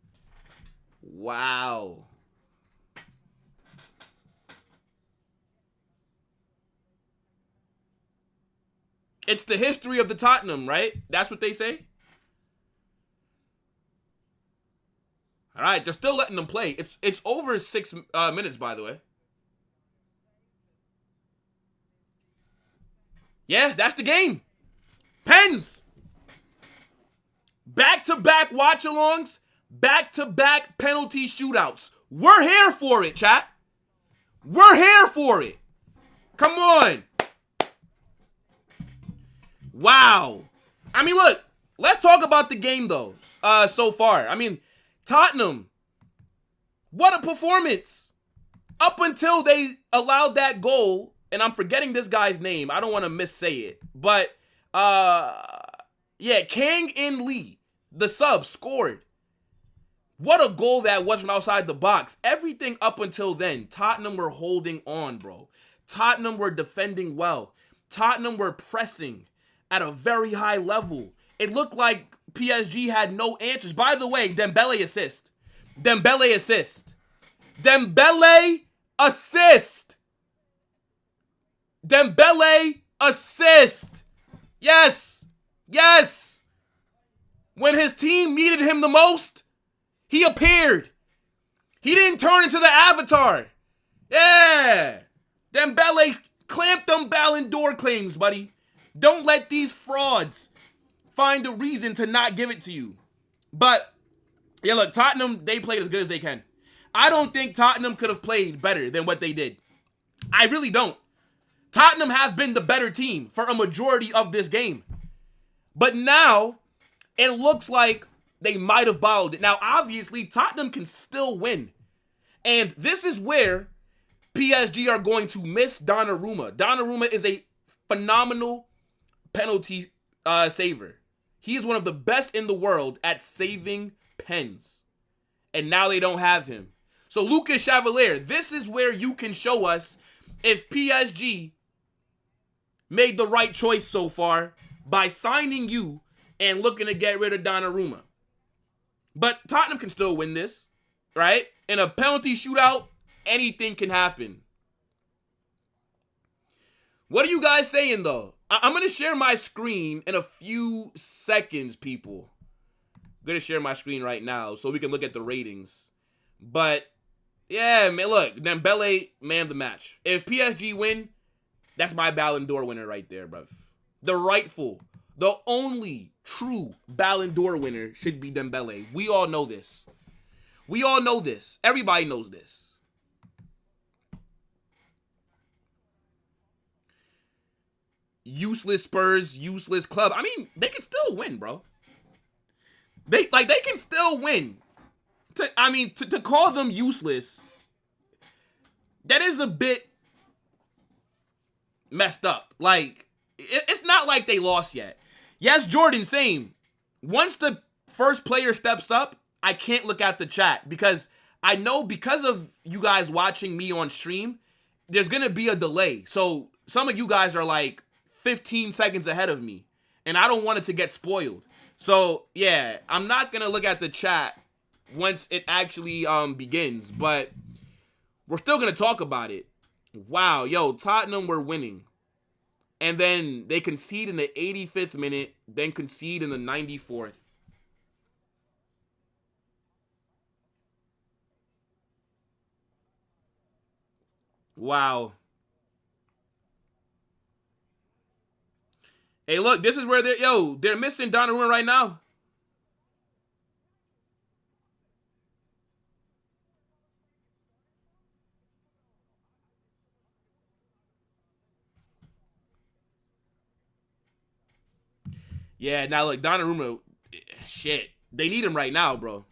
Wow. It's the history of the Tottenham, right? That's what they say? All right, they're still letting them play. It's over 6 minutes, by the way. Yeah, that's the game. Pens. Back-to-back watch-alongs. Back-to-back penalty shootouts. We're here for it, chat. We're here for it. Come on. Wow. I mean, look. Let's talk about the game, though, so far. I mean, Tottenham. What a performance. Up until they allowed that goal, and I'm forgetting this guy's name. I don't want to missay it. But, yeah, Kang-in Lee, the sub, scored. What a goal that was from outside the box. Everything up until then, Tottenham were holding on, bro. Tottenham were defending well. Tottenham were pressing at a very high level. It looked like PSG had no answers. By the way, Dembele assist. Dembele assist. Dembele assist. Dembele assist. Yes. Yes. When his team needed him the most, he appeared. He didn't turn into the Avatar. Yeah. Dembele clamped them Ballon d'Or claims, buddy. Don't let these frauds find a reason to not give it to you. But, yeah, look, Tottenham, they played as good as they can. I don't think Tottenham could have played better than what they did. I really don't. Tottenham have been the better team for a majority of this game. But now, it looks like they might have bottled it. Now, obviously, Tottenham can still win. And this is where PSG are going to miss Donnarumma. Donnarumma is a phenomenal penalty saver. He is one of the best in the world at saving pens. And now they don't have him. So, Lucas Chevalier, this is where you can show us if PSG made the right choice so far by signing you and looking to get rid of Donnarumma. But Tottenham can still win this, right? In a penalty shootout, anything can happen. What are you guys saying, though? I'm going to share my screen in a few seconds, people. I'm going to share my screen right now so we can look at the ratings. But, yeah, man, look, Dembele, man of the match. If PSG win, that's my Ballon d'Or winner right there, bruv. The rightful, the only true Ballon d'Or winner should be Dembele. We all know this. We all know this. Everybody knows this. Useless Spurs, useless club. I mean, they can still win, bro. They can still win. To call them useless, that is a bit messed up. Like, it's not like they lost yet. Yes, Jordan, same. Once the first player steps up, I can't look at the chat because I know because of you guys watching me on stream, there's going to be a delay. So some of you guys are like 15 seconds ahead of me, and I don't want it to get spoiled. So, yeah, I'm not going to look at the chat once it actually begins, but we're still going to talk about it. Wow, yo, Tottenham were winning. And then they concede in the 85th minute, then concede in the 94th. Wow. Hey, look, this is where they're missing Donnarumma right now. Yeah, now look, Donnarumma, shit. They need him right now, bro.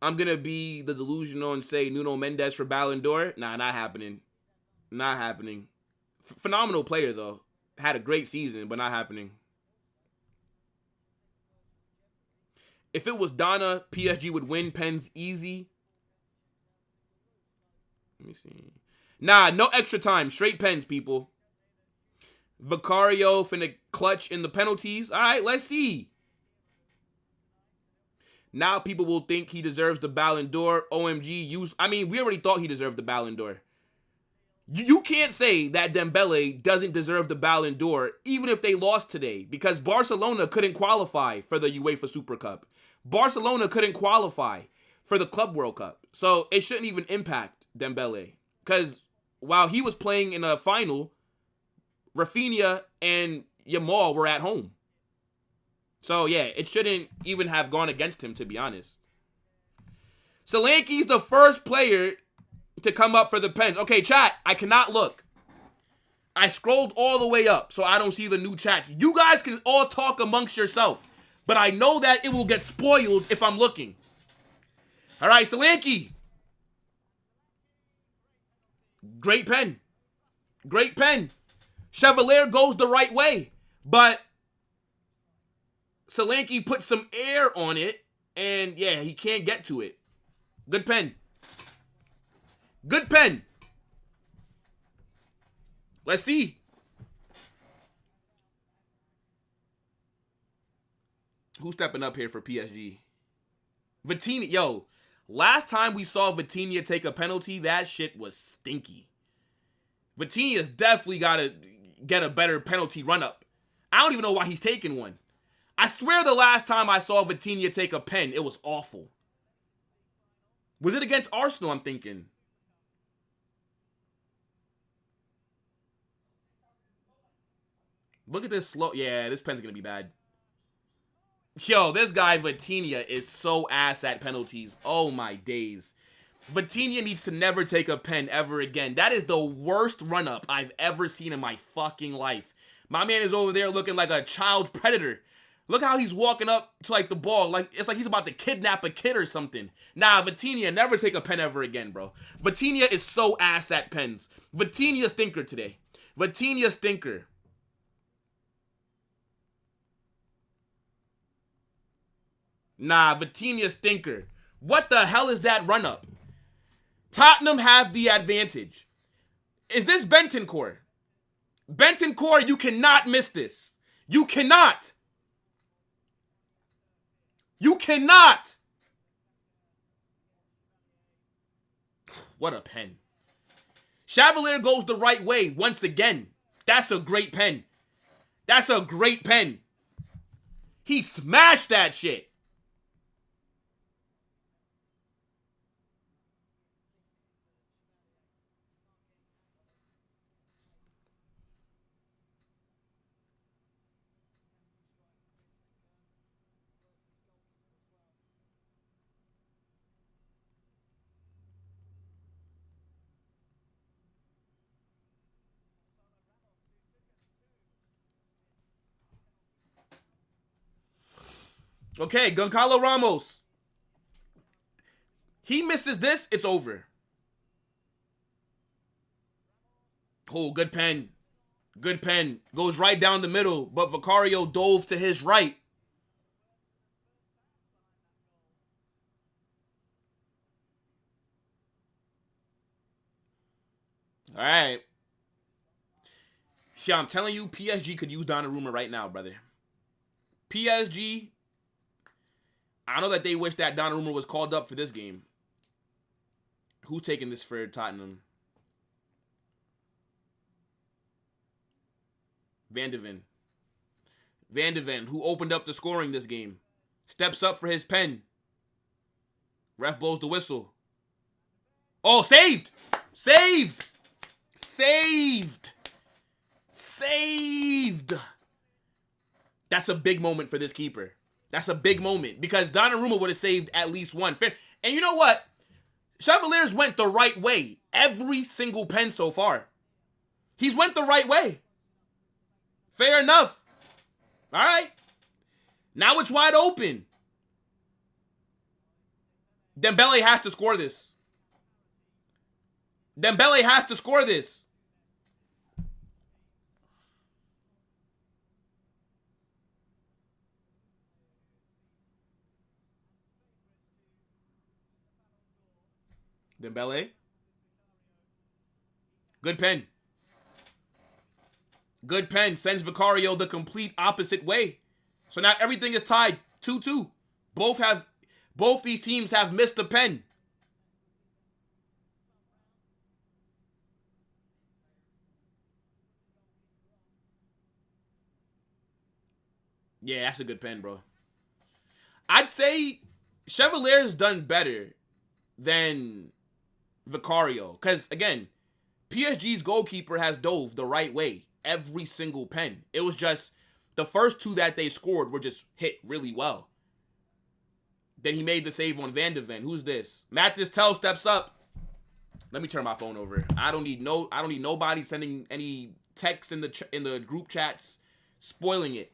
I'm going to be the delusional and say Nuno Mendes for Ballon d'Or. Nah, not happening. Not happening. Phenomenal player, though. Had a great season, but not happening. If it was Donna, PSG would win pens easy. Let me see. Nah, no extra time. Straight pens, people. Vicario finna clutch in the penalties. All right, let's see. Now people will think he deserves the Ballon d'Or. OMG. I mean, we already thought he deserved the Ballon d'Or. You can't say that Dembele doesn't deserve the Ballon d'Or even if they lost today, because Barcelona couldn't qualify for the UEFA Super Cup. Barcelona couldn't qualify for the Club World Cup. So it shouldn't even impact Dembele, because while he was playing in a final, Rafinha and Yamal were at home. So yeah, it shouldn't even have gone against him, to be honest. Solanke's the first player to come up for the pens. Okay, chat, I cannot look. I scrolled all the way up so I don't see the new chats. You guys can all talk amongst yourself, but I know that it will get spoiled if I'm looking. All right, Solanke. Great pen. Great pen. Chevalier goes the right way, but Solanke put some air on it, and yeah, he can't get to it. Good pen. Good pen. Let's see. Who's stepping up here for PSG? Vitinha. Yo, last time we saw Vitinha take a penalty, that shit was stinky. Vitinha's definitely got to get a better penalty run-up. I don't even know why he's taking one. I swear the last time I saw Vitinha take a pen, it was awful. Was it against Arsenal, I'm thinking? Look at this slow. Yeah, this pen's going to be bad. Yo, this guy Vitinha is so ass at penalties. Oh my days. Vitinha needs to never take a pen ever again. That is the worst run-up I've ever seen in my fucking life. My man is over there looking like a child predator. Look how he's walking up to like the ball. Like it's like he's about to kidnap a kid or something. Nah, Vitinha, never take a pen ever again, bro. Vitinha is so ass at pens. Vitinha stinker today. Vitinha stinker. Nah, Vitinha stinker. What the hell is that run-up? Tottenham have the advantage. Is this Bentancur? Bentancur, you cannot miss this. You cannot. You cannot. What a pen. Chevalier goes the right way once again. That's a great pen. That's a great pen. He smashed that shit. Okay, Goncalo Ramos. He misses this, it's over. Oh, good pen. Good pen. Goes right down the middle, but Vicario dove to his right. All right. See, I'm telling you, PSG could use Donnarumma right now, brother. PSG, I know that they wish that Donnarumma was called up for this game. Who's taking this for Tottenham? Van de Ven. Van de Ven, who opened up the scoring this game, steps up for his pen. Ref blows the whistle. Oh, saved! Saved! Saved! Saved! That's a big moment for this keeper. That's a big moment because Donnarumma would have saved at least one. And you know what? Chevalier's went the right way every single pen so far. He's went the right way. Fair enough. All right. Now it's wide open. Dembele has to score this. Dembele has to score this. Dembele. Good pen. Good pen. Sends Vicario the complete opposite way. So now everything is tied 2-2. Both these teams have missed a pen. Yeah, that's a good pen, bro. I'd say Chevalier's done better than Vicario. Because, again, PSG's goalkeeper has dove the right way every single pen. It was just the first two that they scored were just hit really well. Then he made the save on Van de Ven. Who's this? Mathis Tell steps up. Let me turn my phone over. I don't need nobody sending any texts in the group chats spoiling it.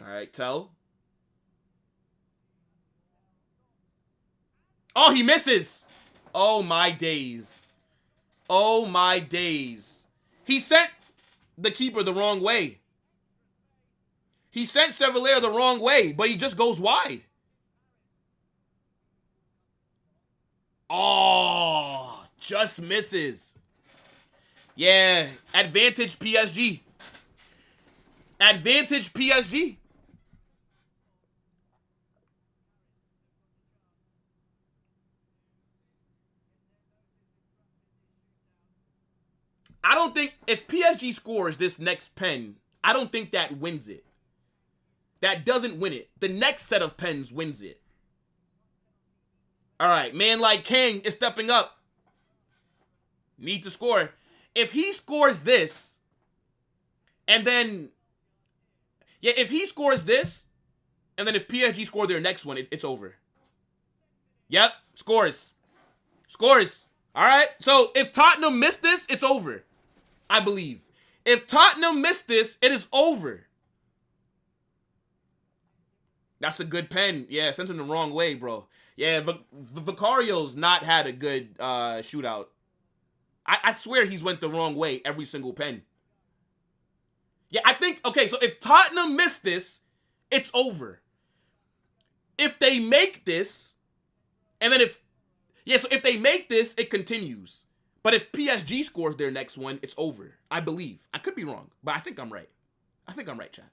All right, Tell. Oh, he misses. Oh, my days. Oh, my days. He sent the keeper the wrong way. He sent Chevalier the wrong way, but he just goes wide. Oh, just misses. Yeah, advantage PSG. Advantage PSG. I don't think, if PSG scores this next pen, I don't think that wins it. That doesn't win it. The next set of pens wins it. All right, man like King is stepping up. Need to score. If he scores this, and then, yeah, if he scores this, and then if PSG score their next one, it's over. Yep, scores. Scores. All right, so if Tottenham missed this, it's over. I believe. If Tottenham missed this, it is over. That's a good pen. Yeah, sent him the wrong way, bro. Yeah, Vicario's not had a good shootout. I swear he's went the wrong way every single pen. Yeah, I think, okay, so if Tottenham missed this, it's over. If they make this, and then so if they make this, it continues. But if PSG scores their next one, it's over. I believe. I could be wrong, but I think I'm right. I think I'm right, chat.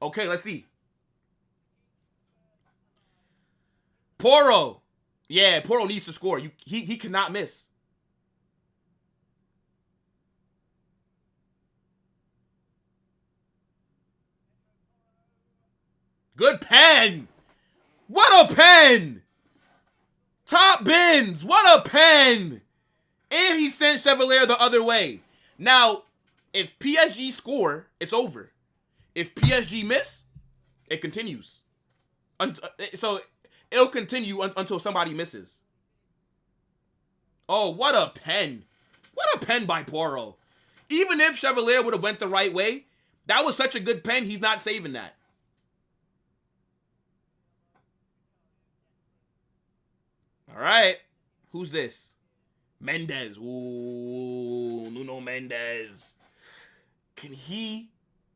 Okay, let's see. Porro. Yeah, Porro needs to score. He cannot miss. Good pen. What a pen. Top bins. What a pen. And he sent Chevalier the other way. Now, if PSG score, it's over. If PSG miss, it continues. So it'll continue until somebody misses. Oh, what a pen. What a pen by Porro. Even if Chevalier would have went the right way, that was such a good pen, he's not saving that. All right. Who's this? Mendes. Ooh, Nuno Mendes. Can he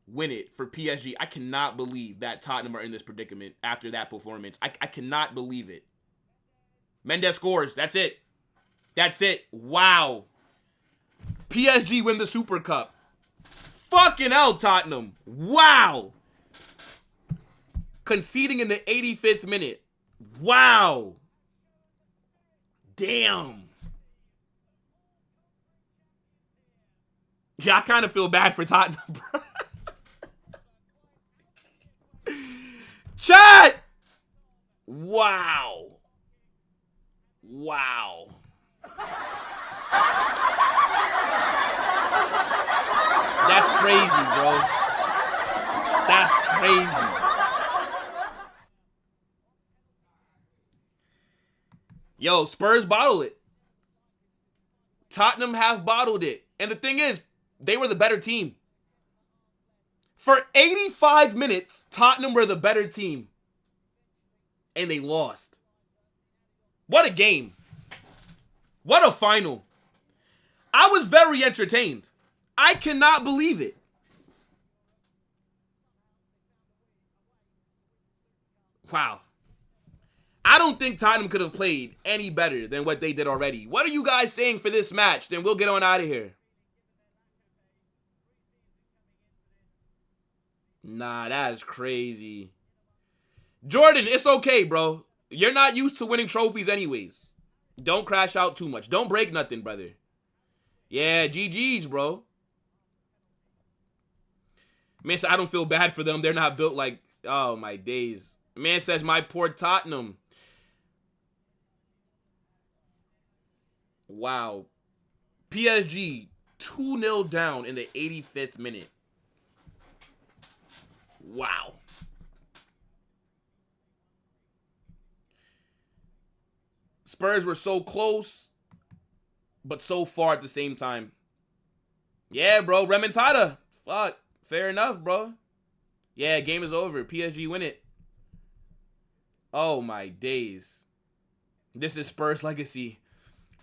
win it for PSG? I cannot believe that Tottenham are in this predicament after that performance. I cannot believe it. Mendes scores. That's it. That's it. Wow. PSG win the Super Cup. Fucking hell, Tottenham. Wow. Conceding in the 85th minute. Wow. Damn. Yeah, I kind of feel bad for Tottenham, bro. Chat! Wow. Wow. That's crazy, bro. That's crazy. Yo, Spurs bottled it. Tottenham have bottled it. And the thing is, they were the better team. For 85 minutes, Tottenham were the better team. And they lost. What a game. What a final. I was very entertained. I cannot believe it. Wow. I don't think Tottenham could have played any better than what they did already. What are you guys saying for this match? Then we'll get on out of here. Nah, that is crazy. Jordan, it's okay, bro. You're not used to winning trophies anyways. Don't crash out too much. Don't break nothing, brother. Yeah, GG's, bro. Man, so I don't feel bad for them. They're not built like... Oh, my days. Man says, my poor Tottenham. Wow. PSG 2-0 down in the 85th minute. Wow. Spurs were so close, but so far at the same time. Yeah, bro. Remontada. Fuck. Fair enough, bro. Yeah, game is over. PSG win it. Oh, my days. This is Spurs legacy.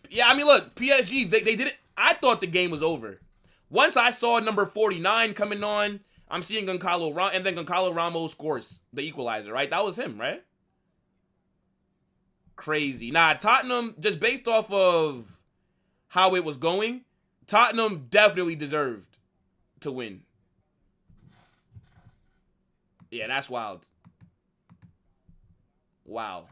Yeah, I mean, look, PSG, they did it. I thought the game was over. Once I saw number 49 coming on, I'm seeing Goncalo Ramos, and then Goncalo Ramos scores the equalizer, right? That was him, right? Crazy. Nah, Tottenham, just based off of how it was going, Tottenham definitely deserved to win. Yeah, that's wild. Wow.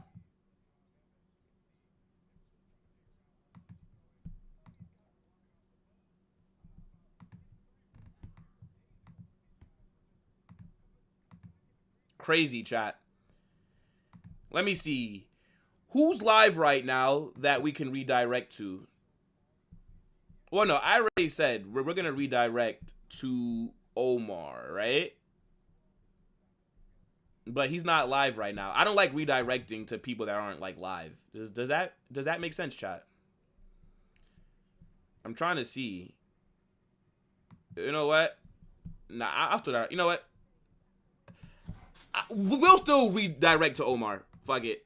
Crazy, chat. Let me see. Who's live right now that we can redirect to? Well, no, I already said we're going to redirect to Omar, right? But he's not live right now. I don't like redirecting to people that aren't like live. Does that make sense, chat? I'm trying to see. You know what? Nah, I'll still. You know what? We'll still redirect to Omar. Fuck it.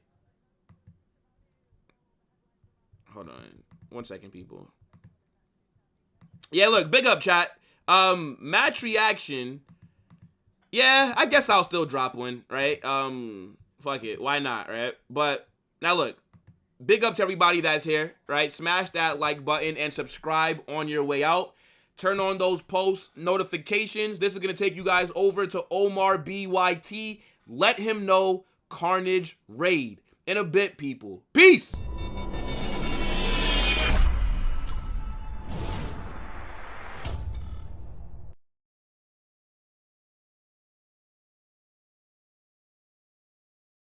Hold on. 1 second, people. Yeah, look, big up, chat. Match reaction. Yeah, I guess I'll still drop one, right? Fuck it. Why not, right? But now look, big up to everybody that's here, right? Smash that like button and subscribe on your way out. Turn on those post notifications. This is going to take you guys over to Omar BYT. Let him know Carnage Raid. In a bit, people. Peace!